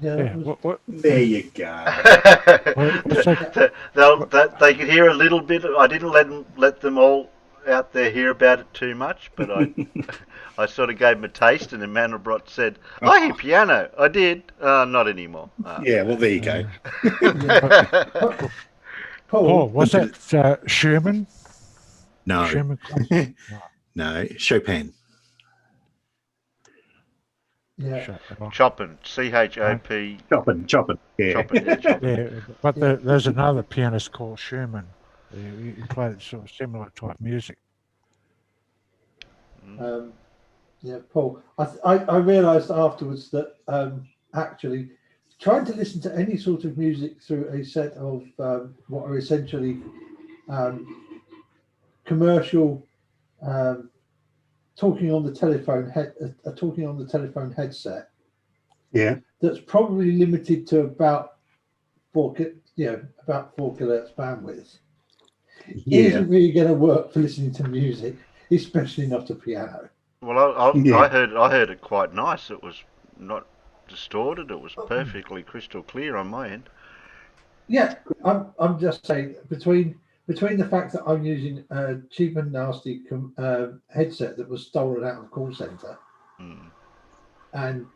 Yeah, Yeah. What? There you go. What's that? What, They could hear a little bit. I didn't let them all out there hear about it too much, but I sort of gave them a taste, and then Mandelbrot said, "I hear Oh, piano." I did. Not anymore. yeah, well, there you go. uh, yeah. what, Pa- Paul, Paul, was that Sherman? No, Sherman Club? No, no, Chopin. yeah, shut it off. Chopin, CHOP, Chopping. Yeah. Chopin, yeah, Chopin. Yeah, but yeah. there's another pianist called Sherman. He played sort of similar type music. Mm. Um, yeah, Paul. I realised afterwards that actually trying to listen to any sort of music through a set of what are essentially um, commercial um, talking on the telephone talking on the telephone headset Yeah. that's probably limited to about about 4 kilohertz bandwidth Yeah. isn't really going to work for listening to music, especially not a piano. Well, Yeah. I heard it quite nice. It was not distorted. It was perfectly crystal clear on my end. Yeah, I'm just saying between the fact that I'm using a cheap and nasty headset that was stolen out of the call center Mm. and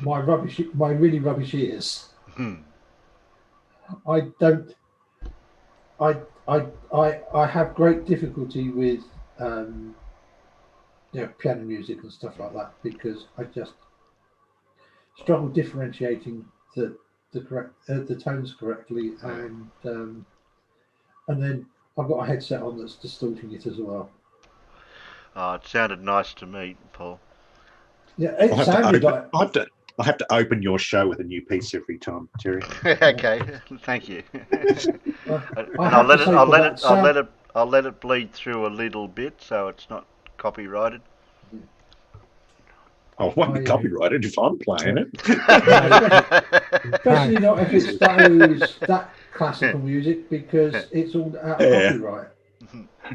my really rubbish ears, Hmm. I don't I I have great difficulty with um, piano music and stuff like that because I just struggle differentiating the tones correctly and then I've got a headset on that's distorting it as well. It sounded nice to me, Paul. Yeah, it I'll have to sounded open. like I have to open your show with a new piece every time, Terry. yeah. Okay, thank you. I And have to say for that sound. I'll let it bleed through a little bit, so it's not copyrighted. I won't be I copyrighted if I'm playing Yeah, it. no, you especially can't. not if it's those that classical music because it's all out of Yeah. copyright.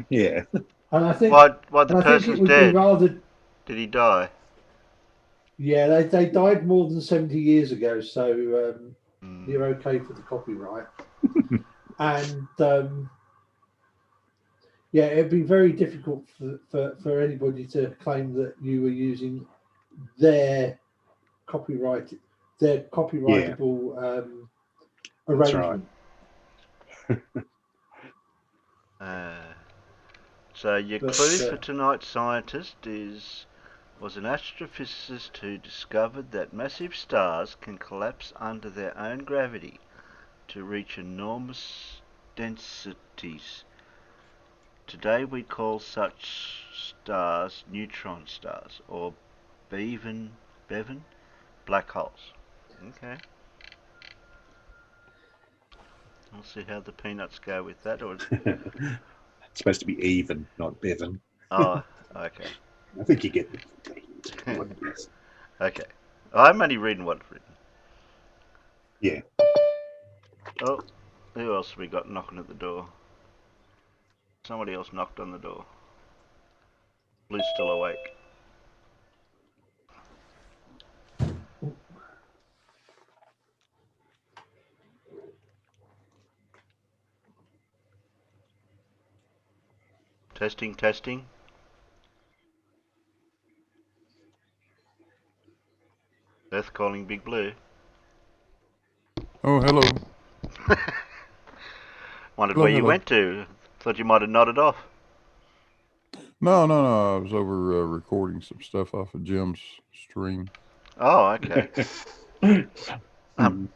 Yeah. And I think Why the and I think it person's would be dead? rather Did he die? yeah they died more than 70 years ago, so Mm. you're okay for the copyright. And yeah, it'd be very difficult for anybody to claim that you were using their copyright their Yeah. copyrightable That's right. arrangement. Uh, so your But clue for tonight's scientist was an astrophysicist who discovered that massive stars can collapse under their own gravity to reach enormous densities. Today we call such stars neutron stars or Bevan black holes. Okay, we'll see how the peanuts go with that. Or It's supposed to be even, not Bevan. oh, okay, I think you get what it is. okay. I'm only reading what's written. Yeah. Oh, who else have we got knocking at the door? Somebody else knocked on the door. Blue's still awake. Testing, testing. Earth calling Big Blue. Oh, hello. Wondered Hello, where you hello. went to. Thought you might have nodded off. No. I was over recording some stuff off of Jim's stream Oh, okay. Um, Hmm.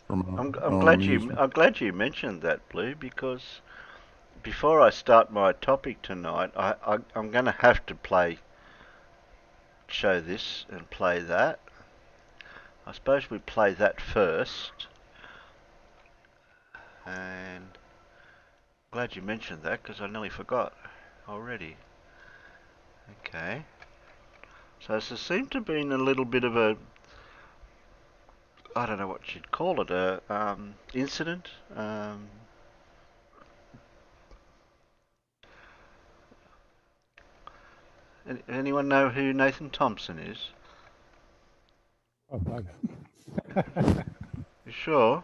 for my own amusement. I'm glad you mentioned that, Blue, because before I start my topic tonight, I'm going to have to show this and play that. I suppose we play that first, and glad you mentioned that because I nearly forgot already. Okay, so there seemed to have been a little bit of a, I don't know what you'd call it, a incident. Anyone know who Nathan Thompson is? Oh, bugger. You sure?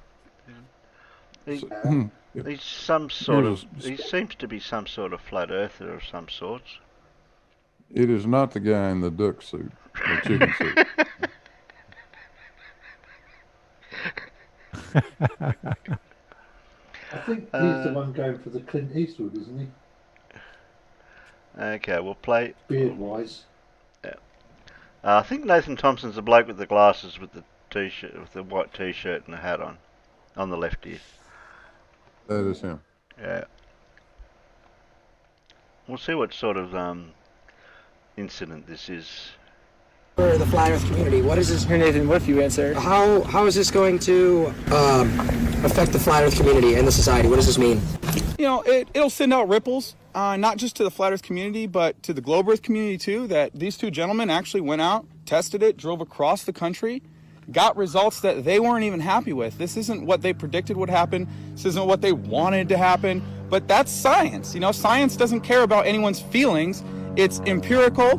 He, So, he's some sort of. Here's He seems to be some sort of flat earther of some sort. it is not the guy in the duck suit, the chicken suit. I think he's the one going for the Clint Eastwood, isn't he? Okay, we'll play. Beard-wise. I think Nathan Thompson's the bloke with the glasses, with the t-shirt, with the white t-shirt and the hat on the left ear. That is him. Yeah. We'll see what sort of incident this is. For the flat Earth community, what is this? Here, Nathan, what if you answer? How is this going to affect the flat Earth community and the society? What does this mean? You know, it'll send out ripples, not just to the flat Earth community, but to the globe Earth community too, that these two gentlemen actually went out, tested it, drove across the country, got results that they weren't even happy with. This isn't what they predicted would happen. This isn't what they wanted to happen, but that's science. You know, science doesn't care about anyone's feelings. It's empirical,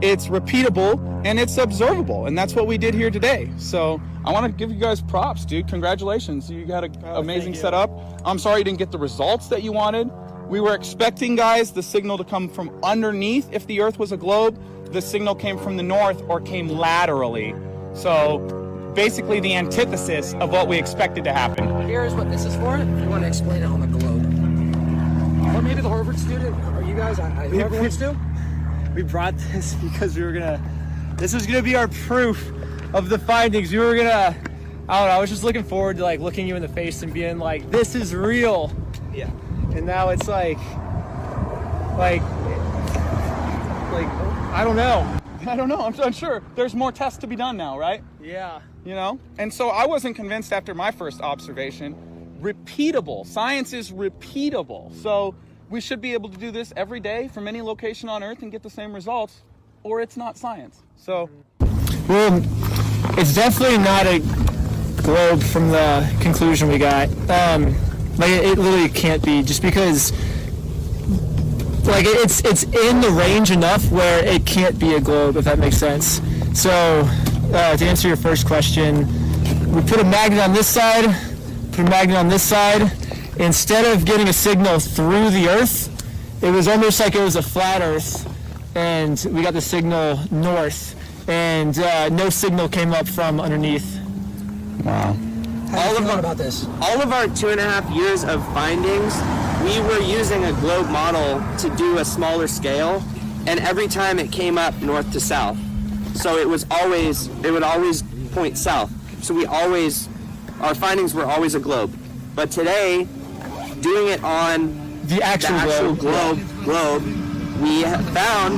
it's repeatable, and it's observable. And that's what we did here today. So I want to give you guys props, dude. Congratulations. You got an amazing setup. I'm sorry you didn't get the results that you wanted. We were expecting, guys, the signal to come from underneath. If the Earth was a globe, the signal came from the north or came laterally. So basically the antithesis of what we expected to happen. Here's what this is for. If you want to explain it on the globe. Or maybe the Harvard student, or you guys, whoever wants to. We brought this because this was gonna be our proof of the findings. I don't know, I was just looking forward to like looking you in the face and being like, this is real. Yeah. And now it's like, I don't know. I don't know, I'm sure there's more tests to be done now, right? Yeah. You know? And so I wasn't convinced after my first observation. Repeatable. Science is repeatable. So we should be able to do this every day from any location on Earth and get the same results, or it's not science. So, Well, it's definitely not a globe from the conclusion we got. It literally can't be, just because it's in the range enough where it can't be a globe, if that makes sense. So to answer your first question, we put a magnet on this side, put a magnet on this side. Instead of getting a signal through the Earth, it was almost like it was a flat Earth, and we got the signal north, and no signal came up from underneath. wow. How do you feel about this? All of our 2.5 years of findings, we were using a globe model to do a smaller scale, and every time it came up north to south. So it would always point south. So our findings were always a globe. But today, doing it on The actual globe. globe, we have found,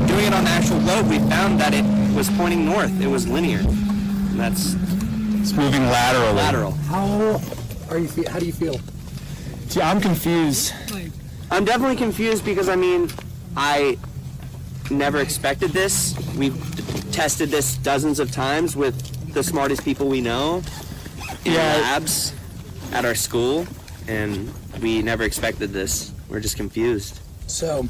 doing it on the actual globe, we found that it was pointing north. It was linear. And It's moving laterally. lateral. How do you feel? See, I'm confused. I'm definitely confused because, I never expected this. We've tested this dozens of times with the smartest people we know in labs at our school, and we never expected this. We're just confused. So,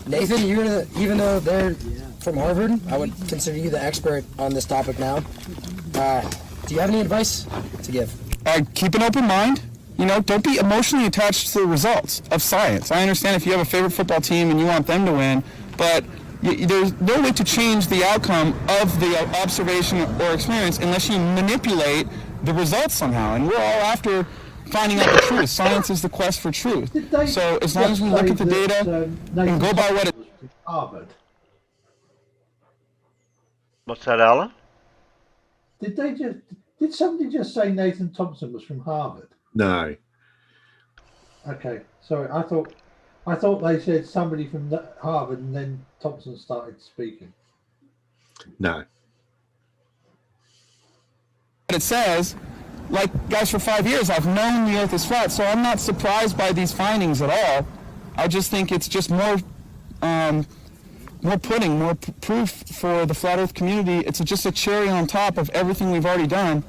Nathan, even though they're from Harvard, I would consider you the expert on this topic now. Do you have any advice to give? Keep an open mind. You know, don't be emotionally attached to the results of science. I understand if you have a favorite football team and you want them to win, but there's no way to change the outcome of the observation or experience unless you manipulate the results somehow. And we're all after finding out the truth. Science is the quest for truth. So as long as we look at the data and go by what it... Harvard. What's that, Alan? Did somebody just say Nathan Thompson was from Harvard? No. Okay, sorry. I thought they said somebody from Harvard, and then Thompson started speaking. No. It says, like, guys, for 5 years I've known the Earth is flat, so I'm not surprised by these findings at all. I just think it's just more proof for the flat Earth community. It's just a cherry on top of everything we've already done.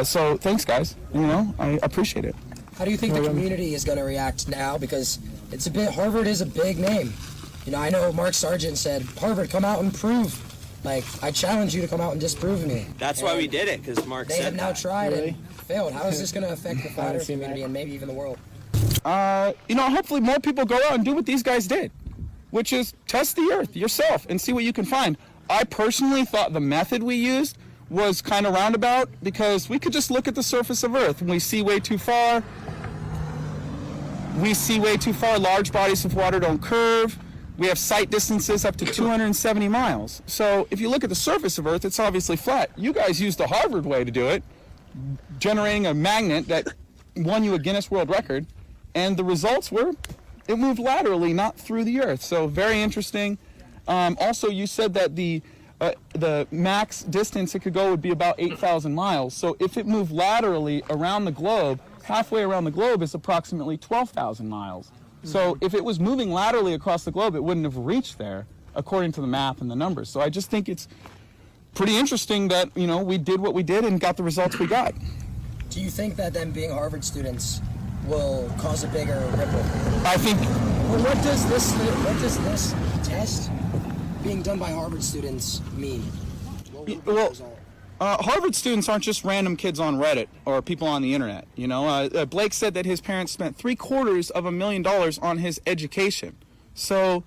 So thanks, guys. You know, I appreciate it. How do you think the community is going to react now? Because Harvard is a big name. You know, I know Mark Sargent said, Harvard, come out and prove Like, I challenge you to come out and disprove me. That's why we did it, because Mark They said have now that. tried Really? and failed. How is this going to affect the flat earth community and maybe even the world? You know, hopefully more people go out and do what these guys did, which is test the earth yourself and see what you can find. I personally thought the method we used was kind of roundabout, because we could just look at the surface of Earth and we see way too far. Large bodies of water don't curve. We have sight distances up to 270 miles. So if you look at the surface of Earth, it's obviously flat. You guys used the Harvard way to do it, generating a magnet that won you a Guinness World Record. And the results were, it moved laterally, not through the Earth. So very interesting. Also, you said that the max distance it could go would be about 8,000 miles. So if it moved laterally around the globe, halfway around the globe is approximately 12,000 miles. So if it was moving laterally across the globe, it wouldn't have reached there, according to the map and the numbers. So I just think it's pretty interesting that, you know, we did what we did and got the results we got. Do you think that them being Harvard students will cause a bigger ripple? I think... Well, what does this test being done by Harvard students mean? What will be the Well, result? Harvard students aren't just random kids on Reddit or people on the internet. You know, Blake said that his parents spent $750,000 on his education. So,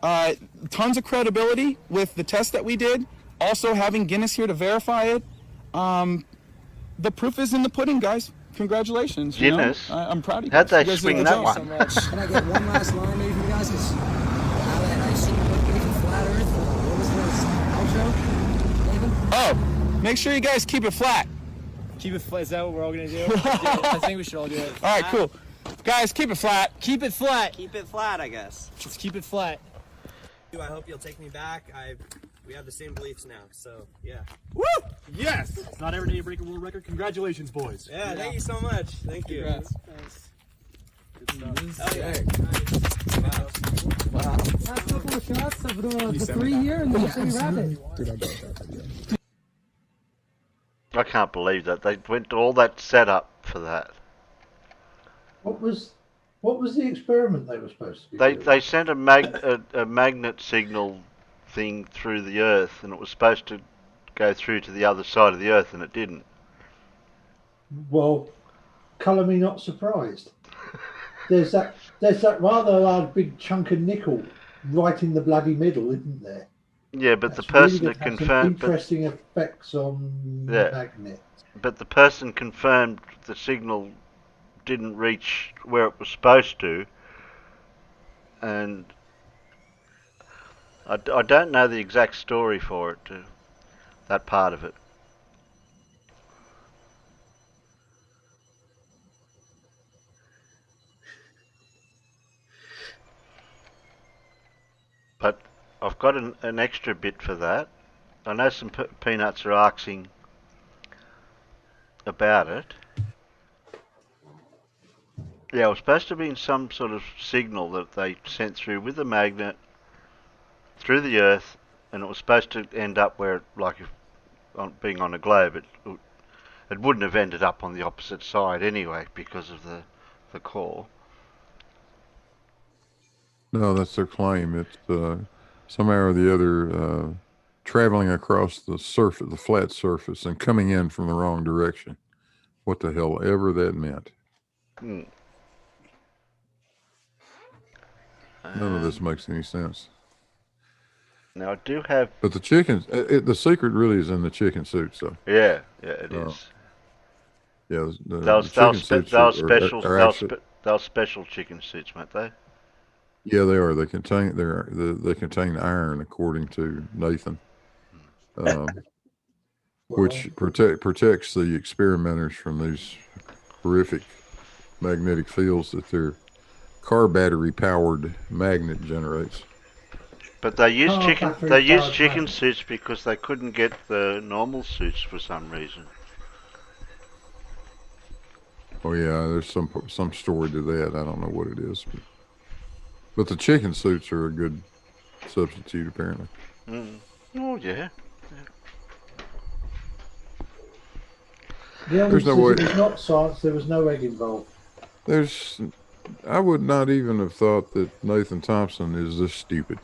tons of credibility with the test that we did. Also, having Guinness here to verify it. The proof is in the pudding, guys. Congratulations. you know? Guinness? I'm proud of you. How'd guys. they You guys did a swing good that job. one? So much. Can I get one last line maybe from you guys? 'Cause I assume you're looking for flat Earth. What was this outro, Nathan? Oh, make sure you guys keep it flat. Keep it flat. Is that what we're all gonna do? I think we should all do it. All right, cool. Guys, keep it flat. Keep it flat. Keep it flat, I guess. Just keep it flat. I hope you'll take me back. We have the same beliefs now, so yeah. Woo! Yes! Not every day you break a world record. Congratulations, boys. Yeah, thank you so much. Thank you. Congrats. Oh, yeah. Last couple of shots of the three here, and then we wrap it. I can't believe that they went to all that setup for that. What was the experiment they were supposed to be doing? They sent a magnet signal thing through the Earth, and it was supposed to go through to the other side of the Earth, and it didn't. Well, colour me not surprised. There's that rather large big chunk of nickel right in the bloody middle, isn't there? Yeah, but That's the person really that gonna have some confirmed, interesting effects on Yeah. magnets. but the person confirmed the signal didn't reach where it was supposed to, and I don't know the exact story for it, that part of it. But I've got an extra bit for that. I know some peanuts are asking about it. Yeah, it was supposed to be some sort of signal that they sent through with a magnet through the Earth, and it was supposed to end up where, like, being on a globe, it wouldn't have ended up on the opposite side anyway because of the core. No, that's their claim. It's somehow or the other traveling across the surface, the flat surface, and coming in from the wrong direction. What the hell ever that meant. None of this makes any sense. Now I do have. But the chickens, the secret really is in the chicken suits, though. Yeah, it is. Yeah, Those special chicken suits, weren't they? Yeah, they are. They contain iron, according to Nathan, which protects the experimenters from these horrific magnetic fields that their car battery powered magnet generates. But they used chicken suits because they couldn't get the normal suits for some reason. Oh yeah, there's some story to that. I don't know what it is, but the chicken suits are a good substitute apparently. Oh yeah. The only There's no way. it was not science. There was no egg involved. I would not even have thought that Nathan Thompson is this stupid.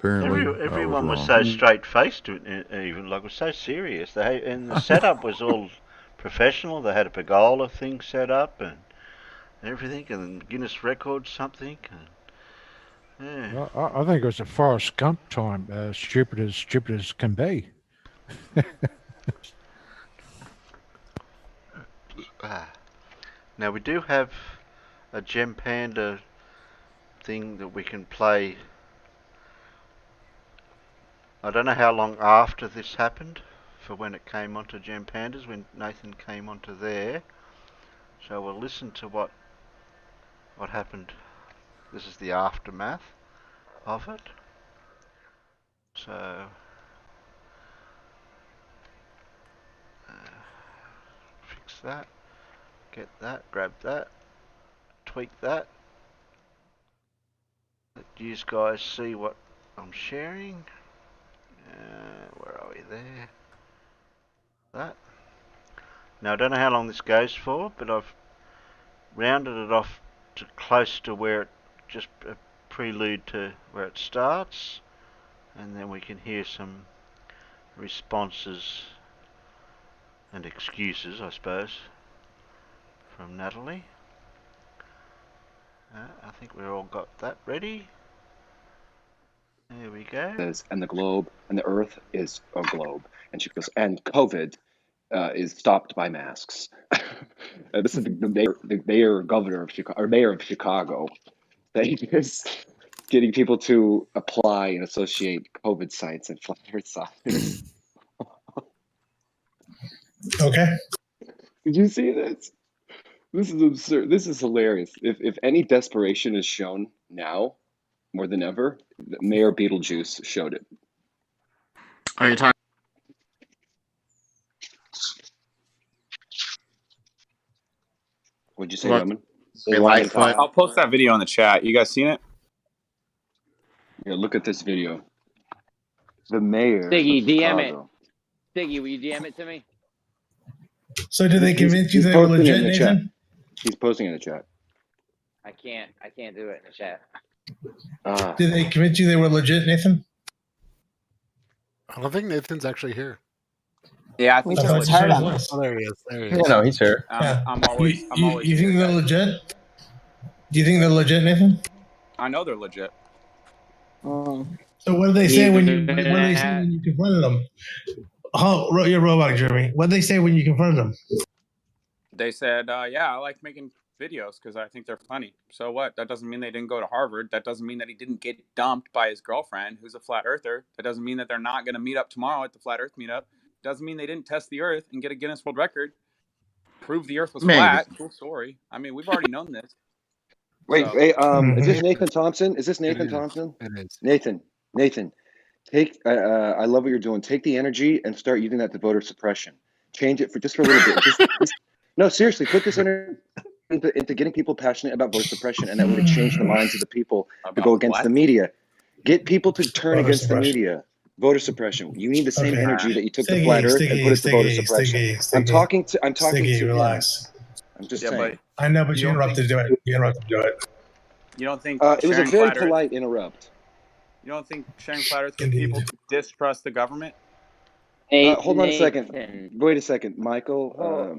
apparently Everyone was wrong. so straight-faced, even like it was so serious. And the setup was all professional. They had a pergola thing set up and everything, and Guinness record something. And, yeah. I think it was a Forrest Gump time. Stupid as can be. Now we do have a Gem Panda thing that we can play. I don't know how long after this happened for when it came onto Gem Pandas, when Nathan came onto there. So we'll listen to what happened. This is the aftermath of it. So fix that, get that, grab that, tweak that. Let you guys see what I'm sharing. Where are we there? That. Now I don't know how long this goes for, but I've rounded it off to close to where it just a prelude to where it starts, and then we can hear some responses and excuses, I suppose, from Natalie. I think we've all got that ready. There we go. And the globe and the Earth is a globe, and she goes, and COVID is stopped by masks. This is the mayor, governor of Chicago, or mayor of Chicago. They just getting people to apply and associate COVID sites and flat Earth sites. Okay. Did you see this? This is absurd. This is hilarious. If any desperation is shown now, more than ever, Mayor Beetlejuice showed it. Are you talking? What'd you say, Roman? I'll post that video in the chat. You guys seen it? Yeah, look at this video. The mayor. Stiggy, of DM Chicago. it. Stiggy, will you DM it to me? So did they convince you they were legit, Nathan? He's posting in the chat. I can't do it in the chat. Did they convince you they were legit, Nathan? I don't think Nathan's actually here. Yeah, I think I thought you said he was. Oh, there he is. There he is. Yeah, no, he's here. I'm always. You think they're legit? Do you think they're legit, Nathan? I know they're legit. So what did they say when you confronted them? Oh, you're robotic, Jeremy. What did they say when you confronted them? They said, yeah, I like making videos because I think they're funny. So what? That doesn't mean they didn't go to Harvard. That doesn't mean that he didn't get dumped by his girlfriend, who's a flat earther. That doesn't mean that they're not going to meet up tomorrow at the Flat Earth meetup. Doesn't mean they didn't test the Earth and get a Guinness World Record. Prove the Earth was flat. Cool story. I mean, we've already known this. Wait, is this Nathan Thompson? Is this Nathan Thompson? It is. Nathan, take. I love what you're doing. Take the energy and start using that to voter suppression. Change it for a little bit. No, seriously, put this energy into getting people passionate about voter suppression, and that would change the minds of the people to go against the media. Get people to turn against the media. Voter suppression. You need the same energy that you took to Flat Earth and put it to voter suppression. I'm talking to relax. I'm just saying. I know, but you interrupted to do it. You interrupted to do it. You don't think it was a very polite interrupt. You don't think sharing Flat Earth gets people to distrust the government? Hold on a second. Wait a second, Michael.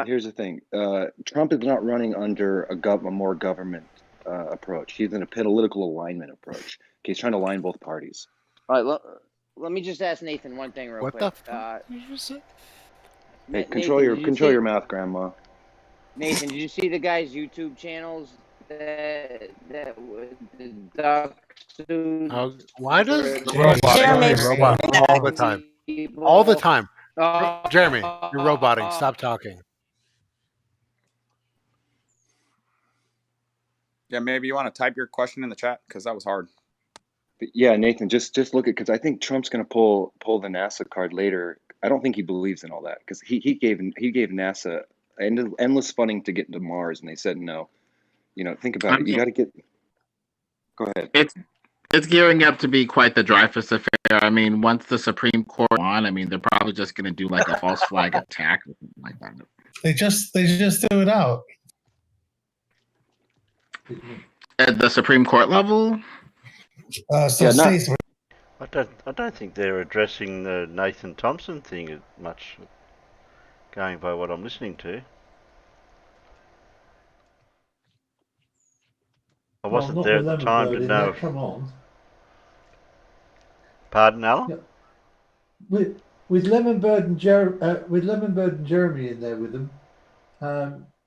Here's the thing. Trump is not running under a more government approach. He's in a political alignment approach. He's trying to align both parties. All right, let me just ask Nathan one thing real quick. What the fuck did you say? Hey, control your mouth, Grandma. Nathan, did you see the guy's YouTube channels that with the duck suit? Why does Jeremy robot all the time? All the time. Jeremy, you're roboting. Stop talking. Yeah, maybe you want to type your question in the chat because that was hard. Yeah, Nathan, just look at, because I think Trump's going to pull the NASA card later. I don't think he believes in all that because he gave NASA endless funding to get into Mars, and they said no. You know, think about it. You got to get. Go ahead. It's gearing up to be quite the Dreyfus affair. I mean, once the Supreme Court won, I mean, they're probably just going to do like a false flag attack or something like that. They just threw it out. At the Supreme Court level? States. I don't think they're addressing the Nathan Thompson thing as much, going by what I'm listening to. I wasn't not there with at the Lemon time Bird to in know. there. Come on. Pardon, Alan? Yeah. With Lemon Bird and Jeremy in there with them.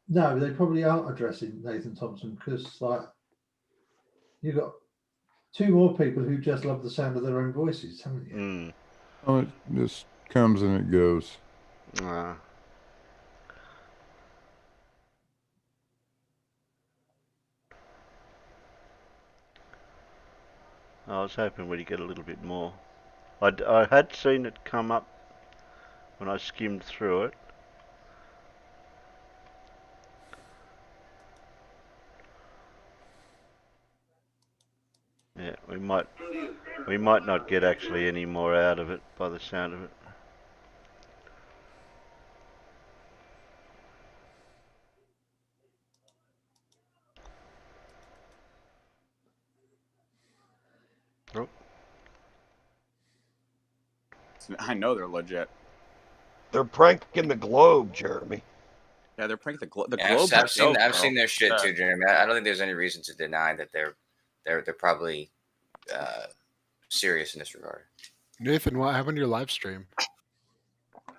No, they probably aren't addressing Nathan Thompson because, like, you've got two more people who just love the sound of their own voices, haven't you? Mm. Oh, it just comes and it goes. Ah. I was hoping we'd get a little bit more. I had seen it come up when I skimmed through it. Yeah, we might not get actually any more out of it by the sound of it. Oh. I know they're legit. They're pranking the globe, Jeremy. Yeah, they're pranking the globe. Yeah, I've seen their shit too, Jeremy. I don't think there's any reason to deny that they're probably serious in this regard. Nathan, what happened to your live stream?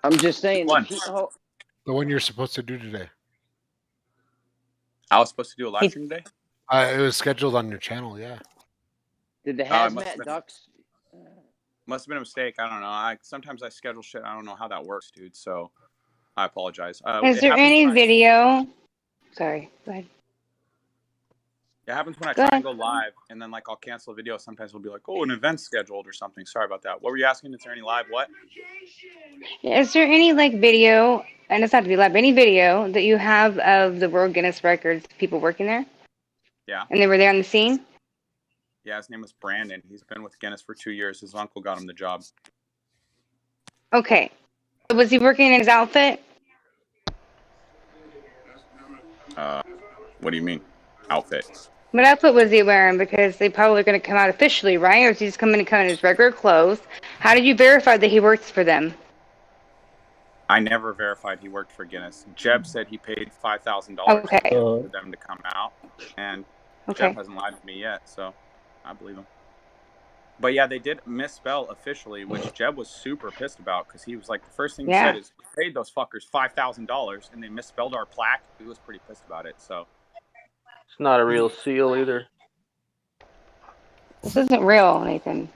I'm just saying The one you're supposed to do today. I was supposed to do a live stream today? It was scheduled on your channel, yeah. Did the must hazmat have been- ducks? Must have been a mistake. I don't know. Sometimes I schedule shit. I don't know how that works, dude. So I apologize. Is there any video? Sorry, go ahead. It happens when I Go try ahead. and go live, and then like I'll cancel a video. Sometimes we'll be like, "Oh, an event's scheduled" or something. Sorry about that. What were you asking? Is there any live what? Is there any like video, and it's not to be live, any video that you have of the World Guinness Records people working there? Yeah. And they were there on the scene? Yeah, his name was Brandon. He's been with Guinness for 2 years. His uncle got him the job. Okay. Was he working in his outfit? What do you mean, outfit? What outfit was he wearing? Because they probably going to come out officially, right? Or is he just coming to come in his regular clothes? How did you verify that he works for them? I never verified he worked for Guinness. Jeb said he paid $5,000 Okay. for them to come out, and Okay. Jeb hasn't lied to me yet, so I believe him. But yeah, they did misspell officially, which Jeb was super pissed about because he was like, the first thing he Yeah. said is, "We paid those fuckers $5,000 and they misspelled our plaque." He was pretty pissed about it. So It's not a real seal either. This isn't real, Nathan.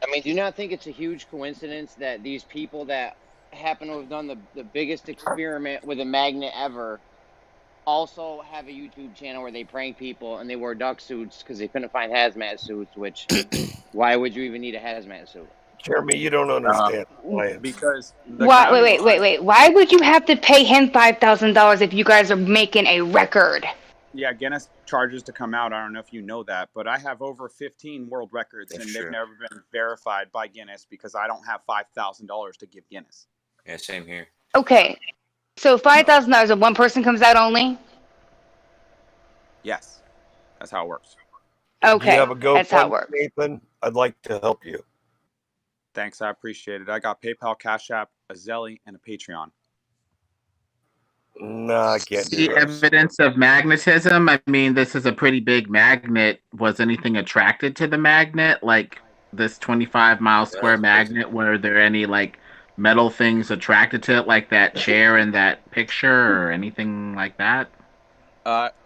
I mean, do you not think it's a huge coincidence that these people that happen to have done the biggest experiment with a magnet ever also have a YouTube channel where they prank people and they wear duck suits because they couldn't find hazmat suits, which why would you even need a hazmat suit? Jeremy, you don't understand. because Wait. Why would you have to pay him $5,000 if you guys are making a record? yeah, Guinness charges to come out. I don't know if you know that, but I have over 15 world records, and they've never been verified by Guinness because I don't have $5,000 to give Guinness. Yeah, same here. Okay. So $5,000 and one person comes out only? Yes, that's how it works. Okay, You have a that's how it GoFundMe, works. Nathan? I'd like to help you. Thanks, I appreciate it. I got PayPal, Cash App, a Zelly, and a Patreon. No, I can't do See those. evidence of magnetism. I mean, this is a pretty big magnet. Was anything attracted to the magnet? Like this 25-mile square magnet? Were there any like metal things attracted to it, like that chair in that picture, or anything like that?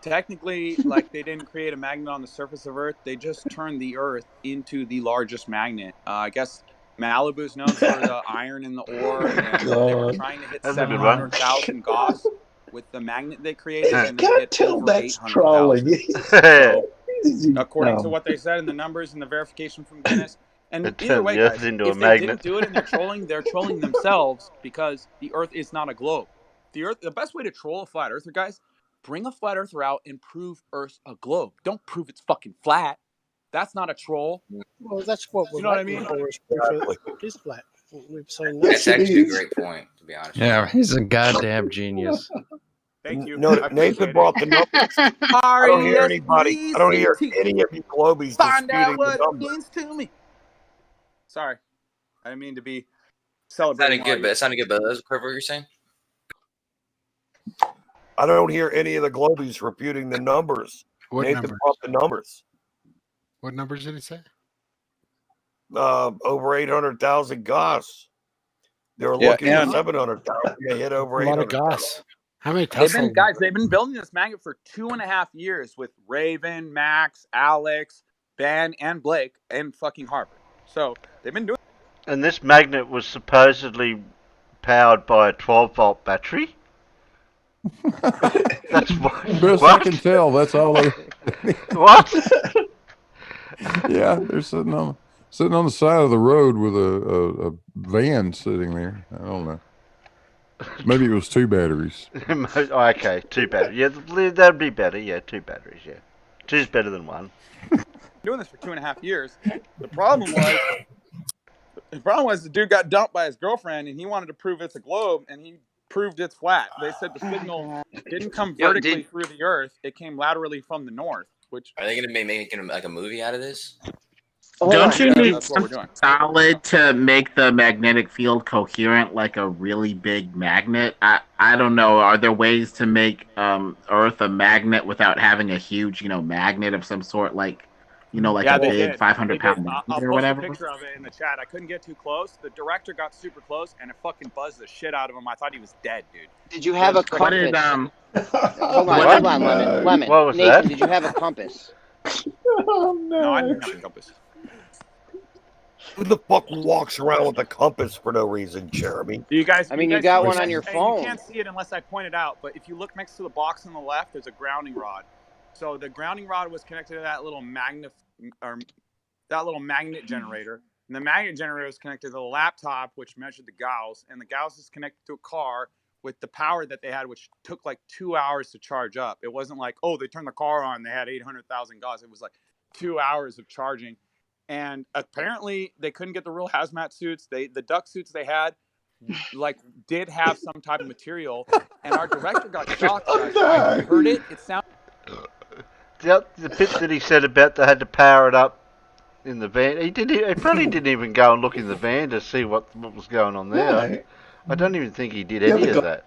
Technically, like they didn't create a magnet on the surface of Earth. They just turned the Earth into the largest magnet. I guess Malibu's known for the iron in the ore, and they were trying to hit That's a good one. 700,000 Gauss with the magnet they created, and they God, hit tell over that's 800,000. trolling. So, according to what they said in the numbers and the verification from Guinness, and It either turned way, the Earth guys, into a if they magnet. didn't do it and they're trolling themselves because the Earth is not a globe. The best way to troll a flat Earther, guys, bring a flat Earther out and prove Earth's a globe. Don't prove it's fucking flat. That's not a troll. Well, that's what we're You know what I mean? It is flat. We've seen That's actually a great point, to be honest. Yeah, he's a goddamn genius. Thank you. No, I appreciate Nathan it. brought the numbers. I don't hear anybody. I don't hear any of you globies Find out disputing the what it numbers. means to me. Sorry, I didn't mean to be It celebrating. sounded good, but it sounded good. But that's what you're saying. I don't hear any of the Globies refuting the numbers. What Nathan numbers? brought the numbers. What numbers did he say? Over 800,000 Goss. They were Yeah, looking for and 700,000. They hit over A lot of 800,000. Goss. How many they've Tesla? been building this magnet for 2.5 years with Raven, Max, Alex, Ben, and Blake, and fucking Harvard. So they've been doing. And this magnet was supposedly powered by a 12-volt battery. That's what. Best I can tell, that's all they. What? Yeah, they're sitting on the side of the road with a van sitting there. I don't know. Maybe it was 2 batteries. Okay, 2 batteries. Yeah, that'd be better. Yeah, 2 batteries. Yeah, 2's better than 1. Doing this for 2.5 years. The problem was the dude got dumped by his girlfriend, and he wanted to prove it's a globe, and he proved it's flat. They said the signal didn't come vertically through the Earth; it came laterally from the north. Which are they going to be making like a movie out of this? Don't you need that's what we're something doing. solid to make the magnetic field coherent, like a really big magnet? I don't know. Are there ways to make Earth a magnet without having a huge, magnet of some sort, like like a big 500-pound magnet I'll or post whatever? a picture of it in the chat. I couldn't get too close. The director got super close, and it fucking buzzed the shit out of him. I thought he was dead, dude. Did you have a compass? Hold on, Lemon. What was Nathan, that? did you have a compass? Oh, No, I didn't have a compass. Who the fuck walks around with a compass for no reason, Jeremy? You guys, you got one on your phone. You can't see it unless I point it out. But if you look next to the box on the left, there's a grounding rod. So the grounding rod was connected to that little magnet generator, and the magnet generator was connected to the laptop, which measured the Gauss, and the Gauss is connected to a car with the power that they had, which took like 2 hours to charge up. It wasn't like, oh, they turned the car on, they had 800,000 Gauss. It was like 2 hours of charging. And apparently they couldn't get the real hazmat suits. The duck suits they had did have some type of material, and our director got shocked. I heard it. It sounded. The bit that he said about they had to power it up in the van. He probably didn't even go and look in the van to see what was going on there. No. I don't even think he did any of that.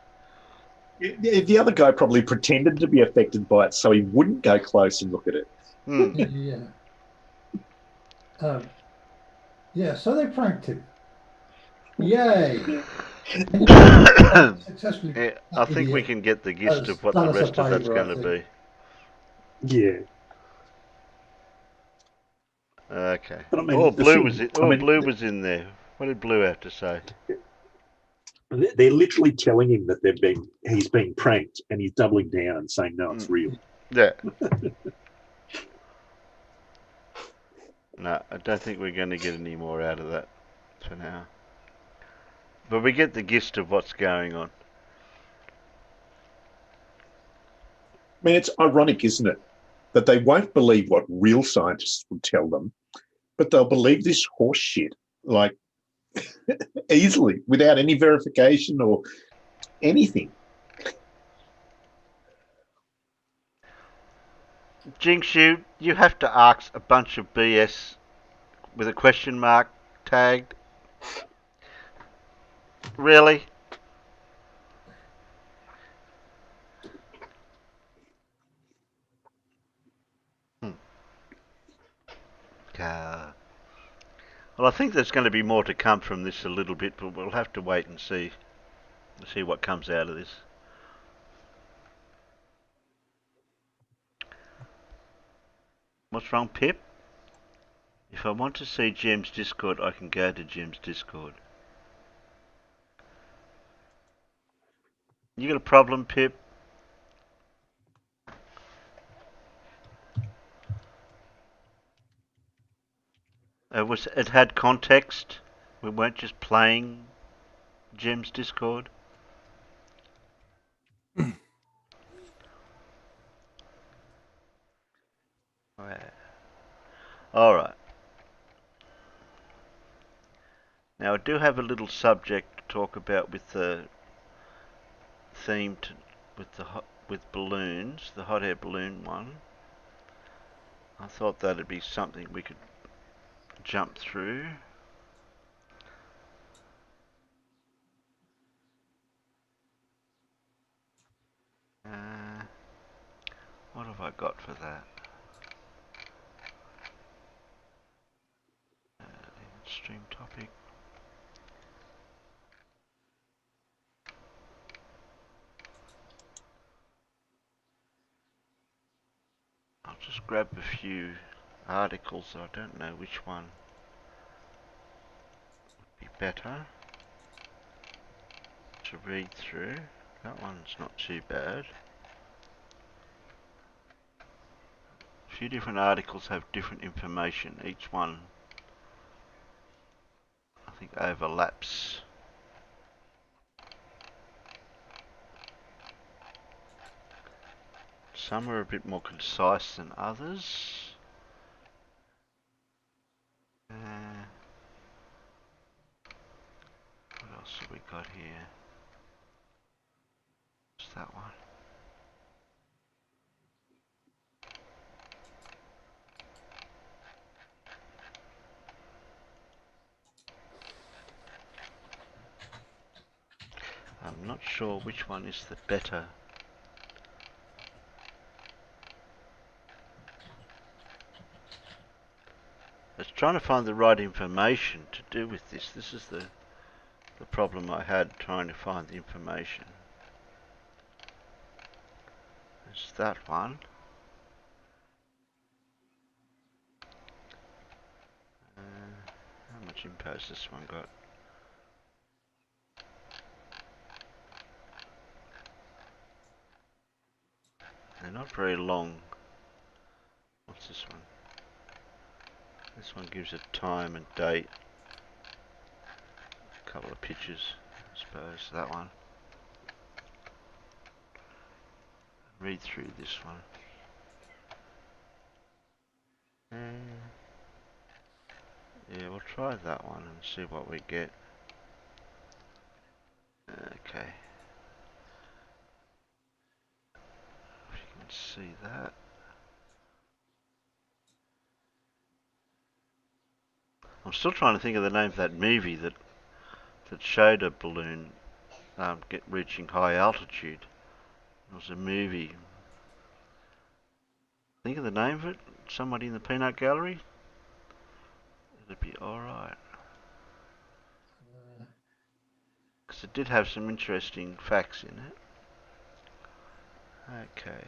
The other guy probably pretended to be affected by it so he wouldn't go close and look at it. Yeah. So they pranked him. Yay! Yeah, I think we can get the gist of what the rest of that's going to be. Yeah. Okay. But I mean, Blue was in there. What did Blue have to say? They're literally telling him that he's being pranked, and he's doubling down and saying, no, it's real. Yeah. No, I don't think we're going to get any more out of that for now. But we get the gist of what's going on. I mean, it's ironic, isn't it? That they won't believe what real scientists will tell them, but they'll believe this horse shit, like, easily, without any verification or anything. Jinx, you have to ask a bunch of BS with a question mark tagged. Really? Well, I think there's going to be more to come from this a little bit, but we'll have to wait and see what comes out of this. What's wrong, Pip? If I want to see Jim's Discord, I can go to Jim's Discord. You got a problem, Pip? It had context. We weren't just playing Jim's Discord. Alright. Now I do have a little subject to talk about with the theme with balloons, the hot air balloon one. I thought that'd be something we could jump through. have I got for that? Stream topic. I'll just grab a few articles. I don't know which one would be better to read through. That one's not too bad. A few different articles have different information. Each one, I think, overlaps. Some are a bit more concise than others. What else have we got here? Just that one. I'm not sure which one is the better. I was trying to find the right information to do with this. This is the problem I had trying to find the information. There's that one. How much info has this one got? They're not very long. What's this one? This one gives a time and date. A couple of pictures, I suppose. That one. Read through this one. Yeah, we'll try that one and see what we get. Okay. If you can see that. I'm still trying to think of the name of that movie that showed a balloon reaching high altitude. It was a movie. Think of the name of it? Somebody in the peanut gallery? It'd be alright. Because it did have some interesting facts in it. Okay.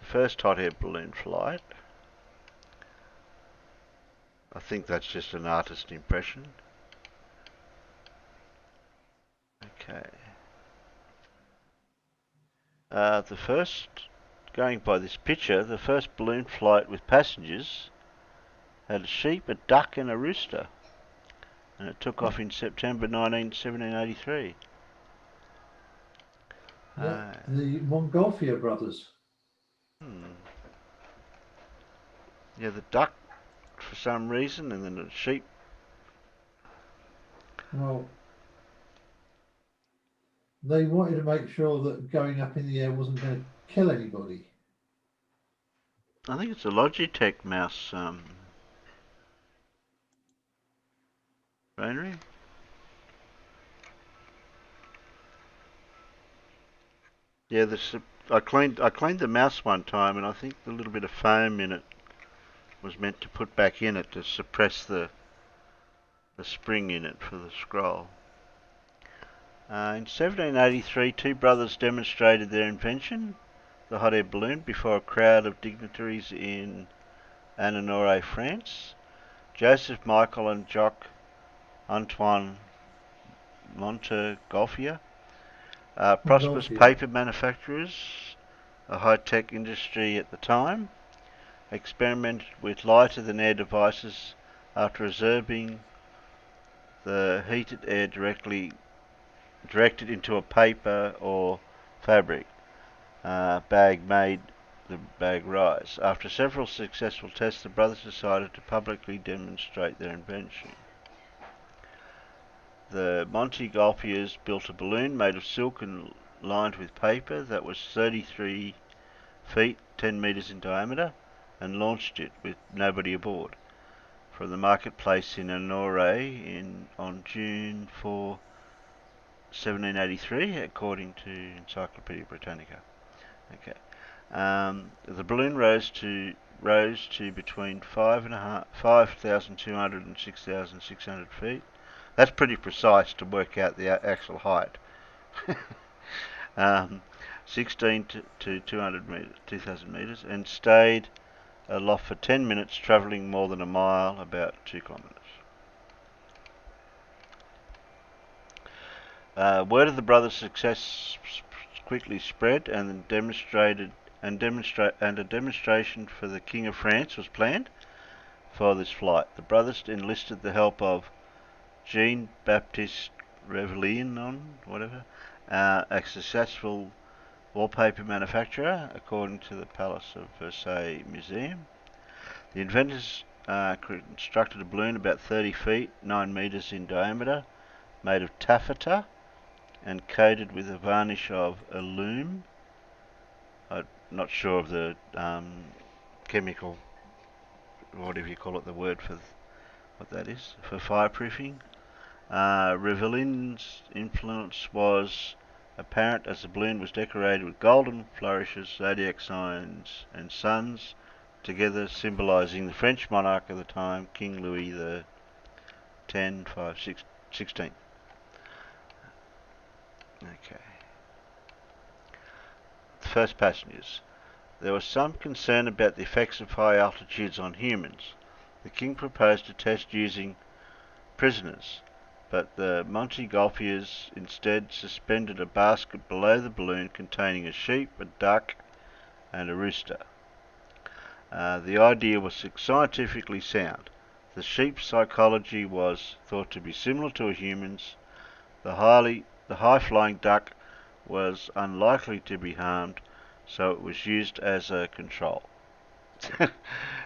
First hot air balloon flight. I think that's just an artist impression. Okay. The first, going by this picture, the first balloon flight with passengers had a sheep, a duck and a rooster. And it took off in September 1783. Yeah, the Montgolfier brothers. Yeah, the duck for some reason, and then the sheep. Well, they wanted to make sure that going up in the air wasn't going to kill anybody. I think it's a Logitech mouse, Rainery. Yeah, I cleaned the mouse one time, and I think the little bit of foam in it was meant to put back in it to suppress the spring in it for the scroll. In 1783, two brothers demonstrated their invention, the hot air balloon, before a crowd of dignitaries in Annonay, France. Joseph Michael and Jacques Antoine Montgolfier, prosperous paper manufacturers, a high-tech industry at the time, experimented with lighter-than-air devices after observing the heated air directed into a paper or fabric bag made the bag rise. After several successful tests, the brothers decided to publicly demonstrate their invention. The Montgolfiers built a balloon made of silk and lined with paper that was 33 feet, 10 meters in diameter, and launched it with nobody aboard from the marketplace in Annonay on June 4, 1783, according to Encyclopedia Britannica. Okay. The balloon rose to between 5,200 and 6,600 feet. That's pretty precise to work out the actual height. 16 to 200 meters, 2,000 meters, and stayed aloft for 10 minutes, travelling more than a mile, about 2 kilometers. Word of the brothers' success quickly spread, and a demonstration for the King of France was planned for this flight. The brothers enlisted the help of Jean-Baptiste Revelin, a successful wallpaper manufacturer, according to the Palace of Versailles Museum. The inventors constructed a balloon about 30 feet, 9 meters in diameter, made of taffeta and coated with a varnish of alum. I'm not sure of the chemical, whatever you call it, the word for what that is, for fireproofing. Revelin's influence was apparent as the balloon was decorated with golden flourishes, zodiac signs and suns, together symbolising the French monarch of the time, King Louis the 16th. Okay. The first passengers. There was some concern about the effects of high altitudes on humans. The King proposed to test using prisoners, but the Montgolfiers instead suspended a basket below the balloon containing a sheep, a duck, and a rooster. The idea was scientifically sound. The sheep's psychology was thought to be similar to a human's. The high-flying duck was unlikely to be harmed, so it was used as a control.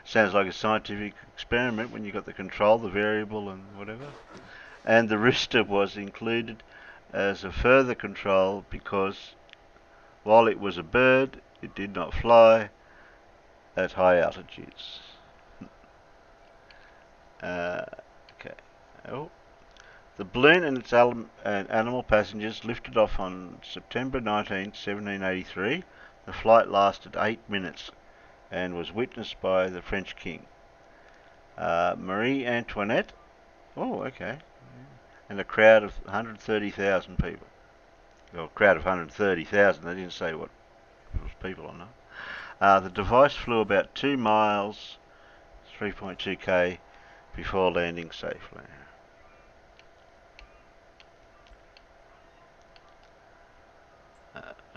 Sounds like a scientific experiment when you got the control, the variable and whatever. And the rooster was included as a further control because while it was a bird, it did not fly at high altitudes. Okay. Oh. The balloon and its animal passengers lifted off on September 19, 1783. The flight lasted 8 minutes and was witnessed by the French king, Marie Antoinette, and a crowd of 130,000 people. Well, a crowd of 130,000, they didn't say what it was people or not. The device flew about 2 miles, 3.2 k, before landing safely.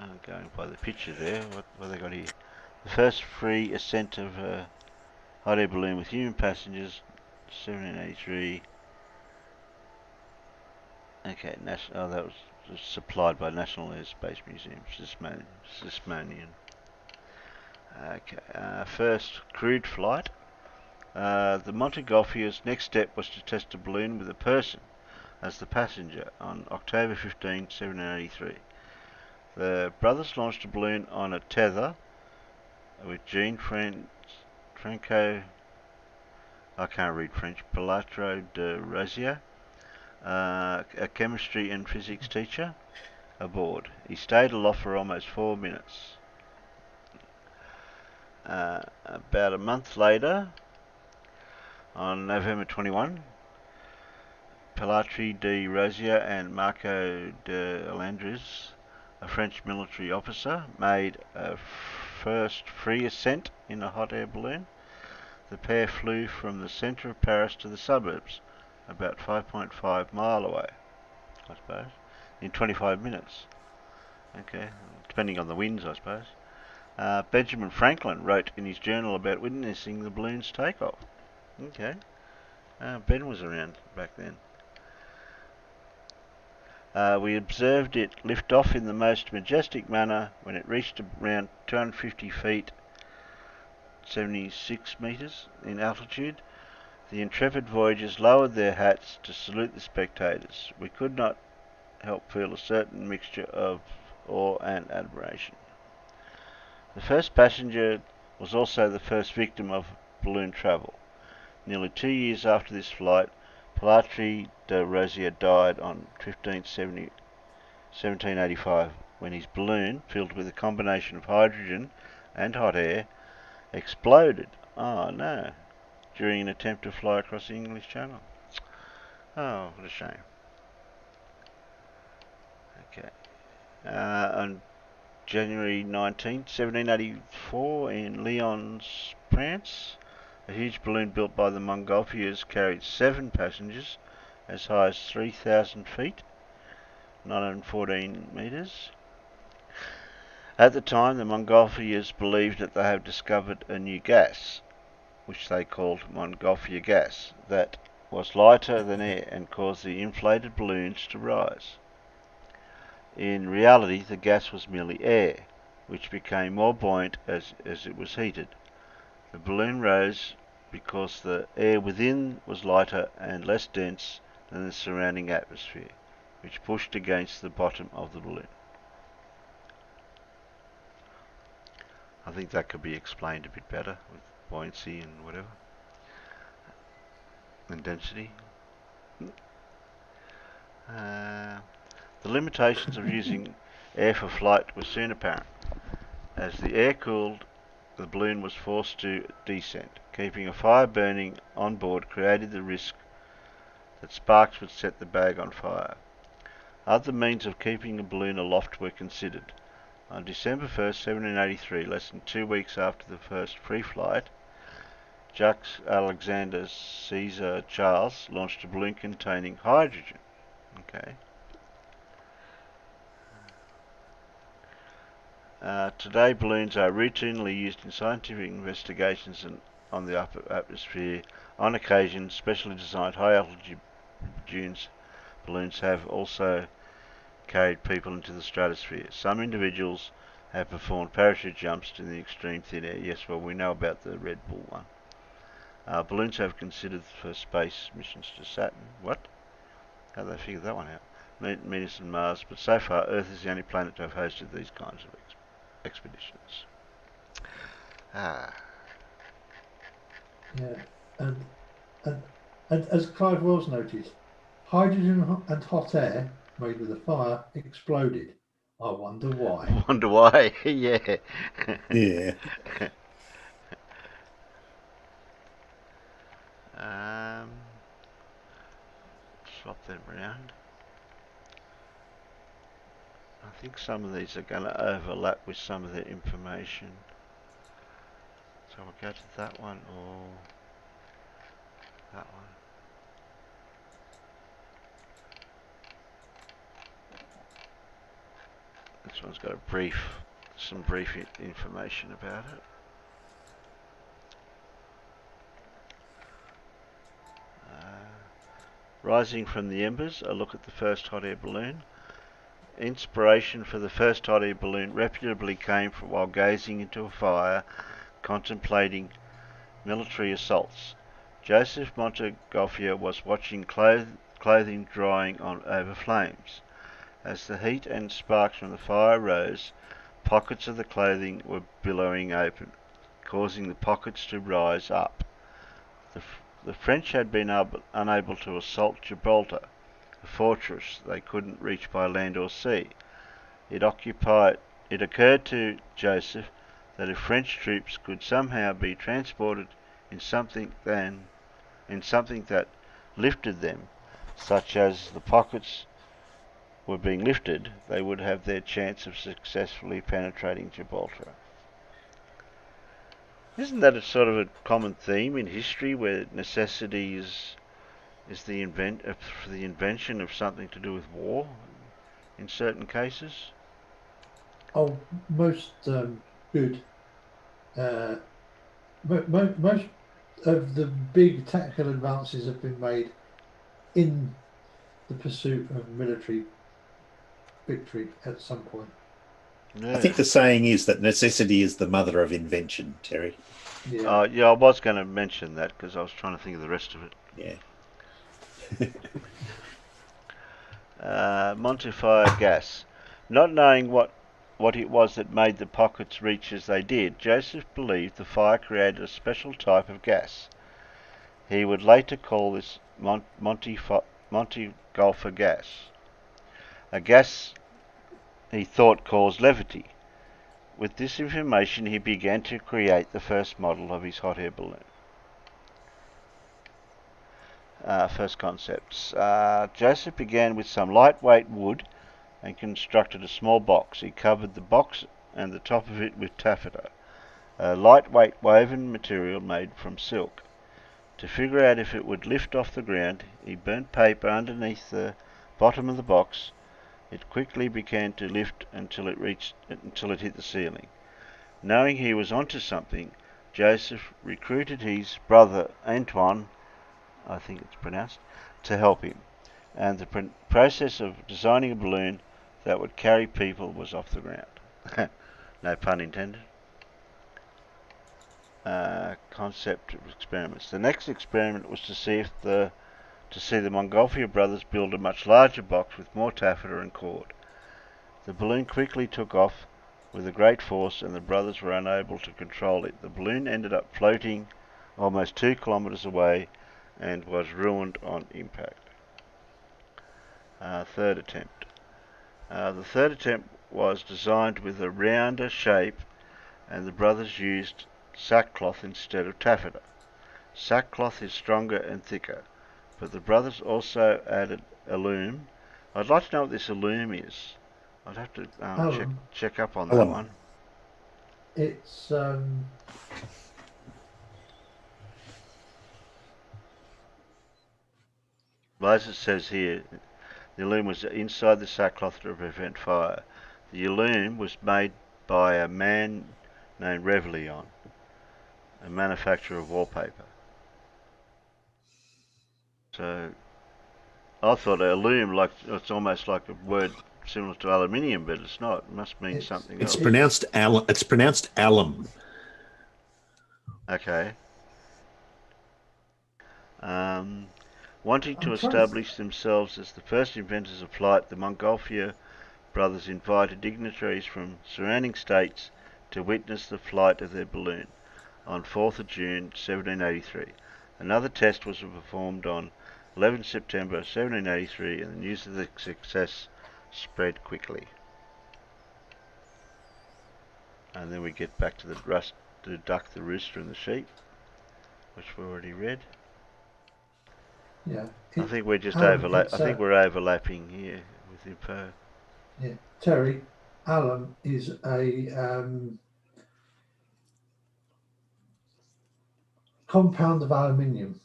I'm going by the picture there. What have they got here? The first free ascent of a hot air balloon with human passengers, 1783. Okay, that was supplied by National Airspace Museum, Smithsonian. Okay, first crewed flight. The Montgolfiers' next step was to test a balloon with a person as the passenger on October 15, 1783. The brothers launched a balloon on a tether with Franco, I can't read French, Pilatro de Rosier, a chemistry and physics teacher, aboard. He stayed aloft for almost 4 minutes. About a month later, on November 21, Pilatro de Rosier and Marco de Alandres, a French military officer, made a first free ascent in a hot air balloon. The pair flew from the centre of Paris to the suburbs, about 5.5 mile away, I suppose, in 25 minutes. Okay, depending on the winds, I suppose. Benjamin Franklin wrote in his journal about witnessing the balloon's takeoff. Okay, Ben was around back then. We observed it lift off in the most majestic manner when it reached around 250 feet, 76 meters in altitude. The intrepid voyagers lowered their hats to salute the spectators. We could not help feel a certain mixture of awe and admiration. The first passenger was also the first victim of balloon travel. Nearly 2 years after this flight, Pilatro de Rosier died on 1785 when his balloon, filled with a combination of hydrogen and hot air exploded. Oh no. During an attempt to fly across the English Channel. Oh, what a shame. Okay. On January 19, 1784, in Lyons, France, a huge balloon built by the Montgolfiers carried 7 passengers as high as 3,000 feet, 914 metres. At the time, the Montgolfiers believed that they had discovered a new gas, which they called Montgolfier gas, that was lighter than air and caused the inflated balloons to rise. In reality, the gas was merely air, which became more buoyant as it was heated. The balloon rose because the air within was lighter and less dense than the surrounding atmosphere, which pushed against the bottom of the balloon. I think that could be explained a bit better with buoyancy and whatever. And density. The limitations of using air for flight were soon apparent. As the air cooled, the balloon was forced to descend. Keeping a fire burning on board created the risk that sparks would set the bag on fire. Other means of keeping a balloon aloft were considered. On December 1st, 1783, less than 2 weeks after the first free flight, Jacques Alexander Caesar Charles launched a balloon containing hydrogen. Okay. Today, balloons are routinely used in scientific investigations and on the upper atmosphere. On occasion, specially designed high-altitude balloons have also carried people into the stratosphere. Some individuals have performed parachute jumps in the extreme thin air. Yes, well, we know about the Red Bull one. Balloons have considered for space missions to Saturn. What? How do they figure that one out? Venus and Mars, but so far Earth is the only planet to have hosted these kinds of expeditions. Yeah, and as Clive Wells noticed, hydrogen and hot air made with a fire exploded. I wonder why. Wonder why? Yeah. Yeah. Swap them around. I think some of these are going to overlap with some of the information. So we'll go to that one or that one. This one's got some brief information about it. Rising from the embers, a look at the first hot air balloon. Inspiration for the first hot air balloon reputably came from while gazing into a fire, contemplating military assaults. Joseph Montgolfier was watching clothing drying over flames. As the heat and sparks from the fire rose, pockets of the clothing were billowing open, causing the pockets to rise up. The French had been unable to assault Gibraltar, a fortress they couldn't reach by land or sea. It occurred to Joseph that if French troops could somehow be transported in something that lifted them, such as the pockets were being lifted, they would have their chance of successfully penetrating Gibraltar. Isn't that a sort of a common theme in history where necessity is the invention of something to do with war in certain cases? Oh, most good. Most of the big tactical advances have been made in the pursuit of military victory at some point. I think the saying is that necessity is the mother of invention, Terry. Yeah. Yeah, I was going to mention that because I was trying to think of the rest of it. Yeah. Montifier gas. Not knowing what it was that made the pockets reach as they did, Joseph believed the fire created a special type of gas. He would later call this Montigolfier gas. A gas he thought caused levity. With this information, he began to create the first model of his hot air balloon. First concepts. Joseph began with some lightweight wood and constructed a small box. He covered the box and the top of it with taffeta, a lightweight woven material made from silk. To figure out if it would lift off the ground, he burnt paper underneath the bottom of the box. It quickly began to lift until it hit the ceiling. Knowing he was onto something, Joseph recruited his brother Antoine, I think it's pronounced, to help him, and the process of designing a balloon that would carry people was off the ground. No pun intended. Concept of experiments. The next experiment was to see the Montgolfier brothers build a much larger box with more taffeta and cord. The balloon quickly took off with a great force, and the brothers were unable to control it. The balloon ended up floating almost 2 kilometers away and was ruined on impact. Third attempt. The third attempt was designed with a rounder shape, and the brothers used sackcloth instead of taffeta. Sackcloth is stronger and thicker, but the brothers also added alum. I'd like to know what this alum is. I'd have to check up on that one. It's Well, as it says here, the alum was inside the sackcloth to prevent fire. The alum was made by a man named Revelion, a manufacturer of wallpaper. So I thought alum, like it's almost like a word similar to aluminium, but it's not. It must mean something else. It's pronounced alum. It's pronounced alum. Okay. Wanting to establish themselves as the first inventors of flight, the Montgolfier brothers invited dignitaries from surrounding states to witness the flight of their balloon on 4th of June 1783. Another test was performed on 11 September 1783, and the news of the success spread quickly. And then we get back to the duck, the rooster, and the sheep, which we already read. Yeah. I think we're just we're overlapping here with info. Yeah, Terry, alum is a compound of aluminium,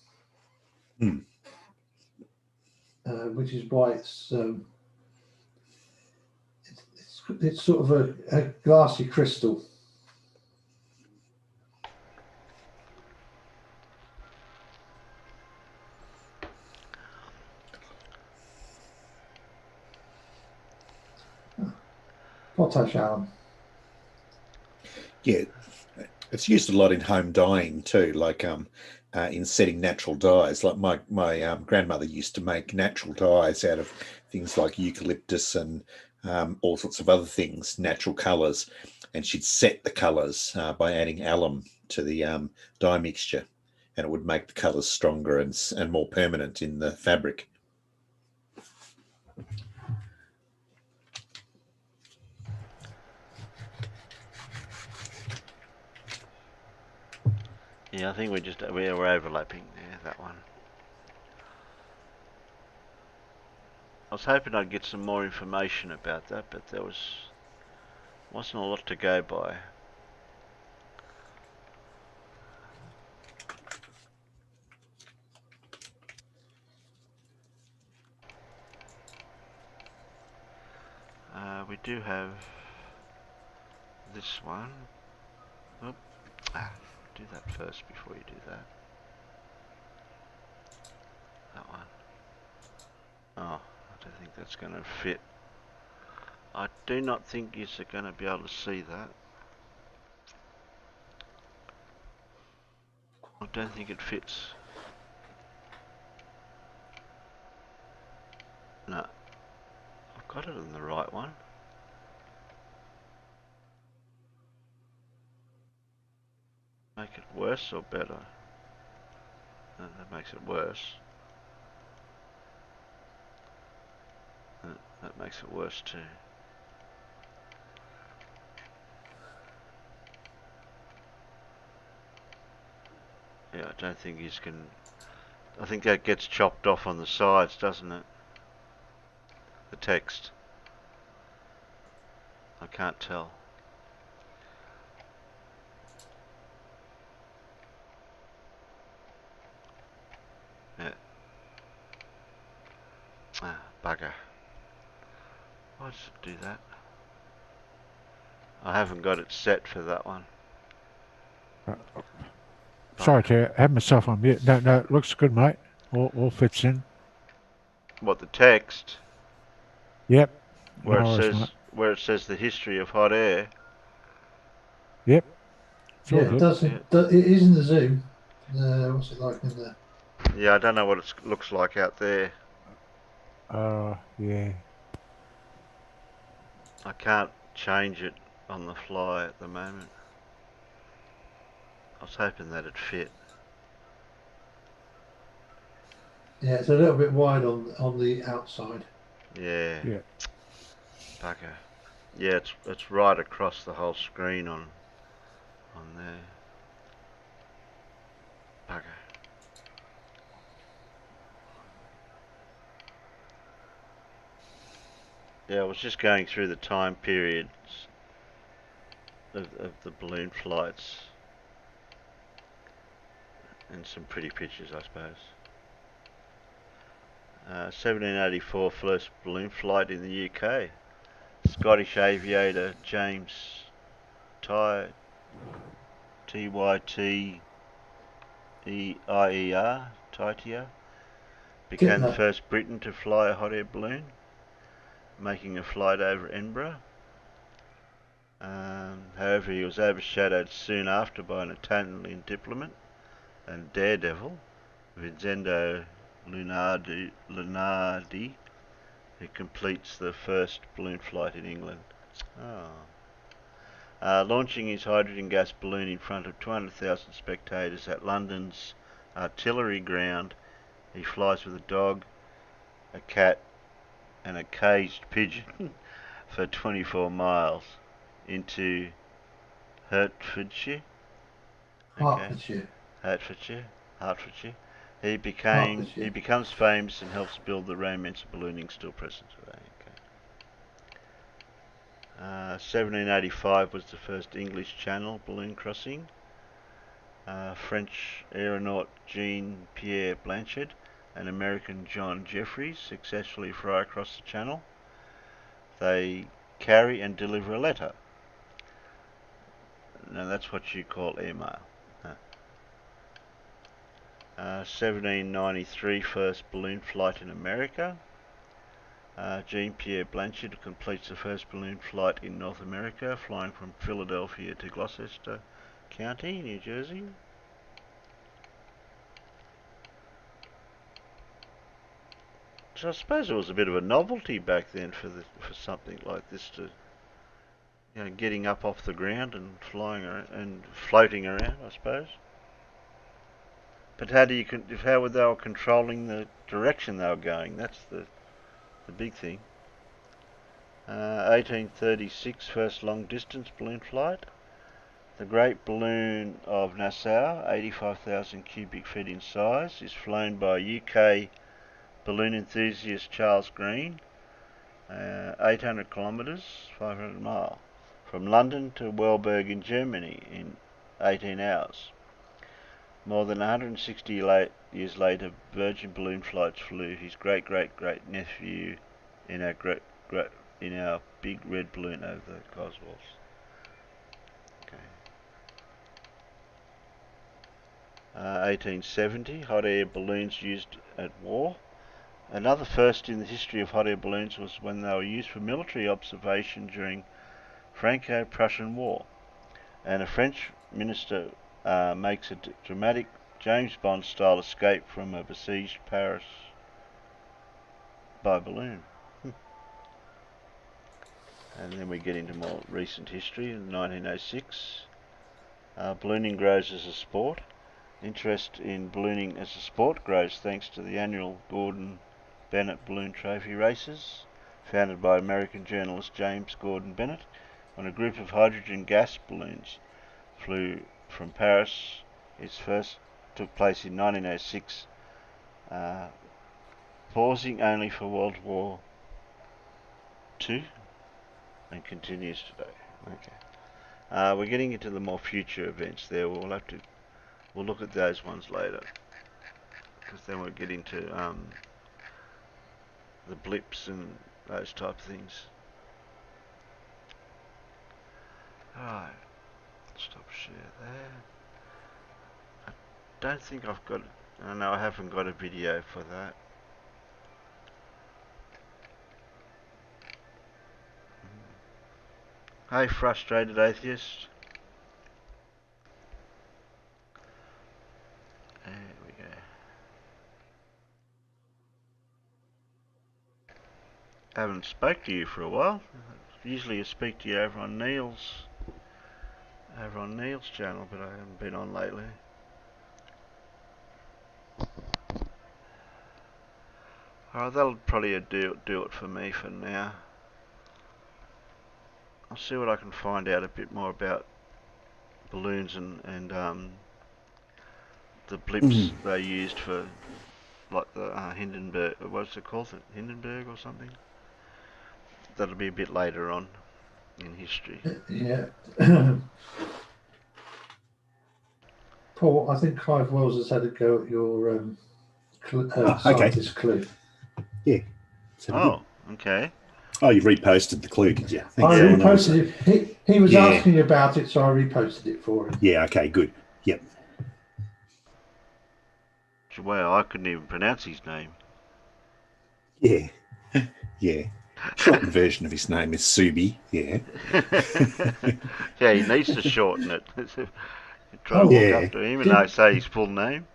which is why it's sort of a glassy crystal. Potash alum. Yeah, it's used a lot in home dyeing too, like in setting natural dyes. Like my grandmother used to make natural dyes out of things like eucalyptus and all sorts of other things, natural colours, and she'd set the colours by adding alum to the dye mixture, and it would make the colours stronger and more permanent in the fabric. Yeah, I think we're overlapping there, that one. I was hoping I'd get some more information about that, but there wasn't a lot to go by. We do have this one. Oop. Do that first before you do that. That one. Oh, I don't think that's going to fit. I do not think you're going to be able to see that. I don't think it fits. No. I've got it in the right one. Make it worse or better? No, that makes it worse. That makes it worse too. Yeah, I don't think he's can. I think that gets chopped off on the sides, doesn't it? The text. I can't tell. Yeah. Ah, bugger. Why does it do that? I haven't got it set for that one. Sorry to have myself on mute. No, it looks good, mate. All fits in. What, the text? Yep. Where No worries, mate. it says the history of hot air. Yep. Yeah, it doesn't. It is in the Zoom. What's it like in there? Yeah, I don't know what it looks like out there. Yeah. I can't change it on the fly at the moment. I was hoping that'd fit. Yeah, it's a little bit wide on the outside. Yeah. Yeah. Bugger. Yeah, it's right across the whole screen on there. Bugger. Yeah, I was just going through the time periods of the balloon flights. And some pretty pictures, I suppose. 1784 first balloon flight in the UK. Scottish aviator James Tytyer, T-Y-T-E-I-E-R, Tytyer, became the first Briton to fly a hot air balloon, making a flight over Edinburgh. However, he was overshadowed soon after by an Italian diplomat and daredevil, Vincenzo Lunardi, who completes the first balloon flight in England. Launching his hydrogen gas balloon in front of 200,000 spectators at London's artillery ground, he flies with a dog, a cat, and a caged pigeon for 24 miles into Hertfordshire. Hertfordshire. Hertfordshire. He becomes famous and helps build the romance of ballooning still present today. 1785 was the first English Channel balloon crossing. French aeronaut Jean-Pierre Blanchard and American John Jeffries successfully fly across the Channel. They carry and deliver a letter. Now that's what you call email. 1793 first balloon flight in America. Jean-Pierre Blanchard completes the first balloon flight in North America, flying from Philadelphia to Gloucester County, New Jersey. So I suppose it was a bit of a novelty back then for something like this to, getting up off the ground and flying around and floating around, I suppose. But how they were controlling the direction they were going? That's the big thing. 1836 first long distance balloon flight. The Great Balloon of Nassau, 85,000 cubic feet in size, is flown by UK balloon enthusiast Charles Green, 800 kilometres, 500 miles, from London to Welberg in Germany in 18 hours. More than 160 years later, Virgin Balloon Flights flew his great-great-great-nephew in our big red balloon over the Cotswolds. 1870, hot air balloons used at war. Another first in the history of hot air balloons was when they were used for military observation during Franco-Prussian War. And a French minister makes a dramatic James Bond style escape from a besieged Paris by balloon. And then we get into more recent history. In 1906, ballooning grows as a sport. Interest in ballooning as a sport grows thanks to the annual Gordon Bennett Balloon Trophy races, founded by American journalist James Gordon Bennett, when a group of hydrogen gas balloons flew from Paris its first took place in 1906, pausing only for World War II, and continues today. Okay. We're getting into the more future events there. We'll look at those ones later, because then we'll get into the blips and those type of things. Alright, stop share there. I don't think I've got, no, I haven't got a video for that. Hey, frustrated atheist. There we go. Haven't spoke to you for a while. Usually I speak to you over on Neil's channel, but I haven't been on lately. Alright, that'll probably do it for me for now. I'll see what I can find out a bit more about balloons and the blips they used for, like the Hindenburg, what's it called? Hindenburg or something? That'll be a bit later on in history. Yeah. Paul, I think Clive Wells has had a go at your scientist clue. Yeah. Oh, okay. Oh, you reposted the clue, did you? I reposted it. He was asking about it, so I reposted it for him. Yeah, okay, good. Yep. Well, I couldn't even pronounce his name. Yeah. Yeah. Shortened version of his name is Subi. Yeah. Yeah, he needs to shorten it. Try to walk up to him and I say his full name.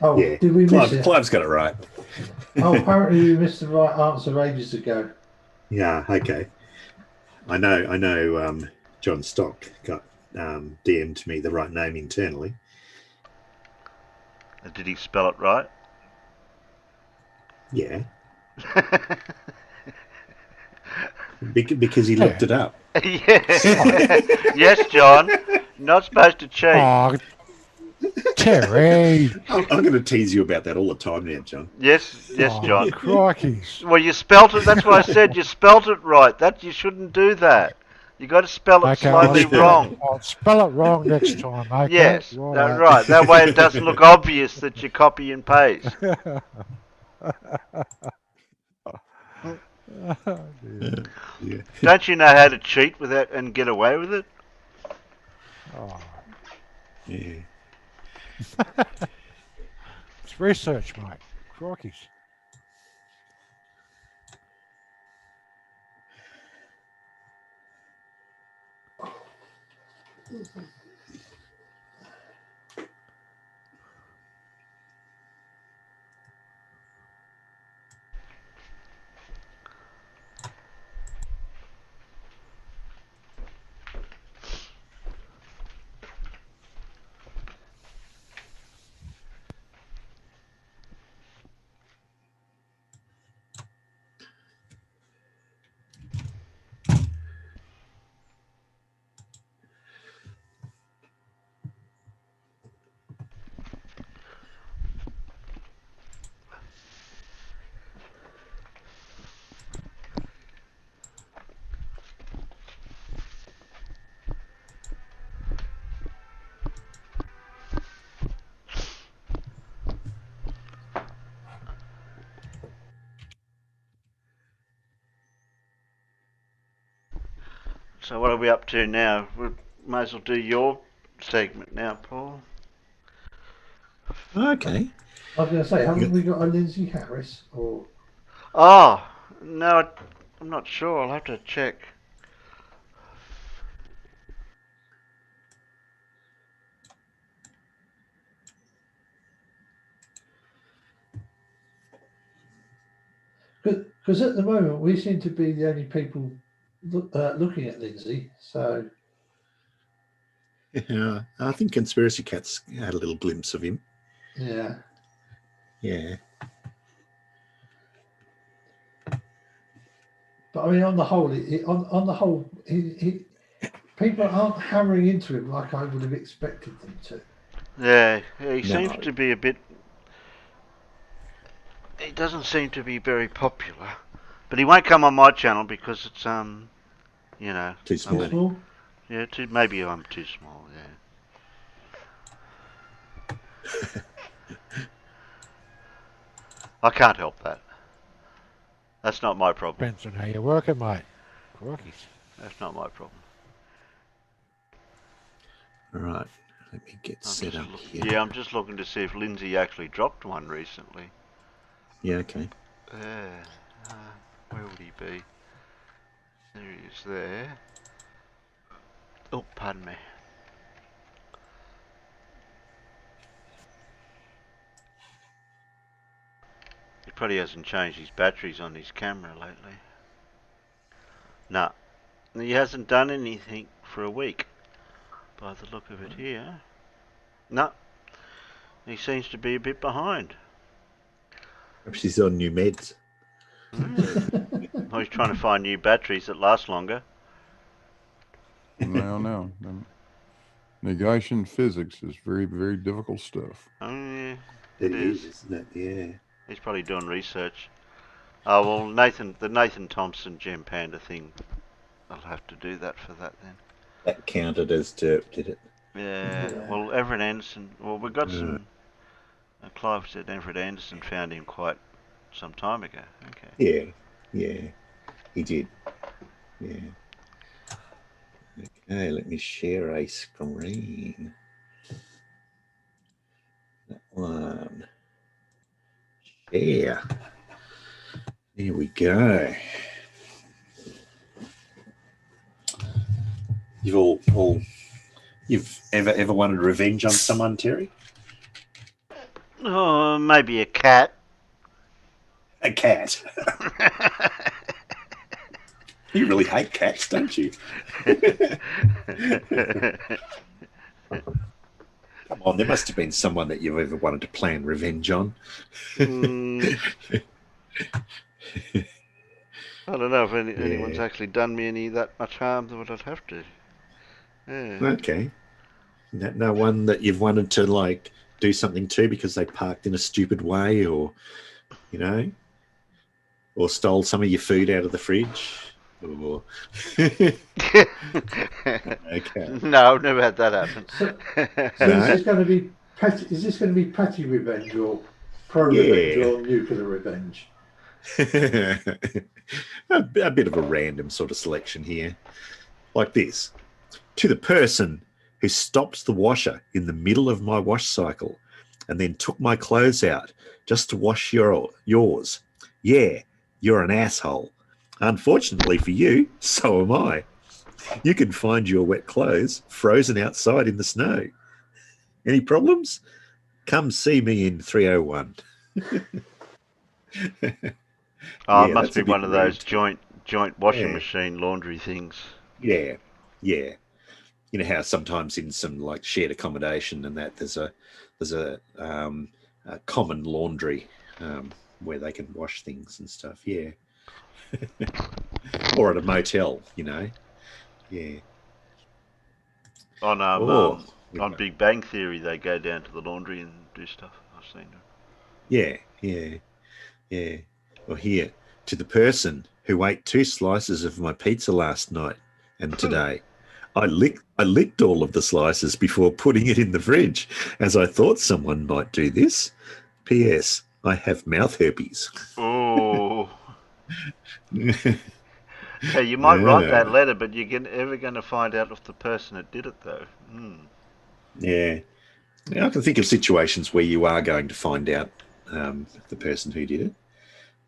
Oh, yeah. Did we miss it? Clive's got it right. Oh, apparently we missed the right answer ages ago. Yeah, okay. I know John Stock got DM'd me the right name internally. Did he spell it right? Yeah. Because he looked it up. Yes. Yes, John. Not supposed to cheat. Oh, Terry. I'm going to tease you about that all the time now, John. Yes, John. Crikeys. Well, you spelt it. That's why I said you spelt it right. That you shouldn't do that. You got to spell it slowly wrong. I'll spell it wrong next time. Okay? Yes, right. That way it doesn't look obvious that you copy and paste. Yeah. Don't you know how to cheat with that and get away with it? Oh. Yeah. It's research, mate. Crikeys. So what are we up to now? We might as well do your segment now, Paul. Okay. I was going to say, haven't we got a Lindsay Harris? Or Oh, no, I'm not sure. I'll have to check. because at the moment we seem to be the only people looking at Lindsay. So Yeah, I think Conspiracy Cats had a little glimpse of him. yeah. Yeah. But I mean, on the whole, people aren't hammering into him like I would have expected them to. Yeah, he seems to be a bit. He doesn't seem to be very popular, but he won't come on my channel because it's you know, Too small. Too small? Yeah, maybe I'm too small. Yeah. I can't help that. That's not my problem. Depends on how you work it, mate. Crikey. That's not my problem. All right, let me get set up here. Yeah, I'm just looking to see if Lindsay actually dropped one recently. Yeah, okay. Where would he be? There he is there. Oh, pardon me. He probably hasn't changed his batteries on his camera lately. No, he hasn't done anything for a week, by the look of it here. No, he seems to be a bit behind. Perhaps he's on new meds. Well, he's trying to find new batteries that last longer. No. Negation physics is very, very difficult stuff. Oh, yeah. It is, isn't it? Yeah. He's probably doing research. Oh, well, the Nathan Thompson Gem Panda thing, I'll have to do that for that then. That counted as derp, did it? Yeah. Well, Everett Anderson, we got some, Clive said Everett Anderson found him quite some time ago. Okay. Yeah, he did. Yeah. Okay, let me share a screen. That one. Share. There we go. You've ever wanted revenge on someone, Terry? Oh, maybe a cat. A cat. You really hate cats, don't you? Come on, there must have been someone that you've ever wanted to plan revenge on. I don't know if anyone's actually done me any that much harm that I'd have to. Yeah. Okay. No one that you've wanted to like do something to because they parked in a stupid way, or or stole some of your food out of the fridge, or okay. No, I've never had that happen. So is this going to be petty revenge or pro revenge or nuclear revenge? a bit of a random sort of selection here, like this. To the person who stopped the washer in the middle of my wash cycle and then took my clothes out just to wash yours. Yeah, you're an asshole. Unfortunately for you, so am I. You can find your wet clothes frozen outside in the snow. Any problems? Come see me in 301. Oh, it must be one of those joint washing machine laundry things. Yeah. You know how sometimes in some like shared accommodation and that there's a common laundry where they can wash things and stuff. Yeah. Or at a motel, Yeah. On Big Bang Theory, they go down to the laundry and do stuff. I've seen them. Yeah. Well, here, to the person who ate 2 slices of my pizza last night and today, I licked all of the slices before putting it in the fridge, as I thought someone might do this. P.S. I have mouth herpes. Oh. Hey, you might write that letter, but you're ever going to find out if the person that did it, though. Yeah, I can think of situations where you are going to find out the person who did it.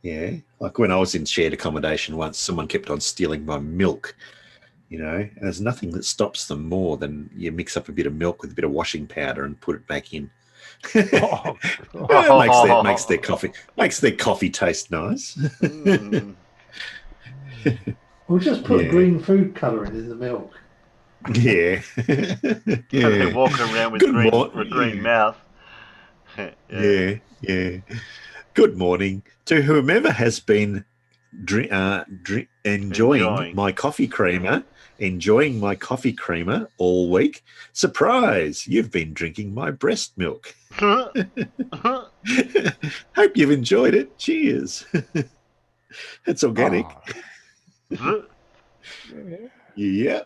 Yeah, like when I was in shared accommodation once, someone kept on stealing my milk. And there's nothing that stops them more than you mix up a bit of milk with a bit of washing powder and put it back in. Makes their coffee taste nice. We'll just put green food colouring in the milk. Yeah. They walk around with green mouth. Yeah. Good morning to whomever has been enjoying my coffee creamer. Enjoying my coffee creamer all week. Surprise! You've been drinking my breast milk. Hope you've enjoyed it. Cheers. It's organic. Yeah.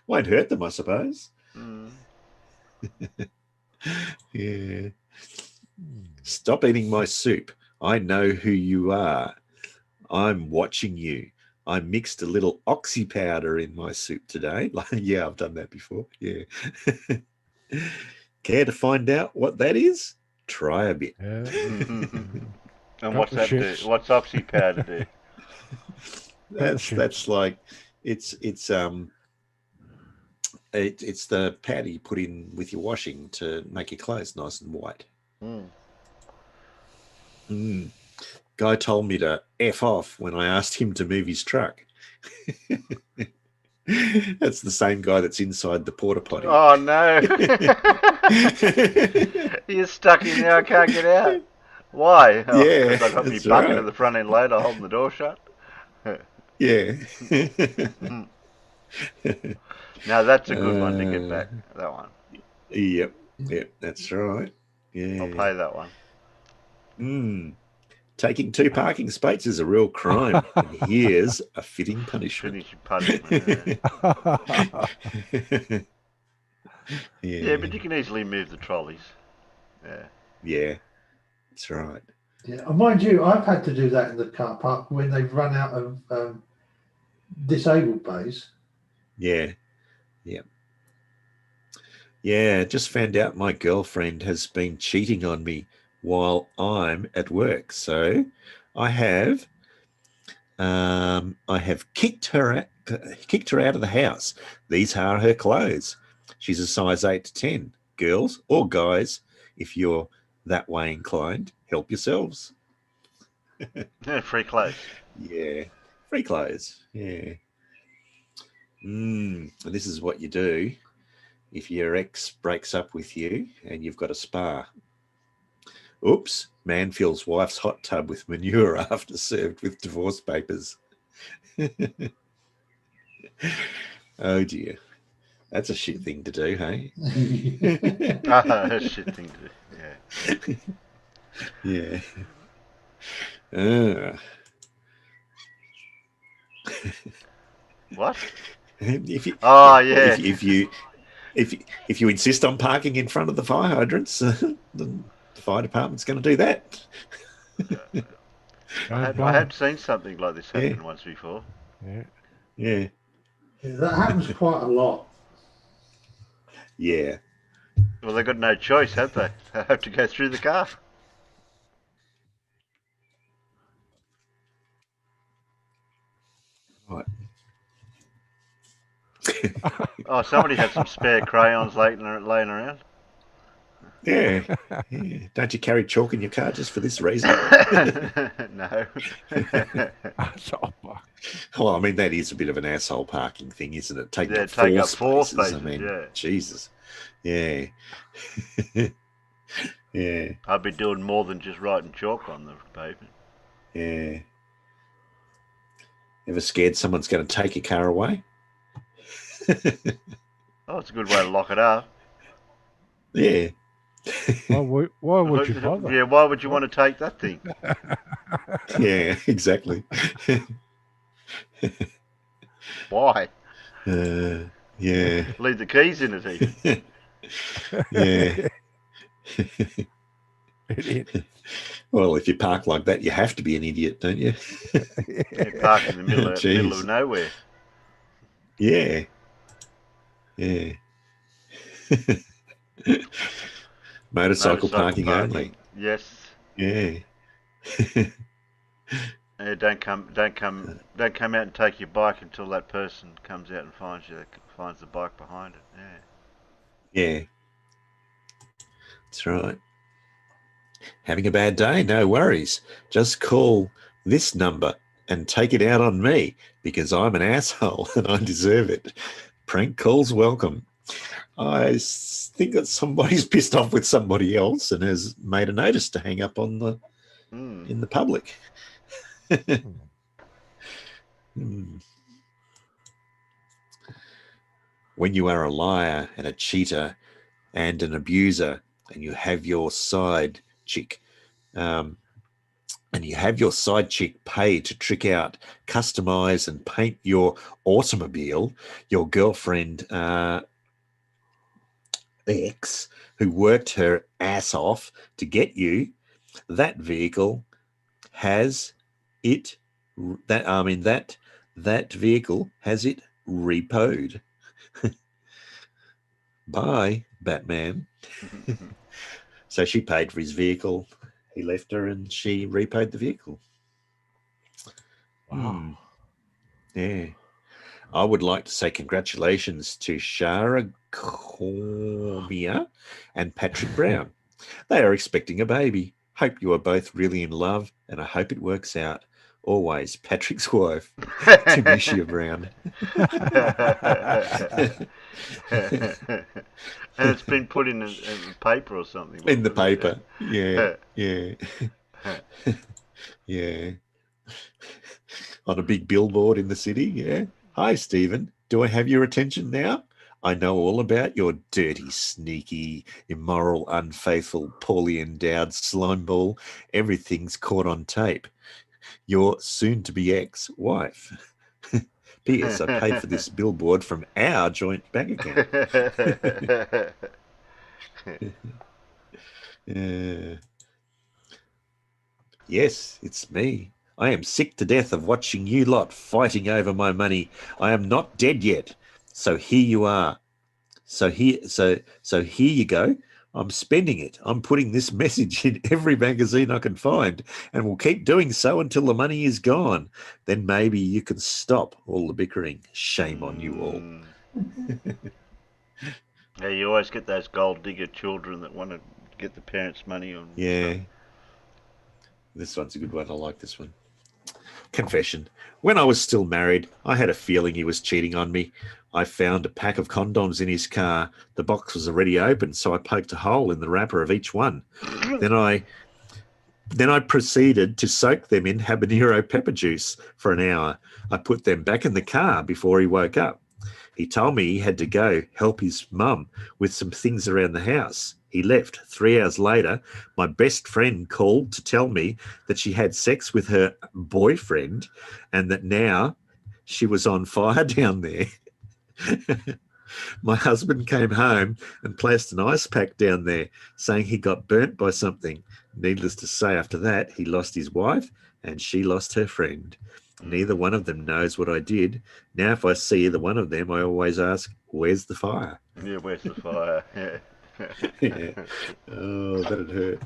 Won't hurt them, I suppose. Yeah. Stop eating my soup. I know who you are. I'm watching you. I mixed a little oxy powder in my soup today. Yeah, I've done that before. Yeah. Care to find out what that is? Try a bit. And what's that do? What's oxy powder do? That's like it's the powder you put in with your washing to make your clothes nice and white. Guy told me to F off when I asked him to move his truck. That's the same guy that's inside the porta potty. Oh no! You're stuck in there. I can't get out. Why? Oh, Yeah, because I got me bucket at the front end loader holding the door shut. Yeah. Now that's a good one to get back. That one. Yep, that's right. Yeah, I'll pay that one. Taking 2 parking spaces is a real crime. And here's a fitting punishment. Yeah, but you can easily move the trolleys. Yeah, that's right. Yeah, and mind you, I've had to do that in the car park when they've run out of disabled bays. Yeah. Just found out my girlfriend has been cheating on me while I'm at work. So I have kicked her out of the house. These are her clothes. She's a size 8 to 10. Girls or guys, if you're that way inclined, help yourselves. Yeah, free clothes. Yeah, free clothes. Yeah. And this is what you do if your ex breaks up with you and you've got a spa. Oops, man fills wife's hot tub with manure after served with divorce papers. Oh dear. That's a shit thing to do, hey? That's a shit thing to do, yeah. Yeah. What? If you, yeah. If you insist on parking in front of the fire hydrants, the fire department's going to do that. I had seen something like this happen once before. Yeah. That happens quite a lot. Yeah. Well, they've got no choice, have they? They have to go through the car. Right. Oh, somebody had some spare crayons laying around. Yeah. Don't you carry chalk in your car just for this reason? No. Well, I mean, that is a bit of an asshole parking thing, isn't it? Taking up four spaces. I mean, yeah. Jesus. Yeah. Yeah. I'd be doing more than just writing chalk on the pavement. Yeah. Ever scared someone's going to take your car away? Oh, it's a good way to lock it up. Yeah. Why would you bother? Yeah, why would you want to take that thing? Yeah, exactly. Why? Yeah. Leave the keys in it even. Yeah. Well, if you park like that, you have to be an idiot, don't you? You park in the middle of nowhere. Yeah. Yeah. Motorcycle parking only. Yes. Yeah. Don't come out and take your bike until that person comes out and finds the bike behind it. Yeah. That's right. Having a bad day? No worries. Just call this number and take it out on me because I'm an asshole and I deserve it. Prank calls welcome. I think that somebody's pissed off with somebody else and has made a notice to hang up on in the public. When you are a liar and a cheater and an abuser, and you have your side chick, and you have your side chick pay to trick out, customize, and paint your automobile, your girlfriend ex, who worked her ass off to get you, that vehicle has it. That vehicle has it repoed. Bye, Batman. So she paid for his vehicle. He left her and she repaid the vehicle. Wow. Yeah. I would like to say congratulations to Shara Cormier and Patrick Brown. They are expecting a baby. Hope you are both really in love, and I hope it works out. Always, Patrick's wife, Tanisha Brown. And it's been put in the paper or something. In the paper, yeah. Yeah. On a big billboard in the city, yeah. Hi, Stephen. Do I have your attention now? I know all about your dirty, sneaky, immoral, unfaithful, poorly endowed slime ball. Everything's caught on tape. Your soon-to-be ex-wife. P.S. I paid for this billboard from our joint bank account. Yes, it's me. I am sick to death of watching you lot fighting over my money. I am not dead yet. So here you are. So here you go. I'm spending it. I'm putting this message in every magazine I can find, and will keep doing so until the money is gone. Then maybe you can stop all the bickering. Shame on you all. Yeah, you always get those gold digger children that want to get the parents' money on. Yeah. Stuff. This one's a good one. I like this one. Confession. When I was still married, I had a feeling he was cheating on me. I found a pack of condoms in his car. The box was already open, so I poked a hole in the wrapper of each one. Then I proceeded to soak them in habanero pepper juice for an hour. I put them back in the car before he woke up. He told me he had to go help his mum with some things around the house. He left. 3 hours later, my best friend called to tell me that she had sex with her boyfriend and that now she was on fire down there. My husband came home and placed an ice pack down there, saying he got burnt by something. Needless to say, after that, he lost his wife and she lost her friend. Neither one of them knows what I did. Now, if I see either one of them, I always ask, where's the fire? Yeah, where's the fire? Yeah. Yeah. Oh, that'd hurt.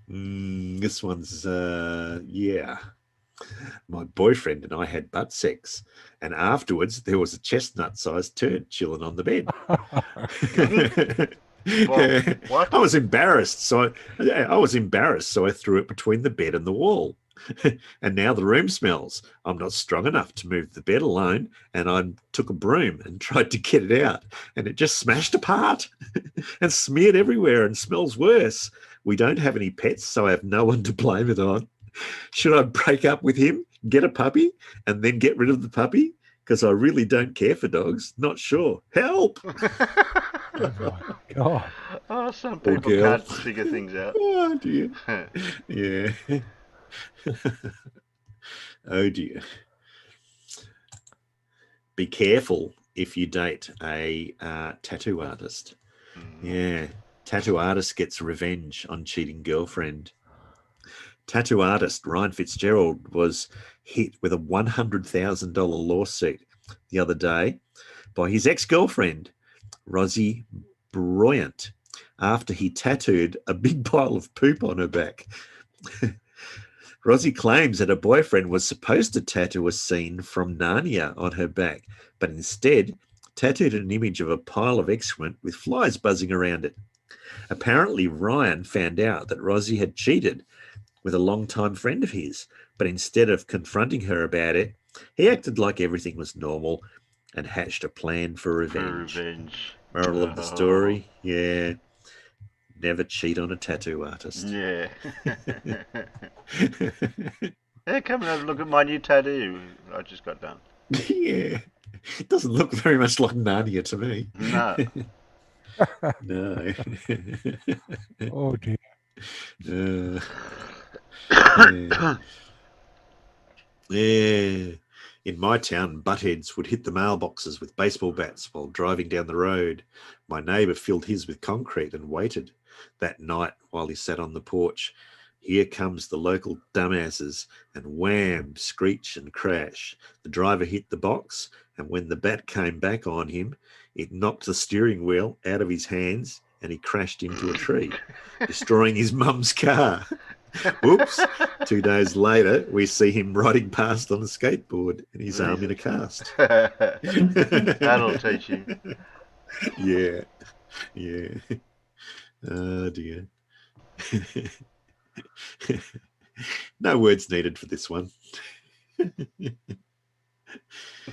This one's, yeah. My boyfriend and I had butt sex, and afterwards there was a chestnut-sized turd chilling on the bed. Well, what? I was embarrassed, so I threw it between the bed and the wall. And now the room smells. I'm not strong enough to move the bed alone, and I took a broom and tried to get it out, and it just smashed apart and smeared everywhere and smells worse. We don't have any pets, so I have no one to blame it on. Should I break up with him, get a puppy, and then get rid of the puppy? Because I really don't care for dogs. Not sure. Help! God. Oh, some people can't figure things out. Oh, dear. Yeah. Oh, dear. Be careful if you date a tattoo artist. Yeah. Tattoo artist gets revenge on cheating girlfriend. Tattoo artist Ryan Fitzgerald was hit with a $100,000 lawsuit the other day by his ex-girlfriend, Ozzie Perspective, after he tattooed a big pile of poop on her back. Rosie claims that her boyfriend was supposed to tattoo a scene from Narnia on her back, but instead tattooed an image of a pile of excrement with flies buzzing around it. Apparently, Ryan found out that Rosie had cheated with a longtime friend of his, but instead of confronting her about it, he acted like everything was normal and hatched a plan for revenge. Moral of the story, yeah, Never cheat on a tattoo artist. Yeah. Yeah, come and have a look at my new tattoo I just got done. Yeah. It doesn't look very much like Narnia to me. No. No. Oh dear. Yeah. In my town, buttheads would hit the mailboxes with baseball bats while driving down the road. My neighbour filled his with concrete and waited. That night, while he sat on the porch, here comes the local dumbasses, and wham, screech and crash. The driver hit the box, and when the bat came back on him, it knocked the steering wheel out of his hands, and he crashed into a tree, destroying his mum's car. Whoops. 2 days later, we see him riding past on a skateboard and his arm in a cast. That'll teach you. Yeah. Yeah. Oh, dear. No words needed for this one.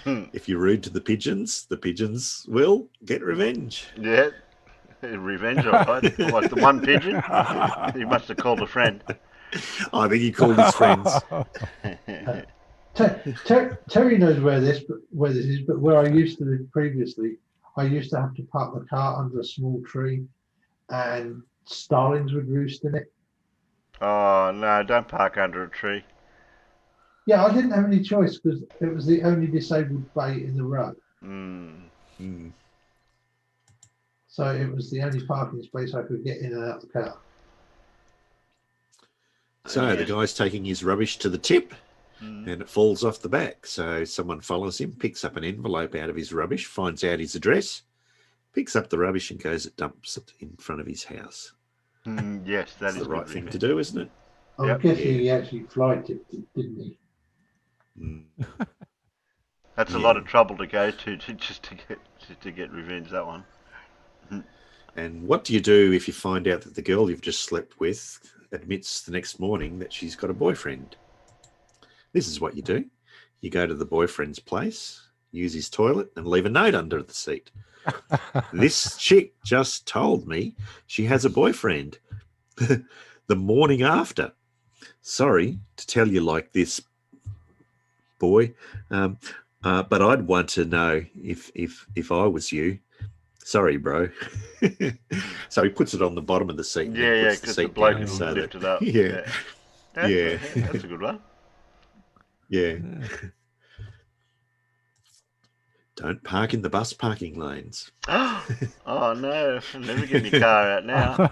If you're rude to the pigeons will get revenge. Yeah. Revenge, all right. Like the one pigeon? He must have called a friend. I think he called his friends. Terry knows where this is, but where I used to live previously, I used to have to park the car under a small tree, and starlings would roost in it. Oh no! Don't park under a tree. Yeah, I didn't have any choice because it was the only disabled bay in the row. So it was the only parking space I could get in and out the car. So the guy's taking his rubbish to the tip and it falls off the back. So someone follows him, picks up an envelope out of his rubbish, finds out his address, picks up the rubbish and goes and dumps it in front of his house. Yes, That's the right thing to do, isn't it? I'm guessing he actually fly tipped it, didn't he? That's a lot of trouble to go to just to get revenge. That one. And what do you do if you find out that the girl you've just slept with admits the next morning that she's got a boyfriend? This is what you do. You go to the boyfriend's place, use his toilet, and leave a note under the seat. This chick just told me she has a boyfriend the morning after. Sorry to tell you like this, boy, but I'd want to know if I was you. Sorry, bro. So he puts it on the bottom of the seat. Yeah, because the bloke will lift it up. Yeah. That's a good one. Yeah. Don't park in the bus parking lanes. Oh no! I'll never get my car out now.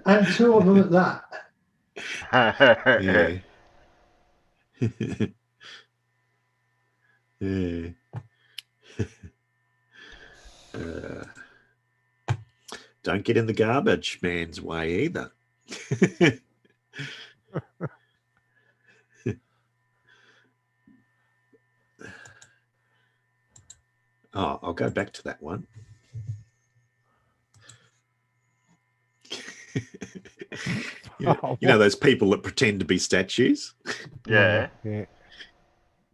And two of them at that. Yeah. Don't get in the garbage man's way either. Oh, I'll go back to that one. You know those people that pretend to be statues? Yeah.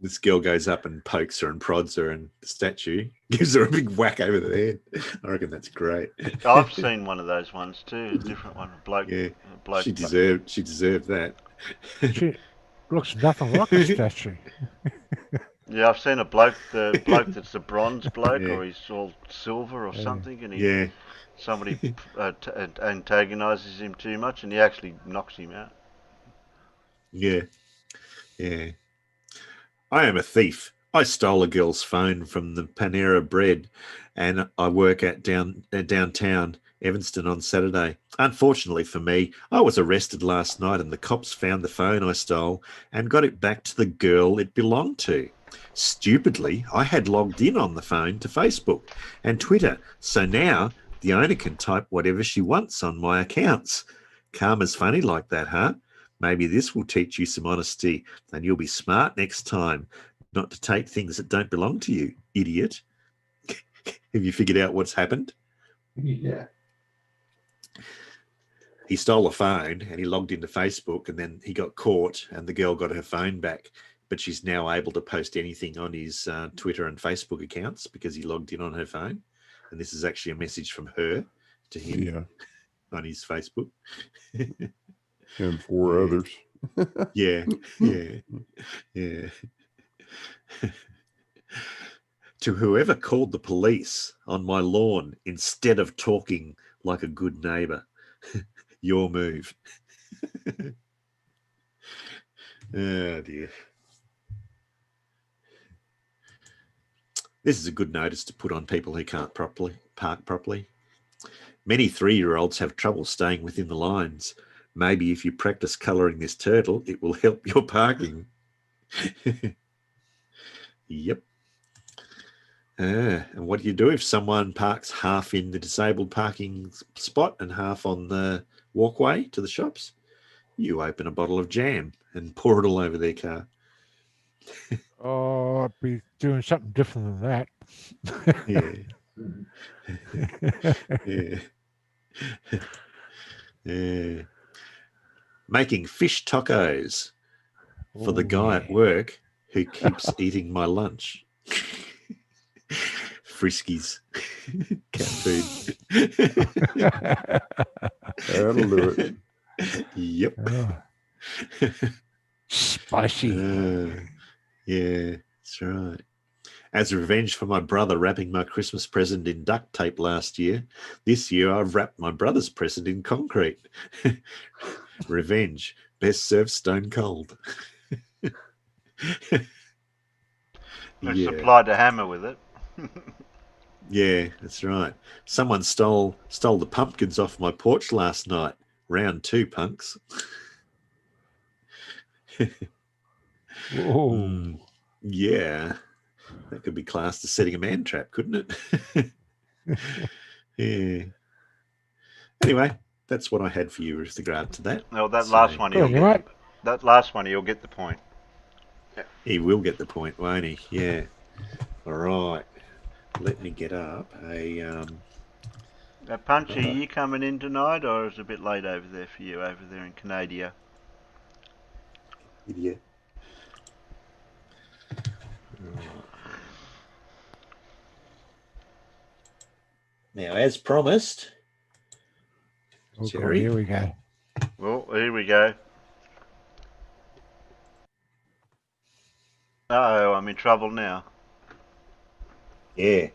This girl goes up and pokes her and prods her, and the statue gives her a big whack over the head. I reckon that's great. I've seen one of those ones too. A different one, a bloke. Yeah, a bloke. She deserved that. She looks nothing like a statue. Yeah, I've seen a bloke. The bloke that's a bronze bloke, or he's all silver or something, and somebody antagonises him too much, and he actually knocks him out. Yeah. I am a thief. I stole a girl's phone from the Panera Bread, and I work at downtown Evanston on Saturday. Unfortunately for me, I was arrested last night, and the cops found the phone I stole and got it back to the girl it belonged to. Stupidly, I had logged in on the phone to Facebook and Twitter, so now the owner can type whatever she wants on my accounts. Karma's funny like that, huh? Maybe this will teach you some honesty, and you'll be smart next time not to take things that don't belong to you, idiot. Have you figured out what's happened? Yeah. He stole a phone and he logged into Facebook, and then he got caught and the girl got her phone back, but she's now able to post anything on his Twitter and Facebook accounts because he logged in on her phone. And this is actually a message from her to him on his Facebook. And 4 others. Yeah. To whoever called the police on my lawn instead of talking like a good neighbour, your move. Oh dear. This is a good notice to put on people who can't park properly. Many 3-year-olds have trouble staying within the lines. Maybe if you practice colouring this turtle, it will help your parking. Yep. And what do you do if someone parks half in the disabled parking spot and half on the walkway to the shops? You open a bottle of jam and pour it all over their car. Oh, I'd be doing something different than that. Yeah. Making fish tacos for the guy at work who keeps eating my lunch. Friskies. Cat food. That'll do it. Yep. Spicy. Yeah, that's right. As revenge for my brother wrapping my Christmas present in duct tape last year, this year I've wrapped my brother's present in concrete. Revenge. Best served stone cold. Supplied a hammer with it. Yeah, that's right. Someone stole the pumpkins off my porch last night. Round 2, punks. Yeah. That could be classed as setting a man trap, couldn't it? Yeah. Anyway, that's what I had for you with regard to that. Well, that last one, you'll get the point. He will get the point, won't he? Yeah. All right. Let me get up a. Punchy, are you coming in tonight, or is it a bit late over there for you, over there in Canada? Idiot. Now, as promised, Jerry. Here we go. Well, here we go. Uh-oh, I'm in trouble now. Yeah.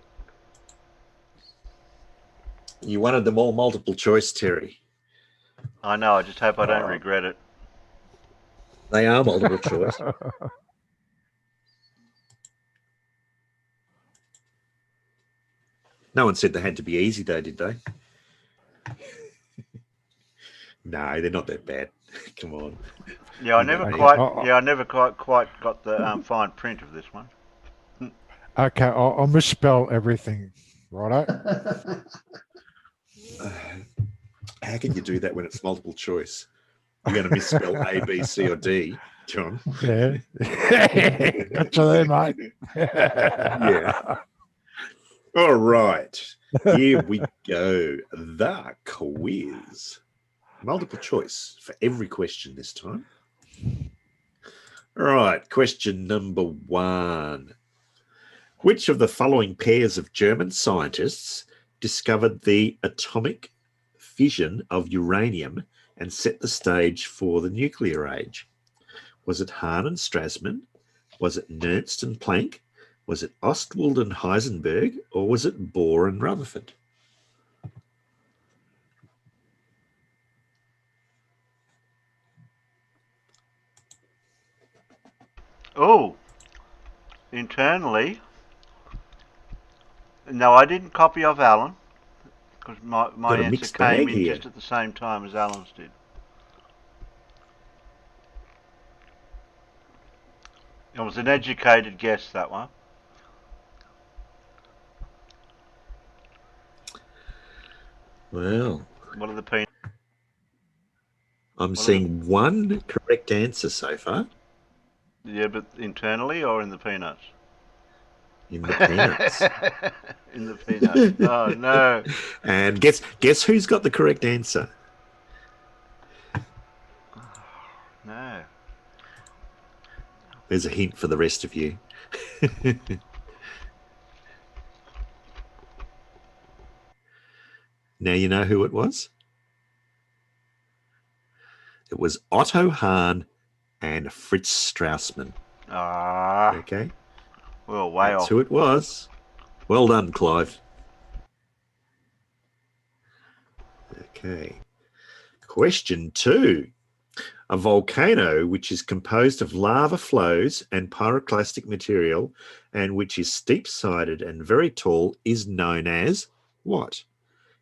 You wanted them all multiple choice, Terry. I know, I just hope I don't regret it. They are multiple choice. No one said they had to be easy, though, did they? No, they're not that bad. Come on. Yeah, I never quite got the fine print of this one. Okay, I'll misspell everything, righto? How can you do that when it's multiple choice? You're going to misspell A, B, C, or D, John. Yeah. Gotcha there, mate. Yeah. All right. Here we go. The quiz. Multiple choice for every question this time. All right. Question number 1. Which of the following pairs of German scientists discovered the atomic fission of uranium and set the stage for the nuclear age? Was it Hahn and Strassmann? Was it Nernst and Planck? Was it Ostwald and Heisenberg? Or was it Bohr and Rutherford? Oh, internally. No, I didn't copy off Alan because my answer came in just at the same time as Alan's did. It was an educated guess, that one. Well, What are the peanuts? I'm seeing one correct answer so far. Yeah, but internally or in the peanuts? In the peanuts. In the peanuts. Oh no! And guess who's got the correct answer? No. There's a hint for the rest of you. Now you know who it was? It was Otto Hahn and Fritz Strassmann. Ah. Okay. Well, way That's off. who it was. Well done, Clive. Okay. Question 2. A volcano which is composed of lava flows and pyroclastic material and which is steep-sided and very tall is known as what?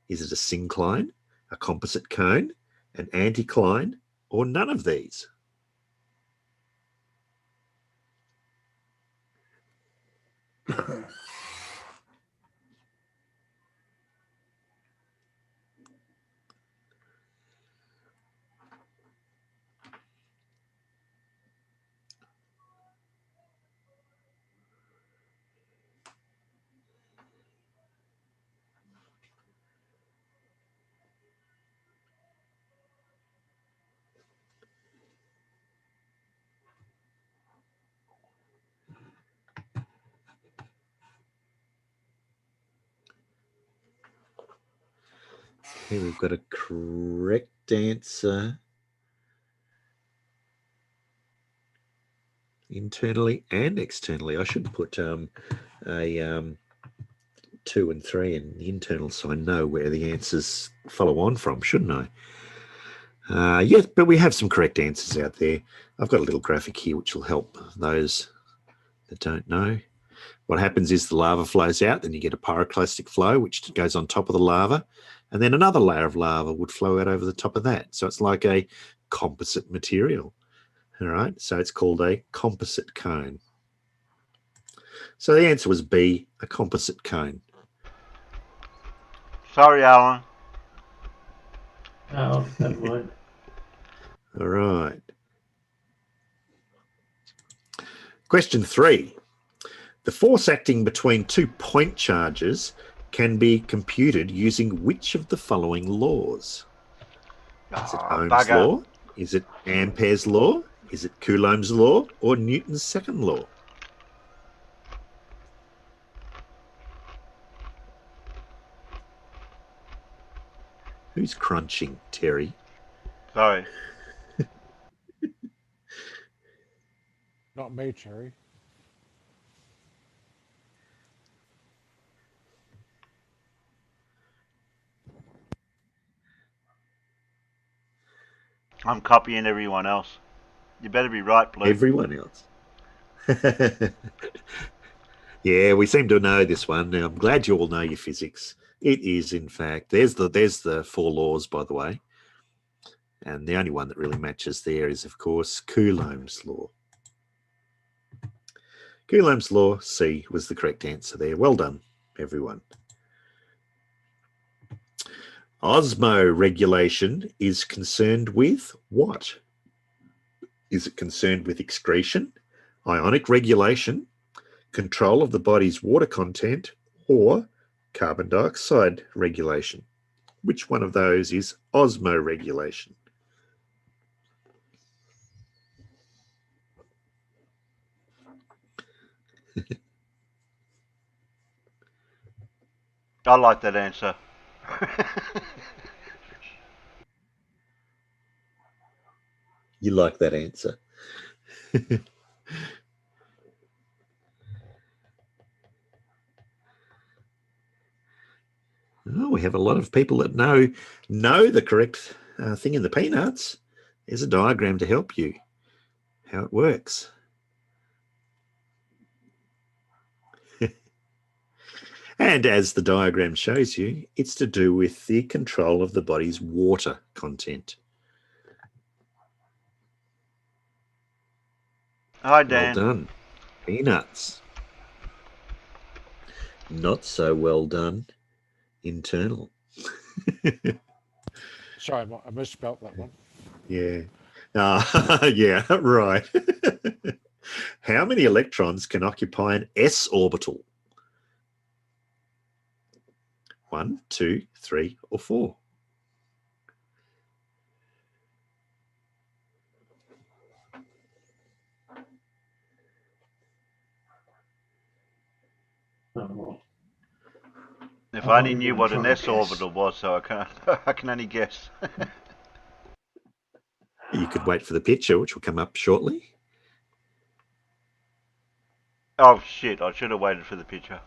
Is it a syncline, a composite cone, an anticline, or none of these? Okay, we've got a correct answer internally and externally. I should put a 2 and 3 in the internal so I know where the answers follow on from, shouldn't I? Yes, but we have some correct answers out there. I've got a little graphic here which will help those that don't know. What happens is the lava flows out, then you get a pyroclastic flow which goes on top of the lava, and then another layer of lava would flow out over the top of that. So it's like a composite material. All right, so it's called a composite cone. So the answer was B, a composite cone. Sorry, Alan. Oh, never mind. All right. Question 3. The force acting between 2 point charges can be computed using which of the following laws? Is it Ohm's bugger. law? Is it Ampere's law? Is it Coulomb's law or Newton's second law? Who's crunching, Terry? Sorry. Not me, Cherry. I'm copying everyone else. You better be right, Blue. Everyone else. Yeah, we seem to know this one. Now, I'm glad you all know your physics. It is, in fact. There's the 4 laws, by the way. And the only one that really matches there is, of course, Coulomb's law. Coulomb's law, C, was the correct answer there. Well done, everyone. Osmoregulation is concerned with what? Is it concerned with excretion, ionic regulation, control of the body's water content, or carbon dioxide regulation? Which one of those is osmoregulation? I like that answer. You like that answer? Oh, we have a lot of people that know the correct thing in the peanuts. There's a diagram to help you how it works. And as the diagram shows you, it's to do with the control of the body's water content. Hi, Dan. Well done. Peanuts. Not so well done. Internal. Sorry, I misspelled that one. Yeah. Yeah, right. How many electrons can occupy an s orbital? 1, 2, 3, or 4? Oh. If I only knew what an S orbital was, so I can only guess. You could wait for the picture, which will come up shortly. Oh shit! I should have waited for the picture.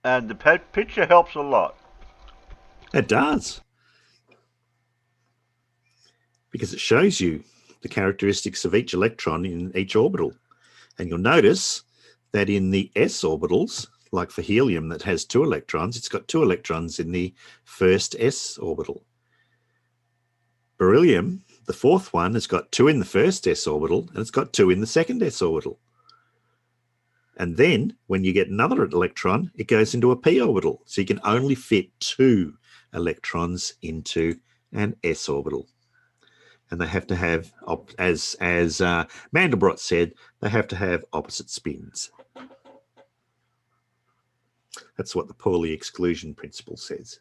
And the picture helps a lot. It does. Because it shows you the characteristics of each electron in each orbital. And you'll notice that in the s orbitals, like for helium that has 2 electrons, it's got 2 electrons in the first s orbital. Beryllium, the 4th one, has got 2 in the first s orbital, and it's got 2 in the second s orbital. And then when you get another electron, it goes into a p orbital. So you can only fit 2 electrons into an s orbital. And they have to have, as Mandelbrot said, they have to have opposite spins. That's what the Pauli exclusion principle says.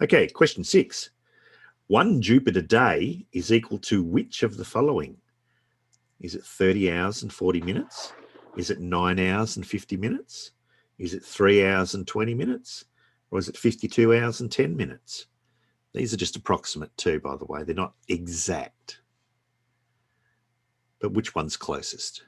Okay, question 6. 1 Jupiter day is equal to which of the following? Is it 30 hours and 40 minutes? Is it 9 hours and 50 minutes? Is it 3 hours and 20 minutes? Or is it 52 hours and 10 minutes? These are just approximate too, by the way. They're not exact. But which one's closest?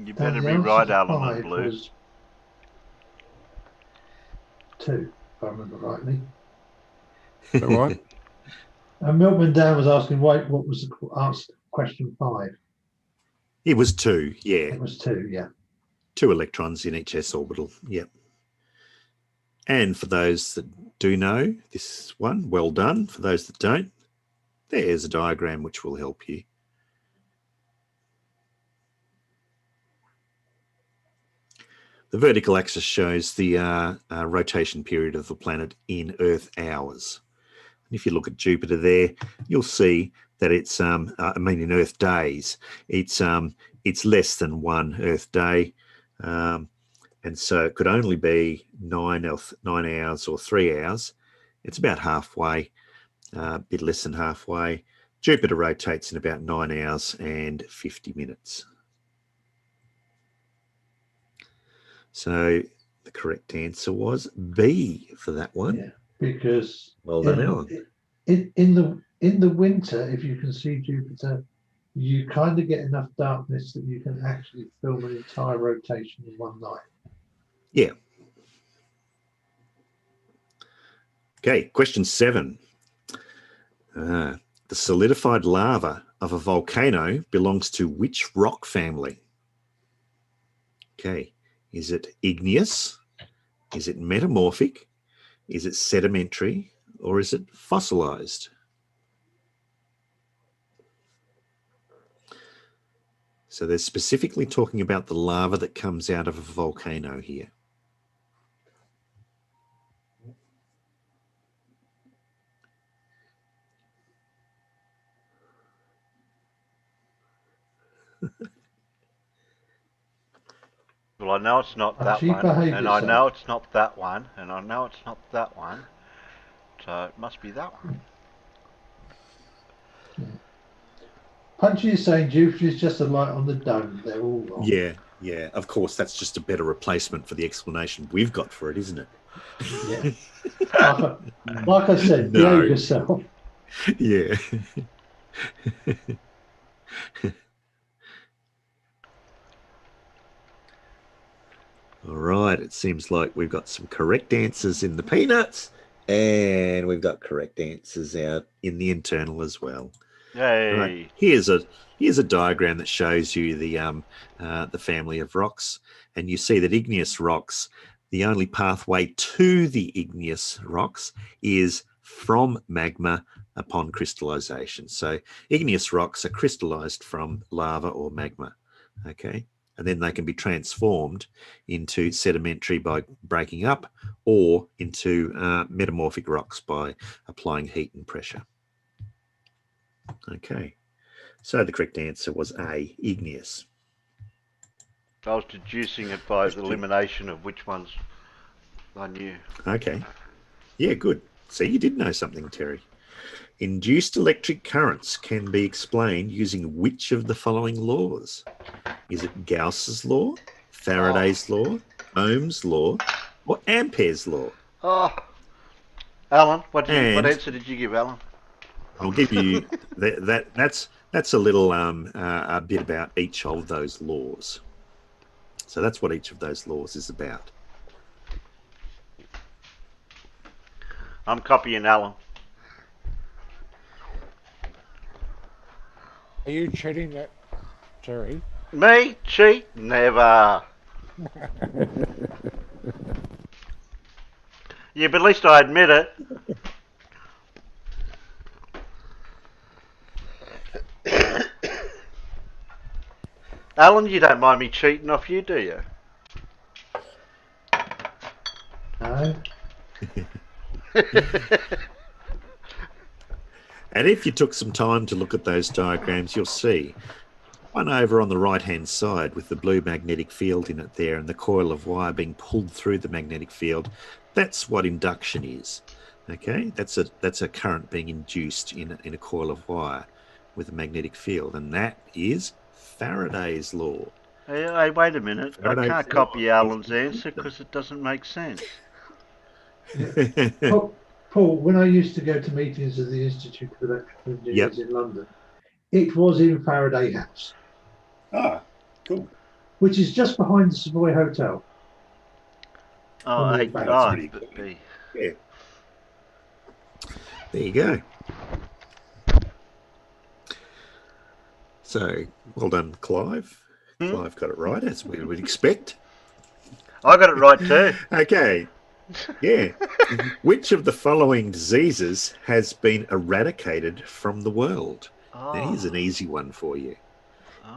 You better be right, Alan and Blue. 2, if I remember rightly. What? Milkman Dan was asking, what was the answer? Question 5. It was 2, yeah. It was 2, yeah. 2 electrons in each s orbital, yep. And for those that do know this one, well done. For those that don't, there's a diagram which will help you. The vertical axis shows the rotation period of the planet in Earth hours. And if you look at Jupiter there, you'll see that it's, in Earth days, it's less than 1 Earth day. And so it could only be 9 hours or 3 hours. It's about halfway, a bit less than halfway. Jupiter rotates in about 9 hours and 50 minutes. So the correct answer was B for that one. Yeah, because well done, Alan. In the winter, if you can see Jupiter, you kind of get enough darkness that you can actually film an entire rotation in one night. Yeah. Okay, question 7. The solidified lava of a volcano belongs to which rock family? Okay, is it igneous? Is it metamorphic? Is it sedimentary? Or is it fossilized? So they're specifically talking about the lava that comes out of a volcano here. Well, I know it's not that one, and I know it's not that one, and I know it's not that one, so it must be that one. Punchy is saying Jupiter is just a light on the dome. They're all wrong. Yeah, yeah. Of course, that's just a better replacement for the explanation we've got for it, isn't it? Yeah. Like I said, behave yourself. Yeah. All right, it seems like we've got some correct answers in the peanuts, and we've got correct answers out in the internal as well. Yay! Right. Here's a diagram that shows you the family of rocks, and you see that igneous rocks, the only pathway to the igneous rocks is from magma upon crystallization. So igneous rocks are crystallized from lava or magma. Okay, and then they can be transformed into sedimentary by breaking up, or into metamorphic rocks by applying heat and pressure. Okay, so the correct answer was A, igneous. I was deducing it by the elimination of which ones I knew. Okay, yeah, good. See, you did know something, Terry. Induced electric currents can be explained using which of the following laws? Is it Gauss's law, Faraday's law, Ohm's law, or Ampere's law? Oh, Alan, what And answer did you give, Alan? I'll give you that's a little a bit about each of those laws. So that's what each of those laws is about. I'm copying Alan. Are you cheating that, Terry? Me? Cheat? Never. Yeah, but at least I admit it. Alan, you don't mind me cheating off you, do you? No. And if you took some time to look at those diagrams, you'll see one over on the right-hand side with the blue magnetic field in it there and the coil of wire being pulled through the magnetic field. That's what induction is. Okay, that's a current being induced in a coil of wire with a magnetic field, and that is Faraday's law. Hey, wait a minute. Faraday's I can't law copy Alan's answer because it doesn't make sense. Paul, when I used to go to meetings of the Institute of Electrical Engineers in London, it was in Faraday House. Ah, cool. Which is just behind the Savoy Hotel. Oh, Yeah. There you go. So, well done, Clive. Clive got it right, as we would expect. I got it right too. Okay. Yeah. Which of the following diseases has been eradicated from the world? Now, here's an easy one for you.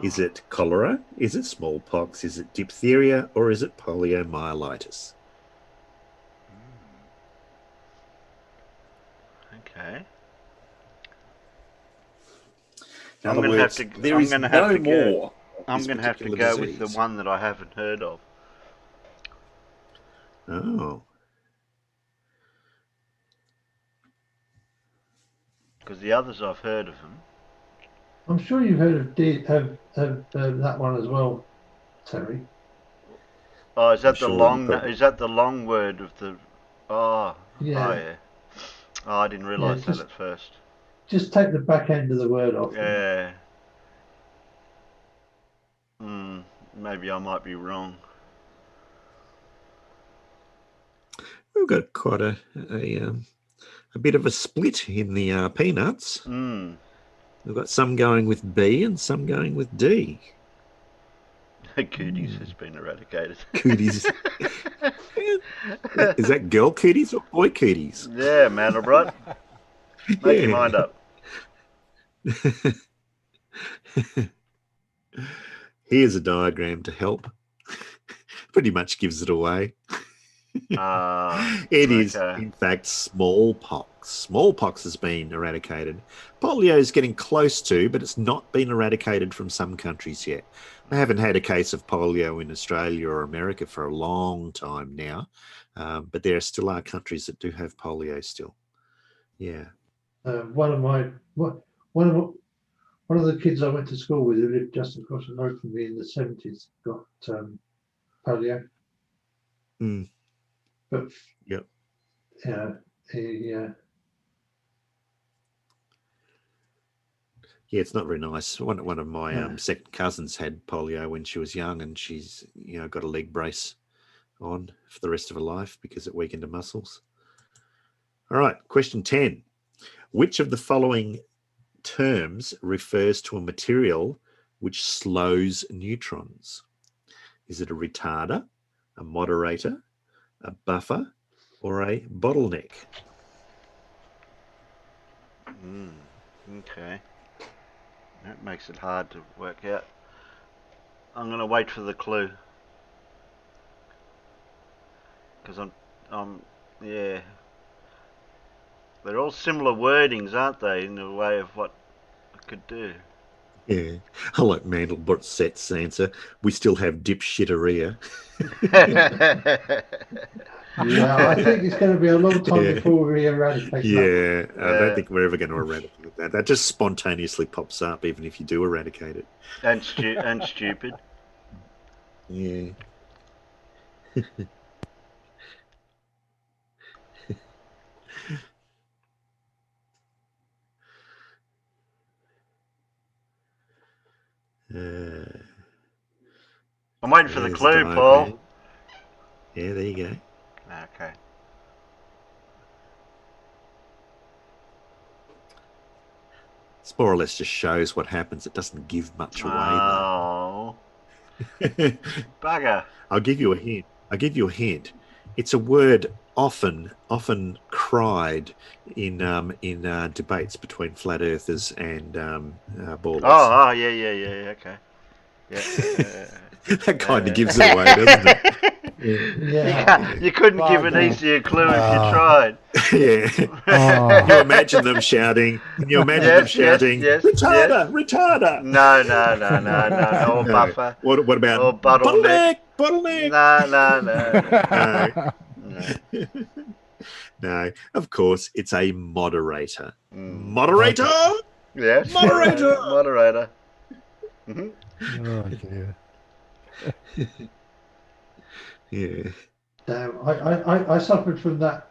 Is it cholera? Is it smallpox? Is it diphtheria? Or is it poliomyelitis? Okay. In other words, there is no more. I'm going to have to go with the one that I haven't heard of. Oh. Because the others I've heard of them. I'm sure you've heard of that one as well, Terry. Oh, is that Is that the long word of the? Oh, yeah. Oh, yeah. Oh, I didn't realise that at first. Just take the back end of the word off. Yeah. Maybe I might be wrong. We've got quite a bit of a split in the peanuts. We've got some going with B and some going with D. Cooties has been eradicated. Cooties. Is that girl cooties or boy cooties? Yeah, Mandelbrot. Make your mind up. Here's a diagram to help. Pretty much gives it away. It is, in fact, smallpox. Smallpox has been eradicated. Polio is getting close to, but it's not been eradicated from some countries yet. I haven't had a case of polio in Australia or America for a long time now, but there still are countries that do have polio still. Yeah. One of the kids I went to school with, who lived just across the road from me in the 70s, got polio. But yep. Yeah, yeah, it's not very nice. One of my second cousins had polio when she was young, and she's got a leg brace on for the rest of her life because it weakened her muscles. All right, question 10. Which of the following terms refers to a material which slows neutrons? Is it a retarder, a moderator, a buffer, or a bottleneck? Okay. That makes it hard to work out. I'm gonna wait for the clue. Because yeah. They're all similar wordings, aren't they, in the way of what I could do? Yeah. I like Mandelbrot's set's answer. We still have dipshitteria. Yeah, I think it's going to be a long time Yeah. before we eradicate that. Yeah, I don't think we're ever going to eradicate that. That just spontaneously pops up, even if you do eradicate it. And stupid. Yeah. I'm waiting for the there's clue, diagram. Paul. Yeah, there you go. Okay. It's more or less just shows what happens. It doesn't give much away, Oh. Bugger. I'll give you a hint. It's a word often cried in debates between flat earthers and ballers. Oh, yeah. Okay. Yeah. That kind of gives it away, doesn't it? You couldn't give an easier clue if you tried. Yeah. Can you imagine them shouting? Retarder, retarder. No, buffer. What about or bottleneck? Bottleneck. No. No, of course, it's a moderator. Moderator? Yes. Moderator. Moderator. Oh, dear. Yeah. Damn, I suffered from that.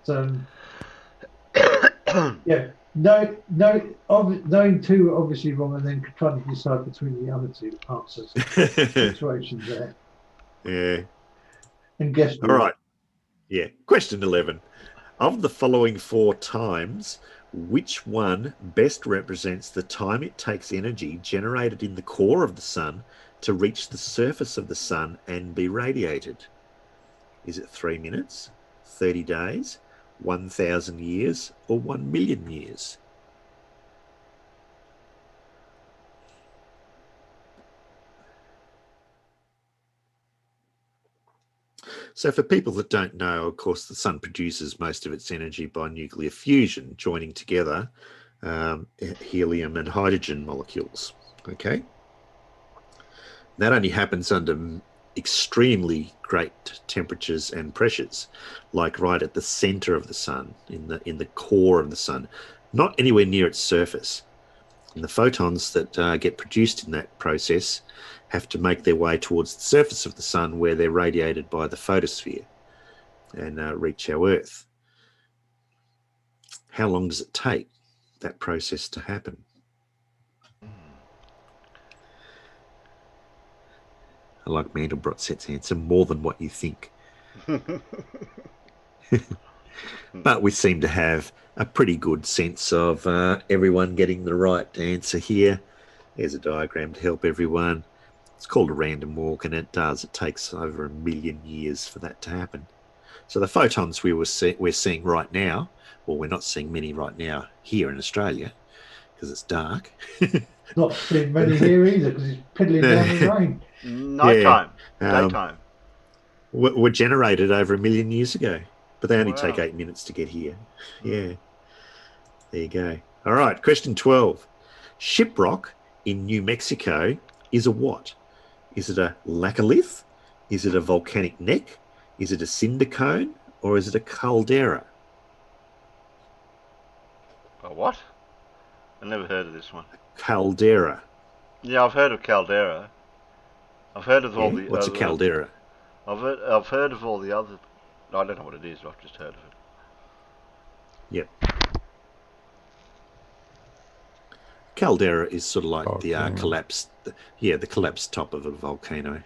Yeah, knowing two obviously wrong, and then trying to decide between the other two answers. Situations there. Yeah. And guess all right. Yeah. Question 11. Of the following 4 times, which one best represents the time it takes energy generated in the core of the sun to reach the surface of the sun and be radiated? Is it 3 minutes, 30 days, 1,000 years, or 1 million years? So for people that don't know, of course, the sun produces most of its energy by nuclear fusion, joining together helium and hydrogen molecules. Okay. That only happens under extremely great temperatures and pressures, like right at the center of the sun, in the core of the sun, not anywhere near its surface. And the photons that get produced in that process have to make their way towards the surface of the sun, where they're radiated by the photosphere and reach our Earth. How long does it take that process to happen? I like Mandelbrot's answer, more than what you think. But we seem to have a pretty good sense of everyone getting the right answer here. There's a diagram to help everyone. It's called a random walk, and it takes over 1 million years for that to happen. So the photons we're seeing right now, well, we're not seeing many right now here in Australia because it's dark. Not seeing many here either because it's piddling down the rain. Nighttime. Daytime. Were generated over 1 million years ago, but they only take 8 minutes to get here. Yeah. There you go. All right. Question 12. Shiprock in New Mexico is a what? Is it a laccolith? Is it a volcanic neck? Is it a cinder cone? Or is it a caldera? A what? I never heard of this one. Caldera. Yeah, I've heard of caldera. I've heard of all the. What's a caldera? I've heard of all the other. I don't know what it is. I've just heard of it. Yep. Caldera is sort of like the collapsed, the collapsed top of a volcano.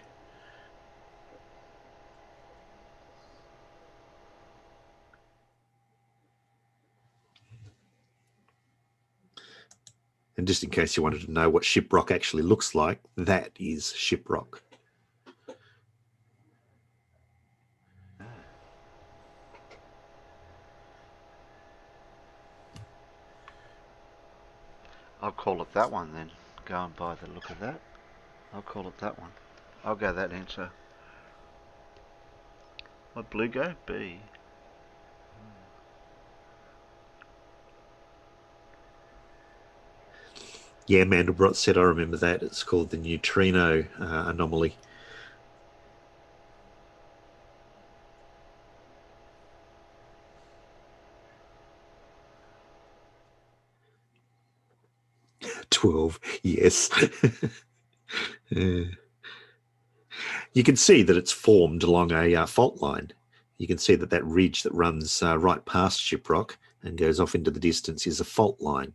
And just in case you wanted to know what shiprock actually looks like, that is shiprock. I'll call it that one then. Going by the look of that, I'll call it that one. I'll go that answer. What blue go? B. Yeah, Mandelbrot said, I remember that. It's called the neutrino anomaly. "12, yes." You can see that it's formed along a fault line. You can see that that ridge that runs right past Shiprock and goes off into the distance is a fault line.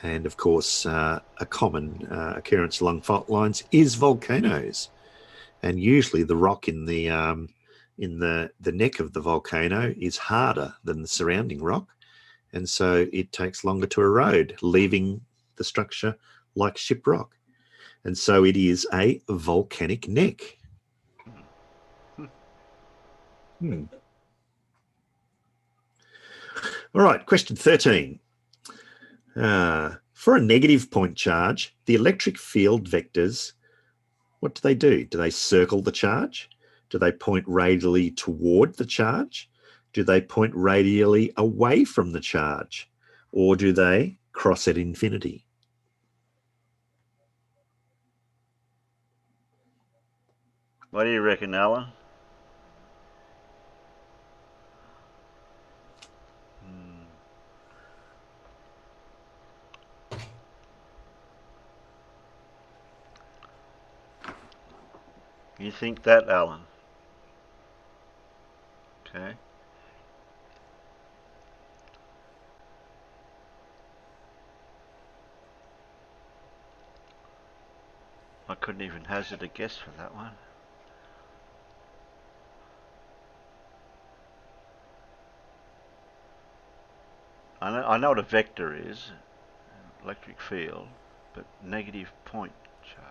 And of course, a common occurrence along fault lines is volcanoes. And usually the rock in the neck of the volcano is harder than the surrounding rock. And so it takes longer to erode, leaving the structure like shiprock. And so it is a volcanic neck. All right, question 13. For a negative point charge, the electric field vectors, what do? Do they circle the charge? Do they point radially toward the charge? Do they point radially away from the charge? Or do they cross at infinity? What do you reckon, Alan? You think that, Alan? Okay. I couldn't even hazard a guess for that one. I know what a vector is, electric field, but negative point charge.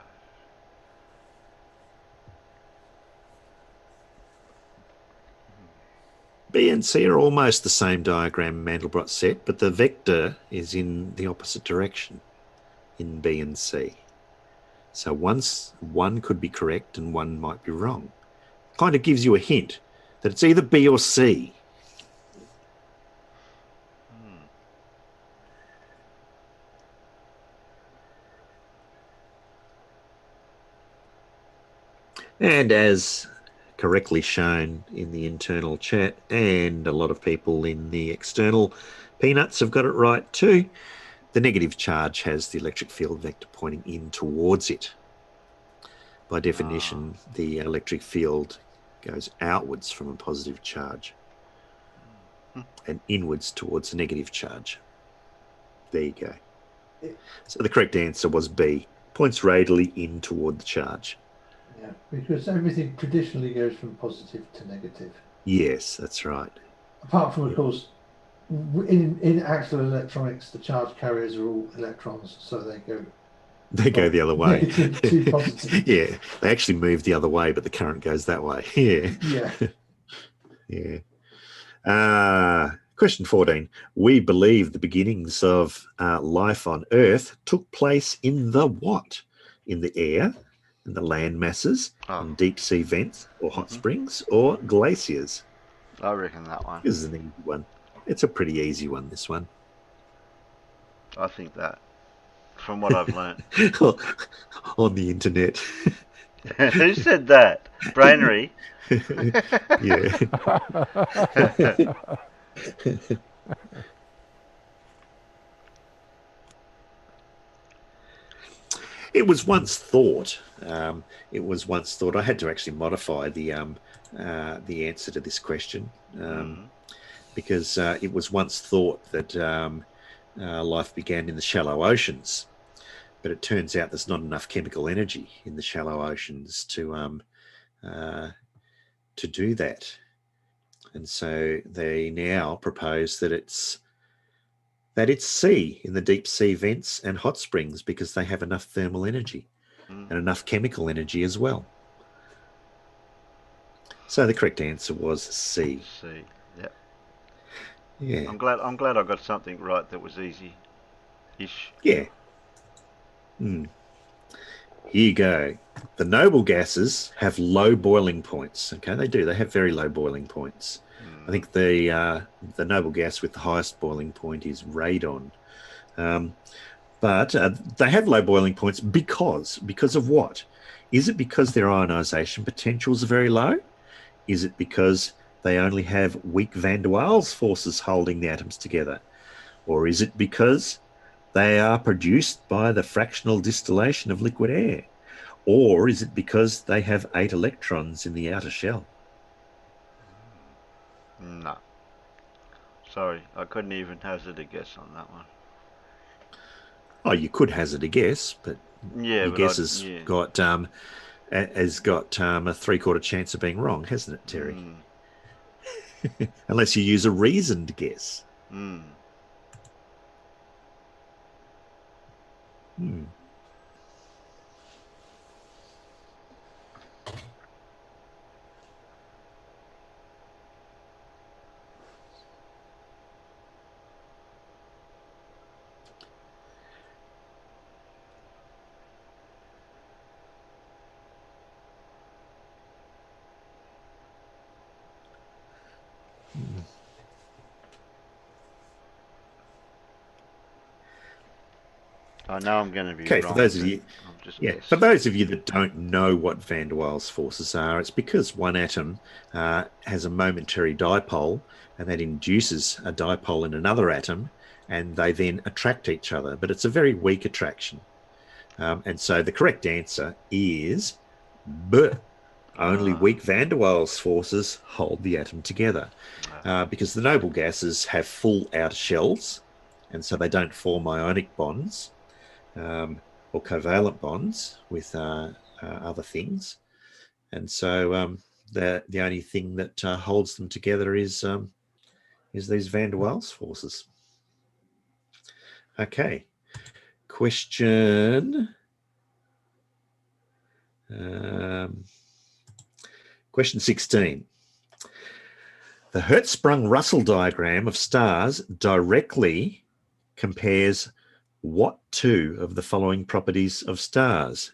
B and C are almost the same diagram Mandelbrot set, but the vector is in the opposite direction in B and C. So one could be correct and one might be wrong. Kind of gives you a hint that it's either B or C. And as correctly shown in the internal chat, and a lot of people in the external peanuts have got it right too, the negative charge has the electric field vector pointing in towards it. By definition, the electric field goes outwards from a positive charge and inwards towards a negative charge. There you go. So the correct answer was B, points radially in toward the charge. Yeah, because everything traditionally goes from positive to negative. Yes, that's right. Apart from, of course, in actual electronics, the charge carriers are all electrons, so they go the other way. Negative to positive. Yeah, they actually move the other way, but the current goes that way. Yeah. Yeah. Question 14. We believe the beginnings of life on Earth took place in the what? In the air, in the land masses, in deep sea vents, or hot springs, or glaciers? I reckon that one. This is an easy one. It's a pretty easy one, this one. I think that, from what I've learned. On the internet. Who said that? Brainery? Yeah. It was once thought. I had to actually modify the answer to this question because it was once thought that life began in the shallow oceans, but it turns out there's not enough chemical energy in the shallow oceans to do that, and so they now propose that it's C in the deep sea vents and hot springs because they have enough thermal energy and enough chemical energy as well. So the correct answer was C. C. Yep. Yeah. I'm glad I got something right that was easy-ish. Yeah. Here you go. The noble gases have low boiling points. Okay, they do. They have very low boiling points. I think the noble gas with the highest boiling point is radon. But they have low boiling points because of what? Is it because their ionization potentials are very low? Is it because they only have weak van der Waals forces holding the atoms together? Or is it because they are produced by the fractional distillation of liquid air? Or is it because they have 8 electrons in the outer shell? No. Sorry, I couldn't even hazard a guess on that one. Oh, you could hazard a guess, but Yeah, your but guess has got a 3/4 chance of being wrong, hasn't it, Terry? Unless you use a reasoned guess. I know I'm going to be Okay, wrong. for those of you, guessing. for those of you that don't know what van der Waals forces are, it's because one atom has a momentary dipole, and that induces a dipole in another atom, and they then attract each other. But it's a very weak attraction, and so the correct answer is B. Only weak van der Waals forces hold the atom together, because the noble gases have full outer shells, and so they don't form ionic bonds. Or covalent bonds with other things, and so the only thing that holds them together is these van der Waals forces. Okay, question 16. The Hertzsprung-Russell diagram of stars directly compares what two of the following properties of stars?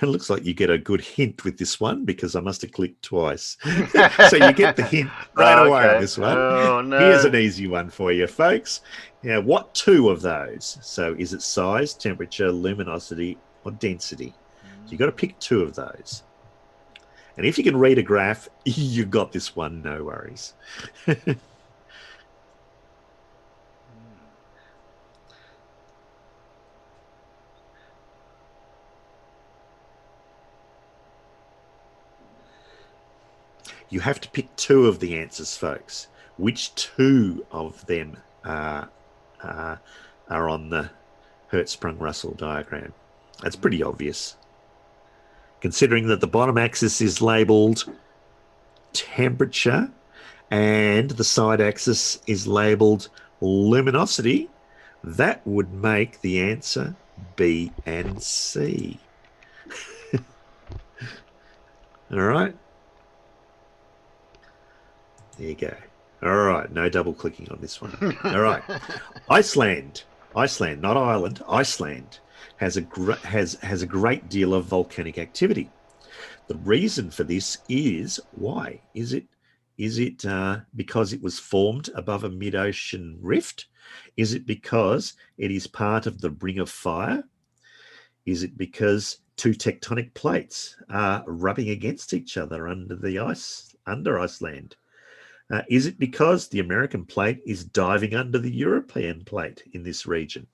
It looks like you get a good hint with this one because I must have clicked twice. So you get the hint right away on this one. Oh, no. Here's an easy one for you, folks. Now, what two of those? So is it size, temperature, luminosity, or density? So you've got to pick two of those. And if you can read a graph, you've got this one, no worries. You have to pick two of the answers, folks. Which two of them are on the Hertzsprung-Russell diagram? That's pretty obvious. Considering that the bottom axis is labelled temperature and the side axis is labelled luminosity, that would make the answer B and C. All right. There you go. All right, no double clicking on this one. All right, Iceland, not Ireland. Iceland has a great deal of volcanic activity. The reason for this is why? Is it because it was formed above a mid-ocean rift? Is it because it is part of the Ring of Fire? Is it because two tectonic plates are rubbing against each other under Iceland? Is it because the American plate is diving under the European plate in this region?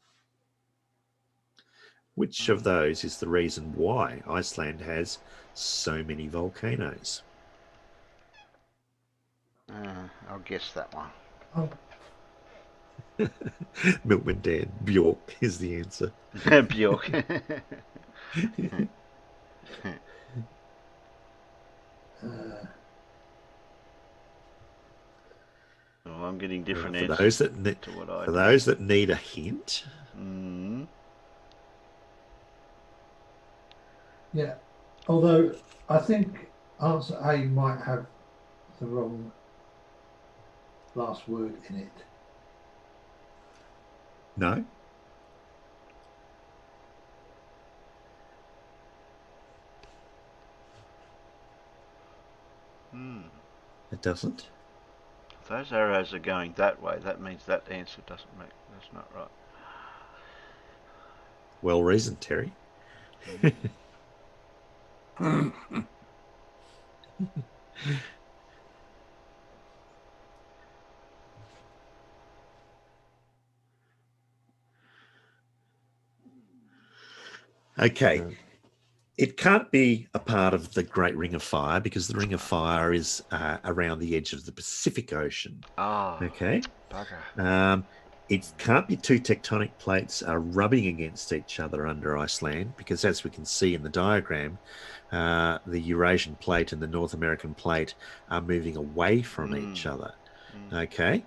Which of those is the reason why Iceland has so many volcanoes? I'll guess that one. Milkman Dan, Bjork is the answer. Bjork. Well, I'm getting different for answers those that need a hint. Yeah, although I think answer A might have the wrong last word in it. No? . 'Cause doesn't. If those arrows are going that way, that means that answer doesn't make. That's not right. Well reasoned, Terry. Okay. It can't be a part of the Great Ring of Fire because the Ring of Fire is around the edge of the Pacific Ocean. Oh, okay. Bugger. It can't be two tectonic plates rubbing against each other under Iceland because, as we can see in the diagram, the Eurasian plate and the North American plate are moving away from each other. Okay.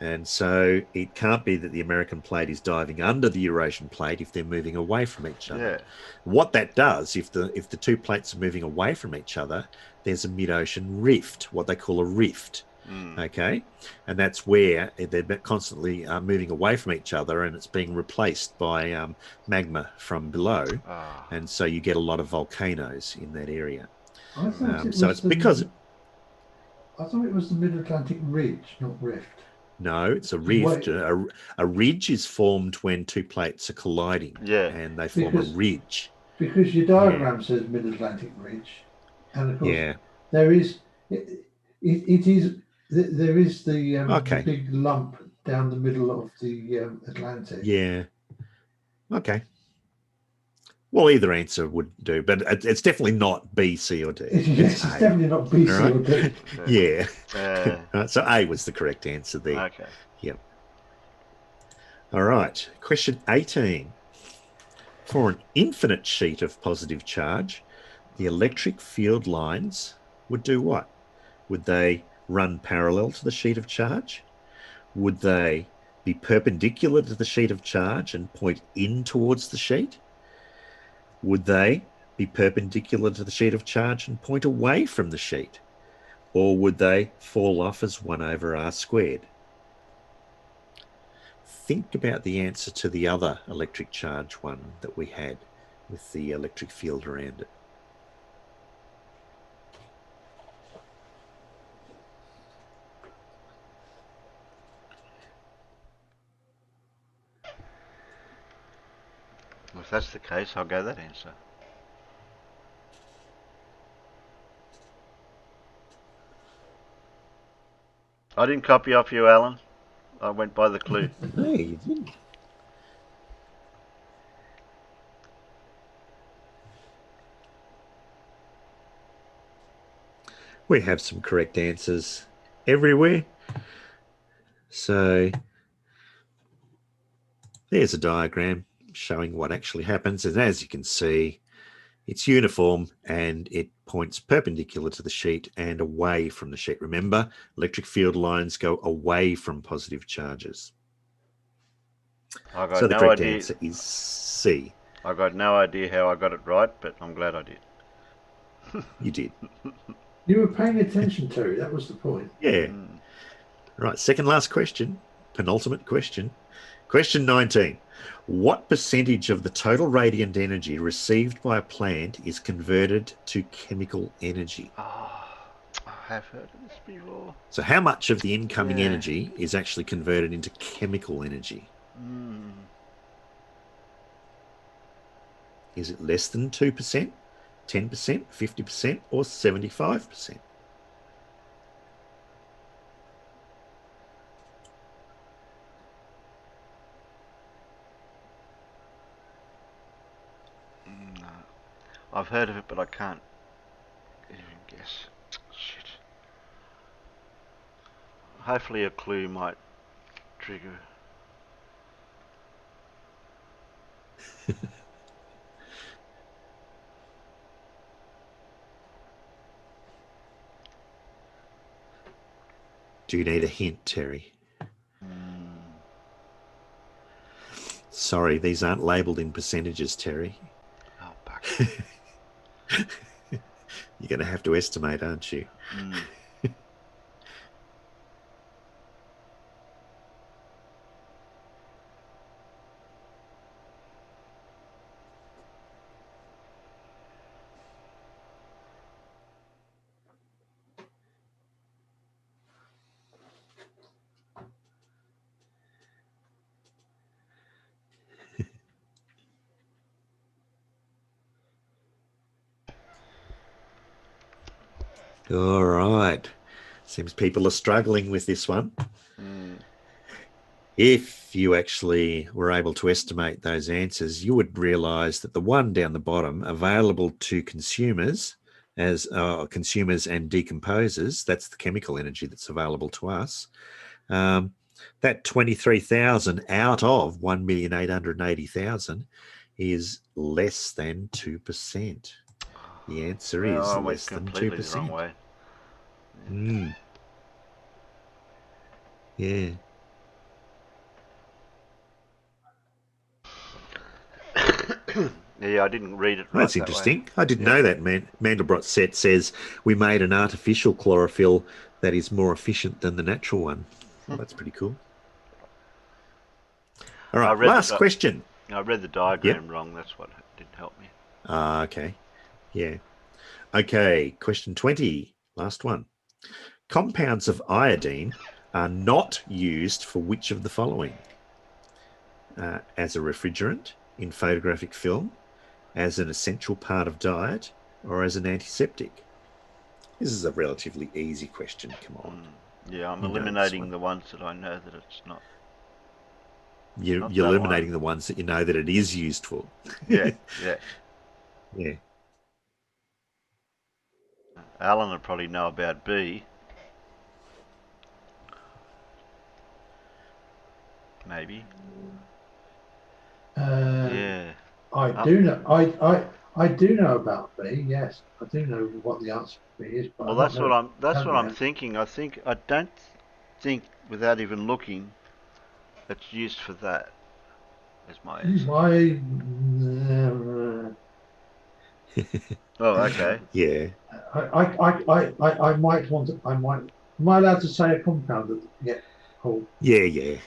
And so it can't be that the American plate is diving under the Eurasian plate if they're moving away from each other. Yeah. What that does, if the two plates are moving away from each other, there's a mid-ocean rift, what they call a rift. Okay, and that's where they're constantly moving away from each other, and it's being replaced by magma from below, and so you get a lot of volcanoes in that area. I thought So it's because I thought it was the Mid-Atlantic Ridge, not rift. no, it's a rift. A ridge is formed when two plates are colliding, and they form a ridge. Because your diagram says Mid-Atlantic Ridge, and of course there is there is the big lump down the middle of the Atlantic. Yeah. Okay. Well, either answer would do, but it's definitely not B, C, or D. Yes, it's definitely not B, C, or D. Yeah. Right, so A was the correct answer there. Okay. Yep. All right. Question 18. For an infinite sheet of positive charge, the electric field lines would do what? Would they run parallel to the sheet of charge? Would they be perpendicular to the sheet of charge and point in towards the sheet? Would they be perpendicular to the sheet of charge and point away from the sheet? Or would they fall off as 1 over r squared? Think about the answer to the other electric charge one that we had with the electric field around it. Well, if that's the case, I'll go that answer. I didn't copy off you, Alan. I went by the clue. No, you didn't. We have some correct answers everywhere. So there's a diagram showing what actually happens. And as you can see, it's uniform and it points perpendicular to the sheet and away from the sheet. Remember, electric field lines go away from positive charges. So the correct answer is C. I got no idea how I got it right, but I'm glad I did. You did. You were paying attention, Terry. That was the point. Yeah. Right. Second last question. Penultimate question. Question 19. What percentage of the total radiant energy received by a plant is converted to chemical energy? Oh, I have heard of this before. So how much of the incoming energy is actually converted into chemical energy? Is it less than 2%, 10%, 50%, or 75%? No. I've heard of it, but I can't even guess. Shit. Hopefully a clue might trigger. Do you need a hint, Terry? Sorry, these aren't labelled in percentages, Terry. Oh, fuck. You're going to have to estimate, aren't you? All right. Seems people are struggling with this one. If you actually were able to estimate those answers, you would realise that the one down the bottom, available to consumers as consumers and decomposers, that's the chemical energy that's available to us. That 23,000 out of 1,880,000 is less than 2%. The answer is I went less than completely 2%. the wrong way. Yeah. Yeah, I didn't read it right. That's interesting. I didn't know that. Mandelbrot set says we made an artificial chlorophyll that is more efficient than the natural one. Well, that's pretty cool. All right, last question. I read the diagram wrong. That's what didn't help me. Okay. Yeah. Okay, question 20. Last one. Compounds of iodine are not used for which of the following? As a refrigerant in photographic film, as an essential part of diet, or as an antiseptic? This is a relatively easy question. Come on. Yeah, I'm eliminating the ones that I know that it's not. You're eliminating the ones that you know that it is used for. Yeah. Yeah. Alan would probably know about B. Maybe. I do know. I do know about B. Yes, I do know what the answer to B is. But Well, that's what I'm thinking. I don't think, without even looking, it's used for that. Is my answer. Oh, okay. Yeah. I might want to. Am I allowed to say a compound that? Yeah. Cool. Yeah.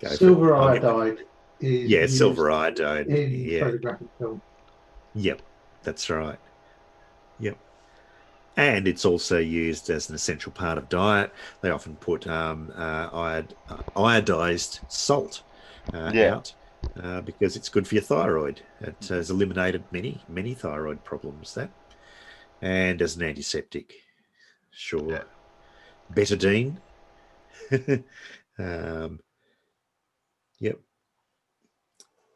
Silver iodide is used silver iodide in photographic film. Yep, that's right. Yep. And it's also used as an essential part of diet. They often put iodized salt out because it's good for your thyroid. It has eliminated many thyroid problems, that. And as an antiseptic, sure. Yeah. Betadine. Yep.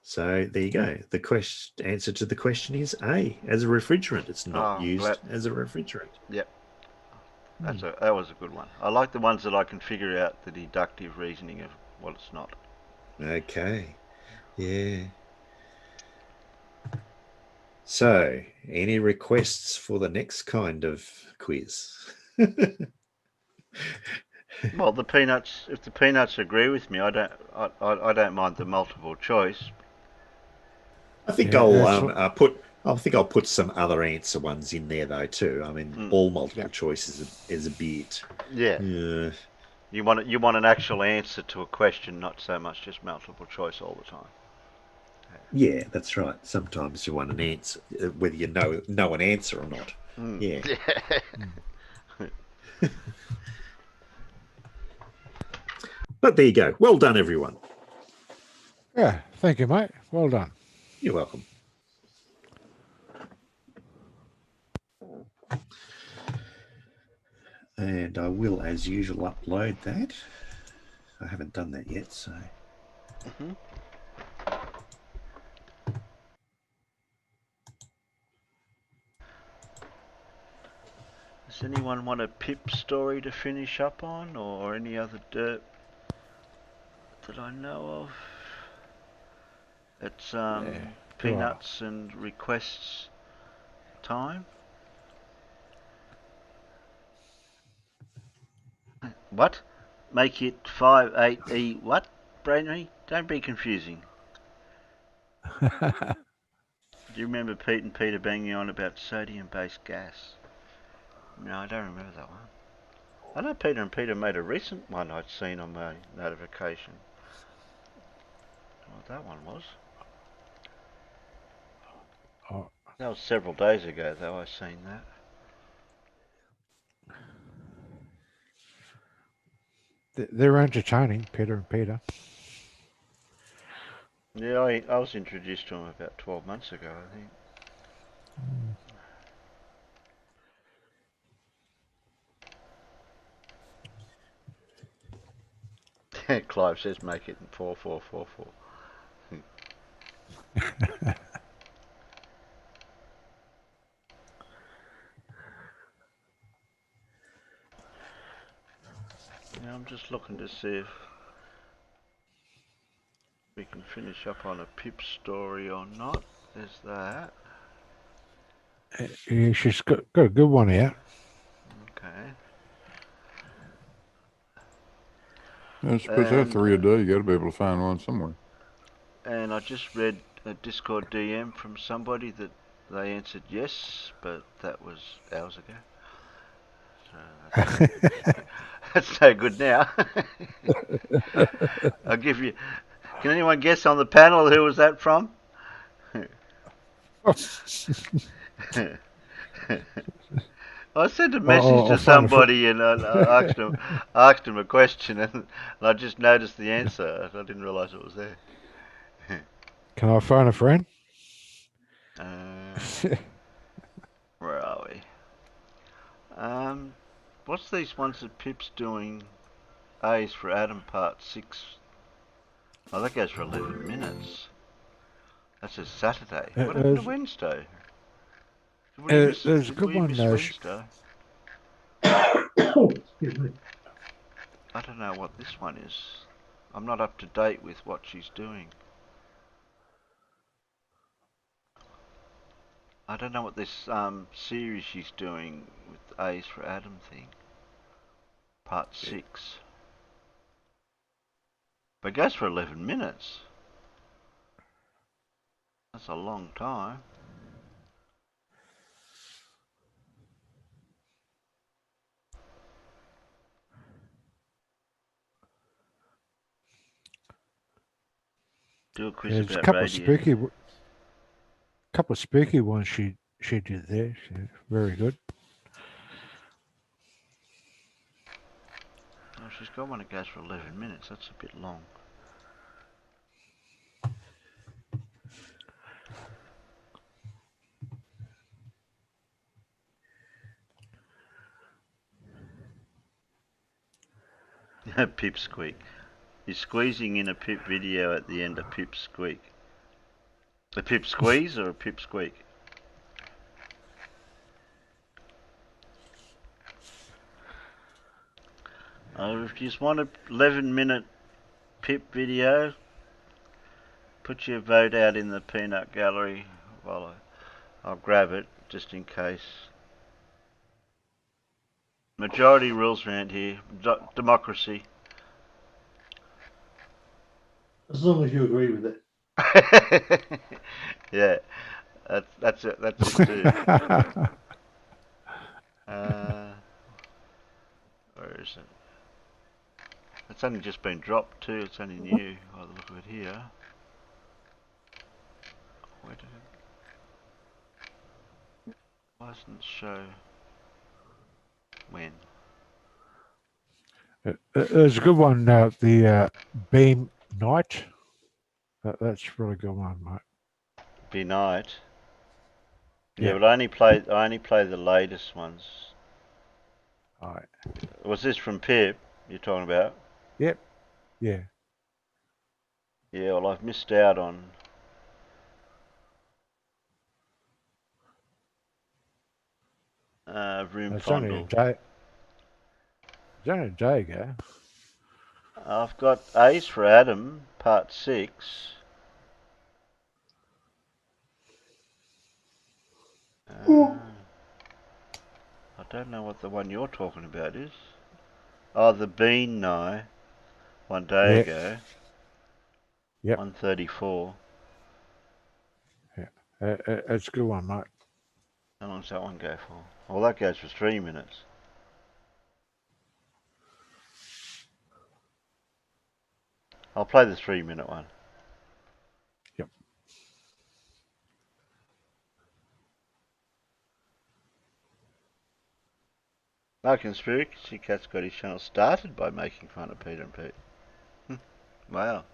So there you go. The answer to the question is A, as a refrigerant. It's not used as a refrigerant. Yep. That was a good one. I like the ones that I can figure out the deductive reasoning of what it's not. Okay. Yeah. So, any requests for the next kind of quiz? Well, the peanuts. If the peanuts agree with me, I don't mind the multiple choice. I think I'll put some other answer ones in there though too. I mean, all multiple choice is a bit. Yeah. You want an actual answer to a question, not so much just multiple choice all the time. Yeah, that's right. Sometimes you want an answer, whether you know an answer or not. Yeah. But there you go. Well done, everyone. Yeah, thank you, mate. Well done. You're welcome. And I will, as usual, upload that. I haven't done that yet, so. Does anyone want a Pip story to finish up on, or any other dirt that I know of? It's peanuts and requests time. What? Make it 5-8E what? Brainy? Don't be confusing. Do you remember Pete and Peter banging on about sodium-based gas? No, I don't remember that one. I know Peter and Peter made a recent one I'd seen on my notification. What that one was. That was several days ago, though, I seen that. They're entertaining, Peter and Peter. Yeah, I was introduced to them about 12 months ago, I think. Clive says make it 4444. Yeah, I'm just looking to see if we can finish up on a Pip story or not. There's that. Yeah, she's got a good one out. Okay. I suppose that's 3 a day. You got to be able to find one somewhere. And I just read a Discord DM from somebody that they answered yes, but that was hours ago. So that's no good now. I'll give you. Can anyone guess on the panel who was that from? I sent a message to somebody and I asked him a question, and I just noticed the answer. I didn't realise it was there. Can I phone a friend? Where are we? What's these ones that Pip's doing? A's for Adam Part 6. Oh, that goes for 11 minutes. That's a Saturday. What happened to Wednesday? There's a good one. Wednesday? Excuse me. I don't know what this one is. I'm not up to date with what she's doing. I don't know what this series she's doing with A's for Adam thing. Part 6. But it goes for 11 minutes. That's a long time. Do a quiz There's a about couple radio. of spooky ones she did there. Very good. Oh, she's got one that goes for 11 minutes. That's a bit long. Pip squeak. You're squeezing in a Pip video at the end of Pip squeak. A Pip squeeze or a Pip squeak? If you just want an 11-minute Pip video, put your vote out in the peanut gallery while I'll grab it just in case. Majority rules around here. Democracy. As long as you agree with it. Yeah, that's it. That's it too. Where is it? It's only just been dropped too. It's only new by the look of it here. Where did it? License show. When? There's a good one. The Beam Night. That's a really good one, mate. Be night. Yeah. But I only play the latest ones. Alright. Was this from Pip you're talking about? Yep. Yeah. Yeah, well I've missed out on Room It's only a Fondle. day. It's only a day ago. I've got A's for Adam, Part 6. I don't know what the one you're talking about is. Oh, the Bean No. 1 day ago. Yep. 134. Yeah. It's a good one, mate. How long does that one go for? Well, that goes for 3 minutes. I'll play the 3-minute one. Yep. Our Conspiracy Cat's got his channel started by making fun of Peter and Pete. Wow.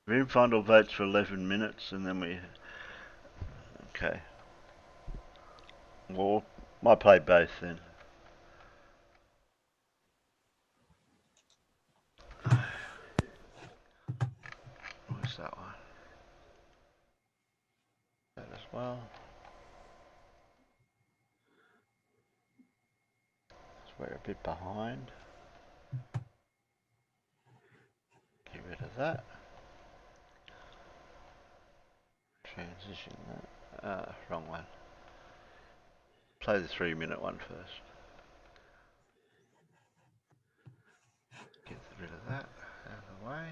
Room Fondle votes for 11 minutes and then we... Okay. Well, might play both then. well. So we're a bit behind. Get rid of that. Transition that. Wrong one. Play the 3-minute one first. Get rid of that out of the way.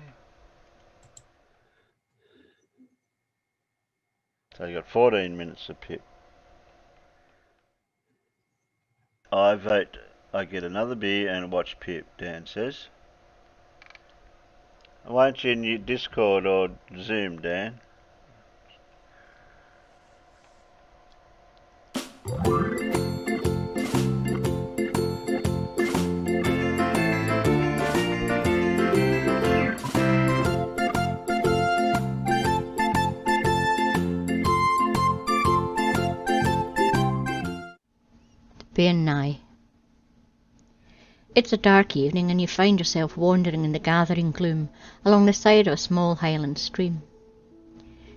So you got 14 minutes of Pip. I vote I get another beer and watch Pip, Dan says. Why aren't you in your Discord or Zoom, Dan? Being nigh. It's a dark evening and you find yourself wandering in the gathering gloom along the side of a small highland stream.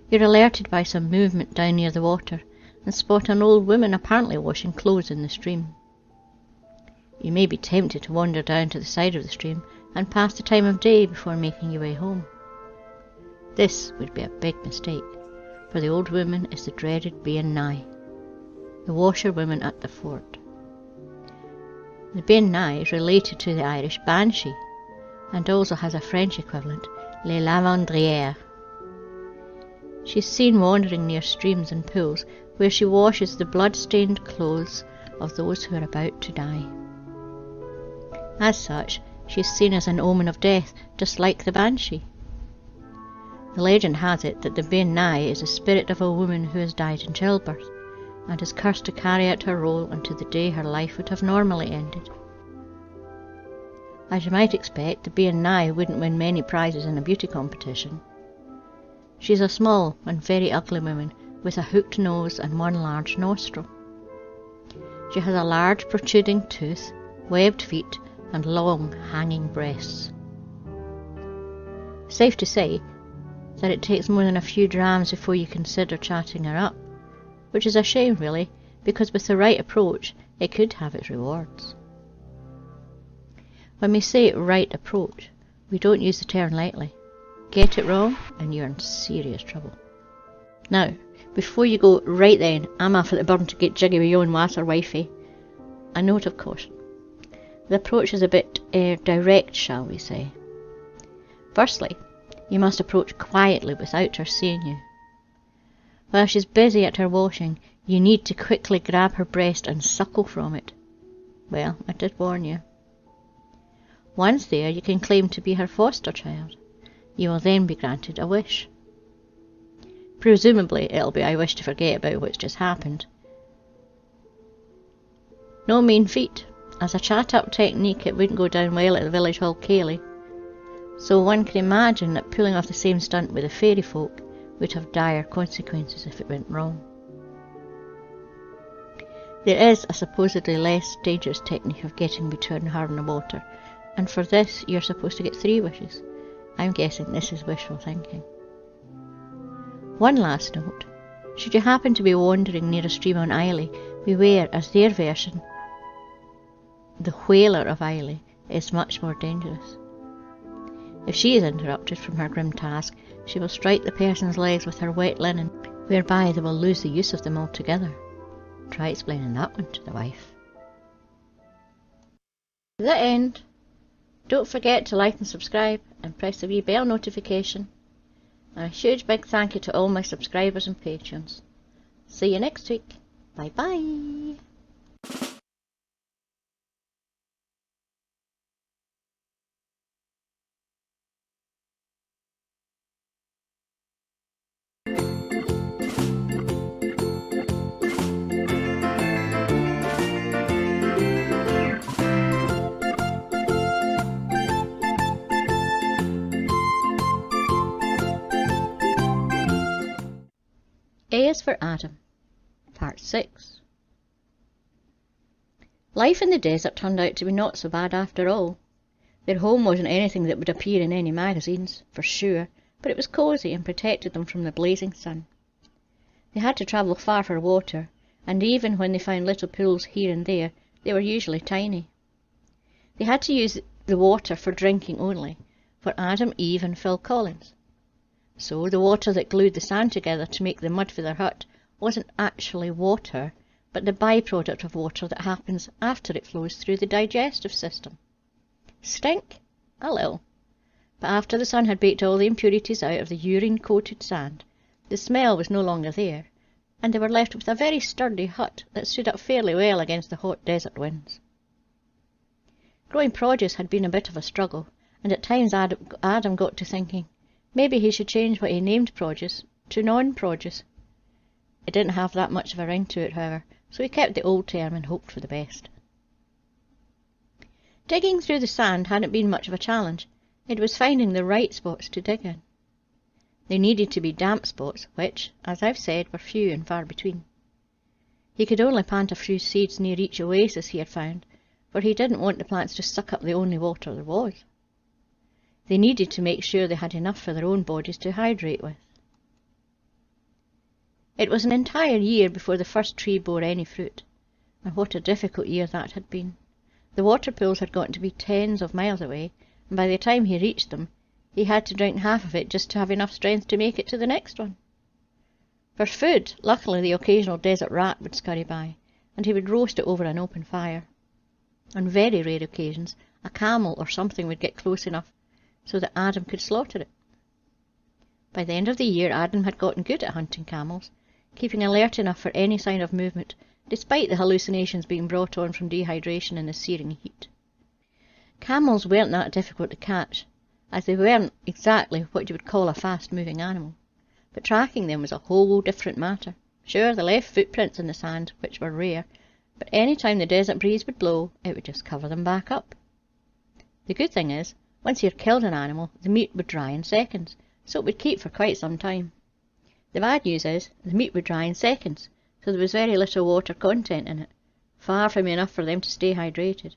You're alerted by some movement down near the water and spot an old woman apparently washing clothes in the stream. You may be tempted to wander down to the side of the stream and pass the time of day before making your way home. This would be a big mistake, for the old woman is the dreaded Bein Nigh, the washerwoman at the fort. The Bein Nigh is related to the Irish Banshee, and also has a French equivalent, Les Lavandrières. She is seen wandering near streams and pools where she washes the blood-stained clothes of those who are about to die. As such, she is seen as an omen of death, just like the Banshee. The legend has it that the Bein Nigh is the spirit of a woman who has died in childbirth, and is cursed to carry out her role until the day her life would have normally ended. As you might expect, the Bein Nigh wouldn't win many prizes in a beauty competition. She is a small and very ugly woman with a hooked nose and one large nostril. She has a large protruding tooth, webbed feet, and long hanging breasts. Safe to say that it takes more than a few drams before you consider chatting her up, which is a shame really, because with the right approach it could have its rewards. When we say right approach, we don't use the term lightly. Get it wrong and you're in serious trouble. Now, before you go, right then, I'm off at the burn to get jiggy with you and Wasser wifey, a note of caution. The approach is a bit direct, shall we say. Firstly, you must approach quietly without her seeing you. While she's busy at her washing, you need to quickly grab her breast and suckle from it. Well, I did warn you. Once there, you can claim to be her foster child. You will then be granted a wish. Presumably, it'll be I wish to forget about what's just happened. No mean feat. As a chat-up technique, it wouldn't go down well at the village hall ceilidh. So one can imagine that pulling off the same stunt with the fairy folk would have dire consequences if it went wrong. There is a supposedly less dangerous technique of getting between her and the water, and for this you're supposed to get 3 wishes. I'm guessing this is wishful thinking. One last note. Should you happen to be wandering near a stream on Islay, beware, as their version, the Whaler of Islay, is much more dangerous. If she is interrupted from her grim task, she will strike the person's legs with her wet linen, whereby they will lose the use of them altogether. Try explaining that one to the wife. To that end, don't forget to like and subscribe and press the wee bell notification. And a huge big thank you to all my subscribers and patrons. See you next week. Bye bye. A is for Adam, Part 6. Life in the desert turned out to be not so bad after all. Their home wasn't anything that would appear in any magazines, for sure, but it was cosy and protected them from the blazing sun. They had to travel far for water, and even when they found little pools here and there, they were usually tiny. They had to use the water for drinking only, for Adam, Eve, and Phil Collins. So the water that glued the sand together to make the mud for their hut wasn't actually water, but the byproduct of water that happens after it flows through the digestive system. Stink? A little. But after the sun had baked all the impurities out of the urine-coated sand, the smell was no longer there, and they were left with a very sturdy hut that stood up fairly well against the hot desert winds. Growing produce had been a bit of a struggle, and at times Adam got to thinking maybe he should change what he named produce to non-produce. It didn't have that much of a ring to it, however, so he kept the old term and hoped for the best. Digging through the sand hadn't been much of a challenge. It was finding the right spots to dig in. They needed to be damp spots, which, as I've said, were few and far between. He could only plant a few seeds near each oasis he had found, for he didn't want the plants to suck up the only water there was. They needed to make sure they had enough for their own bodies to hydrate with. It was an entire year before the first tree bore any fruit, and what a difficult year that had been. The water pools had gotten to be tens of miles away, and by the time he reached them, he had to drink half of it just to have enough strength to make it to the next one. For food, luckily the occasional desert rat would scurry by, and he would roast it over an open fire. On very rare occasions, a camel or something would get close enough so that Adam could slaughter it. By the end of the year, Adam had gotten good at hunting camels, keeping alert enough for any sign of movement, despite the hallucinations being brought on from dehydration in the searing heat. Camels weren't that difficult to catch, as they weren't exactly what you would call a fast-moving animal, but tracking them was a whole different matter. Sure, they left footprints in the sand, which were rare, but any time the desert breeze would blow, it would just cover them back up. The good thing is, once you'd killed an animal, the meat would dry in seconds, so it would keep for quite some time. The bad news is, the meat would dry in seconds, so there was very little water content in it, far from enough for them to stay hydrated.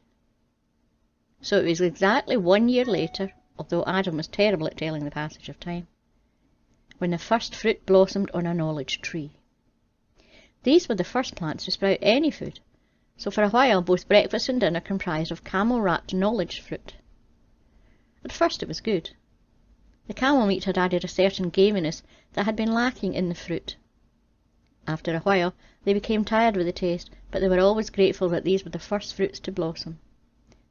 So it was exactly 1 year later, although Adam was terrible at telling the passage of time, when the first fruit blossomed on a knowledge tree. These were the first plants to sprout any food, so for a while both breakfast and dinner comprised of camel-wrapped knowledge fruit. At first it was good. The camel meat had added a certain gaminess that had been lacking in the fruit. After a while they became tired with the taste, but they were always grateful that these were the first fruits to blossom.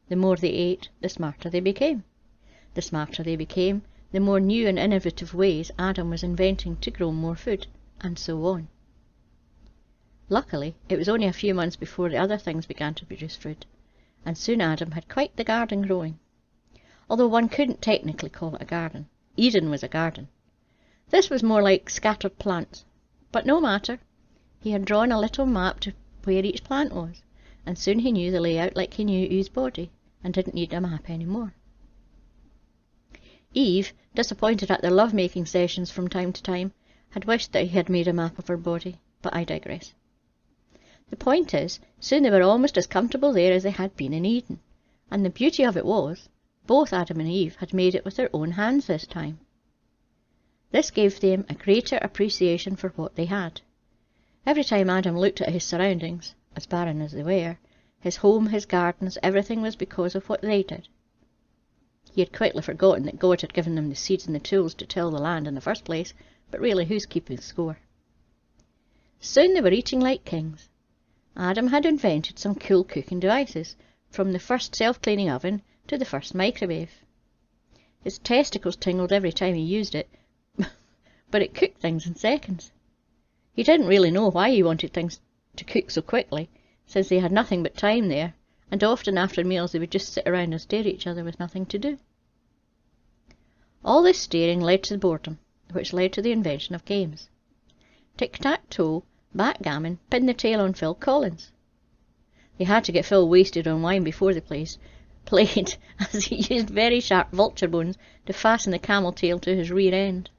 The more they ate, the smarter they became. The smarter they became, the more new and innovative ways Adam was inventing to grow more food, and so on. Luckily, it was only a few months before the other things began to produce fruit, and soon Adam had quite the garden growing. Although one couldn't technically call it a garden. Eden was a garden. This was more like scattered plants. But no matter. He had drawn a little map to where each plant was, and soon he knew the layout like he knew Eve's body, and didn't need a map any more. Eve, disappointed at their love-making sessions from time to time, had wished that he had made a map of her body, but I digress. The point is, soon they were almost as comfortable there as they had been in Eden, and the beauty of it was, both Adam and Eve had made it with their own hands this time. This gave them a greater appreciation for what they had. Every time Adam looked at his surroundings, as barren as they were, his home, his gardens, everything was because of what they did. He had quickly forgotten that God had given them the seeds and the tools to till the land in the first place, but really who's keeping score? Soon they were eating like kings. Adam had invented some cool cooking devices, from the first self-cleaning oven to the first microwave. His testicles tingled every time he used it, but it cooked things in seconds. He didn't really know why he wanted things to cook so quickly, since they had nothing but time there, and often after meals they would just sit around and stare at each other with nothing to do. All this staring led to boredom, which led to the invention of games. Tic-tac-toe, backgammon, pin the tail on Phil Collins. They had to get Phil wasted on wine before they played, as he used very sharp vulture bones to fasten the camel tail to his rear end.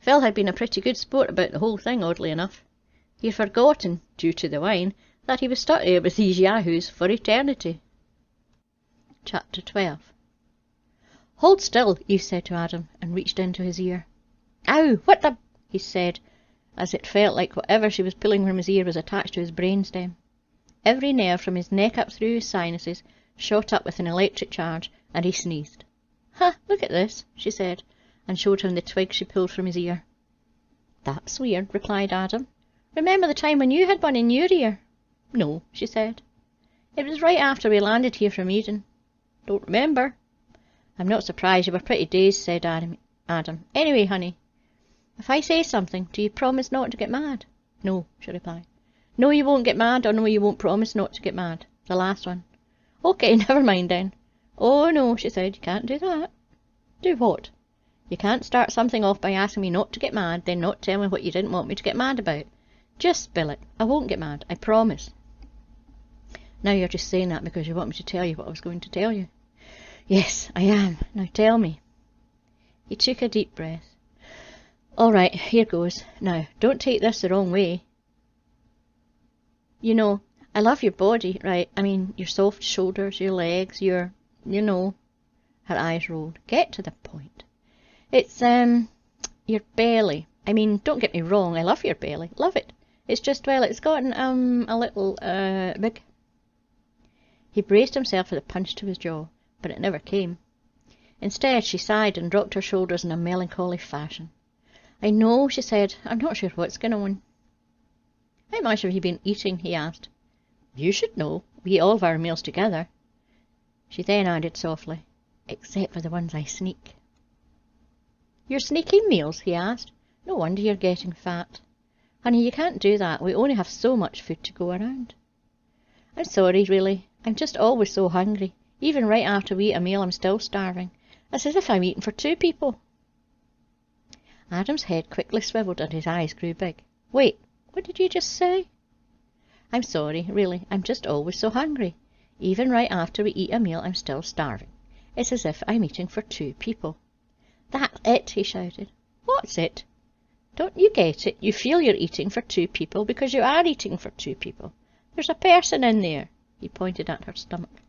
Phil had been a pretty good sport about the whole thing, oddly enough. He had forgotten, due to the wine, that he was stuck there with these yahoos for eternity. Chapter 12. "Hold still," Eve said to Adam, and reached into his ear. "Ow, what the—" he said, as it felt like whatever she was pulling from his ear was attached to his brainstem. Every nerve from his neck up through his sinuses shot up with an electric charge, and he sneezed. "Ha, look at this," she said, and showed him the twig she pulled from his ear. "That's weird," replied Adam. "Remember the time when you had one in your ear?" "No," she said. "It was right after we landed here from Eden." "Don't remember." "I'm not surprised, you were pretty dazed," said Adam. "Anyway, honey, if I say something, do you promise not to get mad?" "No," she replied. "No, you won't get mad, or no, you won't promise not to get mad. The last one." "Okay, never mind then." "Oh, no," she said, "you can't do that." "Do what?" "You can't start something off by asking me not to get mad, then not tell me what you didn't want me to get mad about. Just spill it. I won't get mad, I promise." "Now you're just saying that because you want me to tell you what I was going to tell you." "Yes, I am. Now tell me." He took a deep breath. "All right, here goes. Now, don't take this the wrong way. You know, I love your body, right? I mean, your soft shoulders, your legs, your, you know." Her eyes rolled. "Get to the point." "It's, your belly. I mean, don't get me wrong, I love your belly. Love it. It's just, well, it's gotten, a little, big." He braced himself for the punch to his jaw, but it never came. Instead, she sighed and dropped her shoulders in a melancholy fashion. "I know," she said. "I'm not sure what's going on." "How much have you been eating?" he asked. "You should know. We eat all of our meals together." She then added softly, "Except for the ones I sneak." "You're sneaking meals?" he asked. "No wonder you're getting fat." "Honey, you can't do that. We only have so much food to go around." "I'm sorry, really. I'm just always so hungry. Even right after we eat a meal, I'm still starving. It's as if I'm eating for 2 people. Adam's head quickly swiveled and his eyes grew big. "Wait, what did you just say?" "I'm sorry, really. I'm just always so hungry. Even right after we eat a meal, I'm still starving. It's as if I'm eating for 2 people. "That's it," he shouted. "What's it?" "Don't you get it? You feel you're eating for 2 people because you are eating for 2 people. There's a person in there." He pointed at her stomach.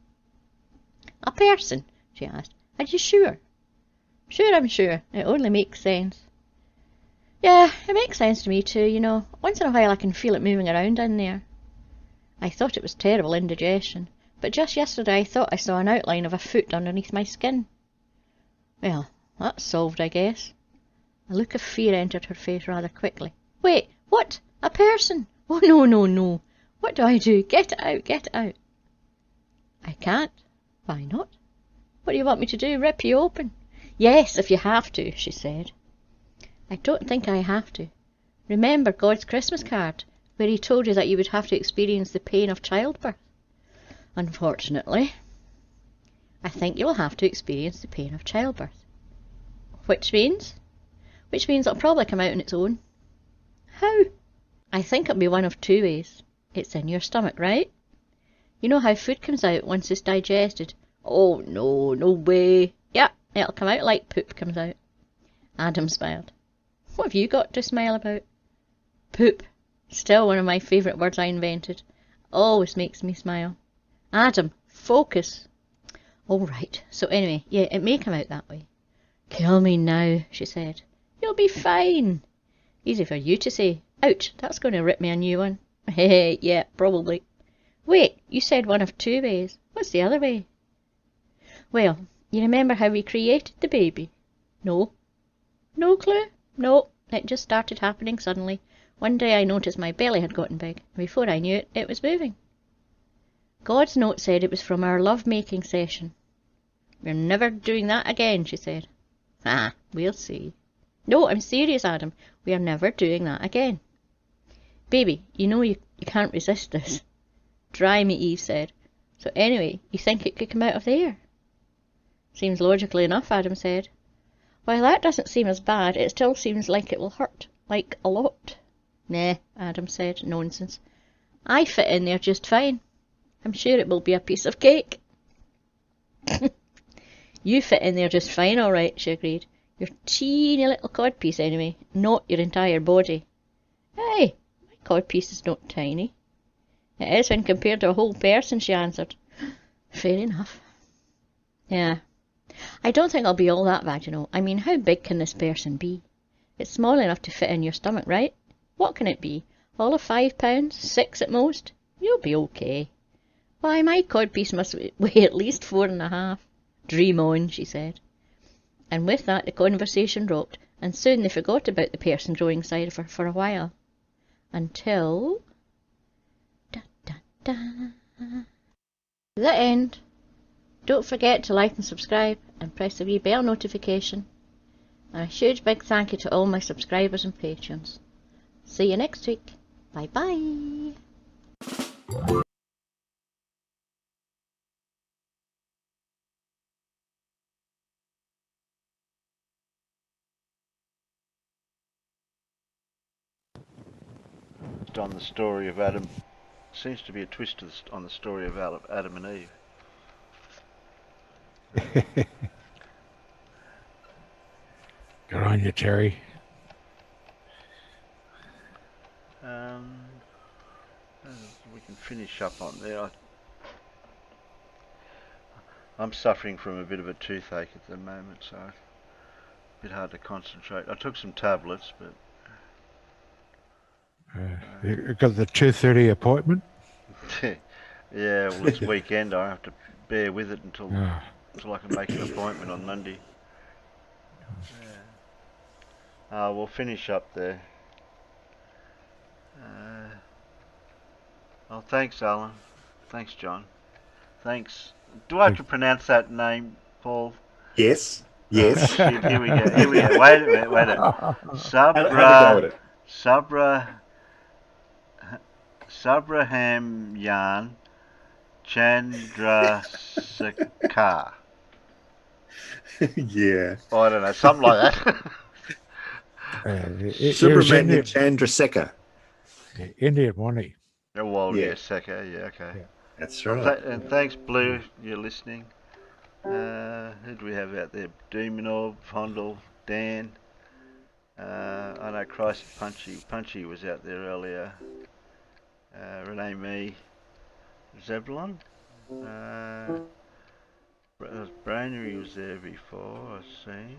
"A person?" she asked. "Are you sure?" "Sure, I'm sure. It only makes sense." "Yeah, it makes sense to me too, you know. Once in a while I can feel it moving around in there. I thought it was terrible indigestion, but just yesterday I thought I saw an outline of a foot underneath my skin." "Well, that's solved, I guess." A look of fear entered her face rather quickly. "Wait, what? A person? Oh, no, no, no. What do I do? Get it out, get it out." "I can't." "Why not?" "What do you want me to do? Rip you open?" "Yes, if you have to," she said. "I don't think I have to. Remember God's Christmas card, where he told you that you would have to experience the pain of childbirth?" "Unfortunately." "I think you'll have to experience the pain of childbirth." Which means it'll probably come out on its own." "How?" "I think it'll be one of 2 ways. It's in your stomach, right? You know how food comes out once it's digested?" "Oh, no, no way." "Yep, it'll come out like poop comes out." Adam smiled. "What have you got to smile about?" "Poop. Still one of my favourite words I invented. Always makes me smile." "Adam, focus." "All right. So anyway, yeah, it may come out that way." "Kill me now," she said. "You'll be fine." "Easy for you to say. Ouch, that's going to rip me a new one." "Hey, yeah, probably." "Wait, you said one of 2 ways. What's the other way?" "Well, you remember how we created the baby?" "No." "No clue?" "No, it just started happening suddenly. One day I noticed my belly had gotten big, and before I knew it, it was moving. God's note said it was from our love-making session." "We're never doing that again," she said. "Ah, we'll see." "No, I'm serious, Adam. We are never doing that again." "Baby, you know you can't resist this." "Try me," Eve said. "So anyway, you think it could come out of there?" "Seems logical enough," Adam said. "While that doesn't seem as bad, it still seems like it will hurt. Like a lot." "Nah," Adam said. "Nonsense. I fit in there just fine. I'm sure it will be a piece of cake." "You fit in there just fine, all right," she agreed. "Your teeny little codpiece, anyway, not your entire body." "Hey, my codpiece is not tiny." "It is when compared to a whole person," she answered. "Fair enough." "Yeah. I don't think I'll be all that bad, you know. I mean, how big can this person be? It's small enough to fit in your stomach, right?" What can it be? All of £5, 6 at most? You'll be okay. Why, my codpiece must weigh at least 4.5. Dream on, she said. And with that the conversation dropped, and soon they forgot about the person growing inside of her for a while. Until... Da, da, da. The end. Don't forget to like and subscribe, and press the wee bell notification. And a huge big thank you to all my subscribers and patrons. See you next week. Bye bye. On the story of Adam. Seems to be a twist on the story of Adam and Eve. Good on you, Terry. We can finish up on there. I'm suffering from a bit of a toothache at the moment, so a bit hard to concentrate. I took some tablets, but You got the 2:30 appointment? yeah, well, it's weekend. I have to bear with it until I can make an appointment on Monday. We'll finish up there. Oh, thanks, Alan. Thanks, John. Thanks. Do I have to pronounce that name, Paul? Yes. Yes. Shit, here we go. Here we go. Wait a minute. Subrahamyan Chandrasekhar. Yeah. Oh, I don't know, something like that. Subramanian Chandrasekhar. Indian, wasn't he? Oh, well, yeah, Sekhar, yeah, okay. Yeah. That's right. And thanks, Blue, you're listening. Who do we have out there? Demonor, Fondle, Dan. I know Christ Punchy was out there earlier. Renee Me. Zebulon. Brainery was there before, I've seen.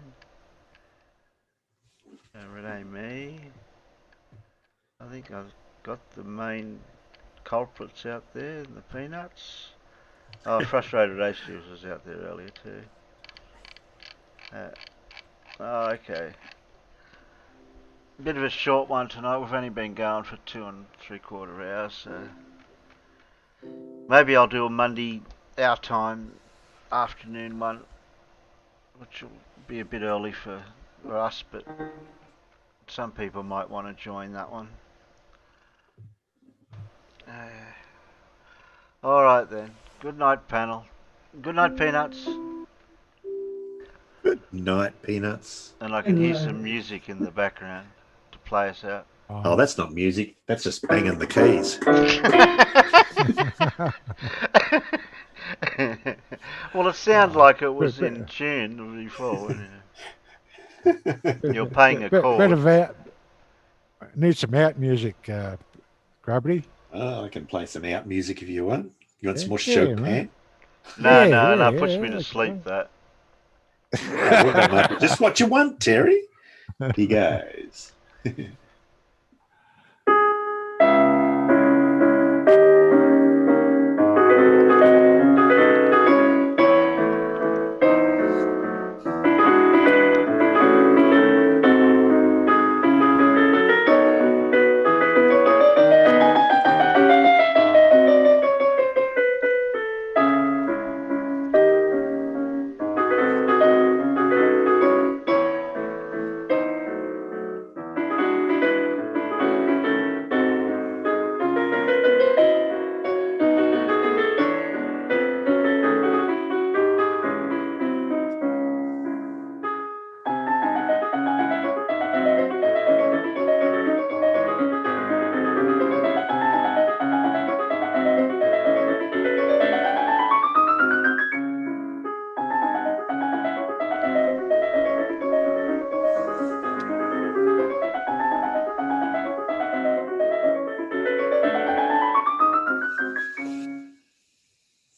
Renee Me. I think I've got the main culprits out there, the Peanuts. Oh, Frustrated Aces was out there earlier too. Okay. Bit of a short one tonight. We've only been going for 2 3/4 hours, so maybe I'll do a Monday our time afternoon one, which will be a bit early for us, but some people might want to join that one. Alright then. Good night, panel. Good night, Peanuts. Good night, Peanuts. And I can hear some music in the background to play us out. Oh, that's not music. That's just banging the keys. Well, it sounds like it was in tune before, wouldn't it? You're paying a chord. Bit of that. Need some out music, Gravity. Oh, I can play some out music if you want. You want some more Yeah, Chopin? man. No, puts me to sleep, that. Just what you want, Terry. He goes.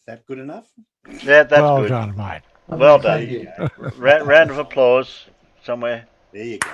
That good enough? Yeah, that's well good. Done, mate. Well done. Round of applause somewhere. There you go.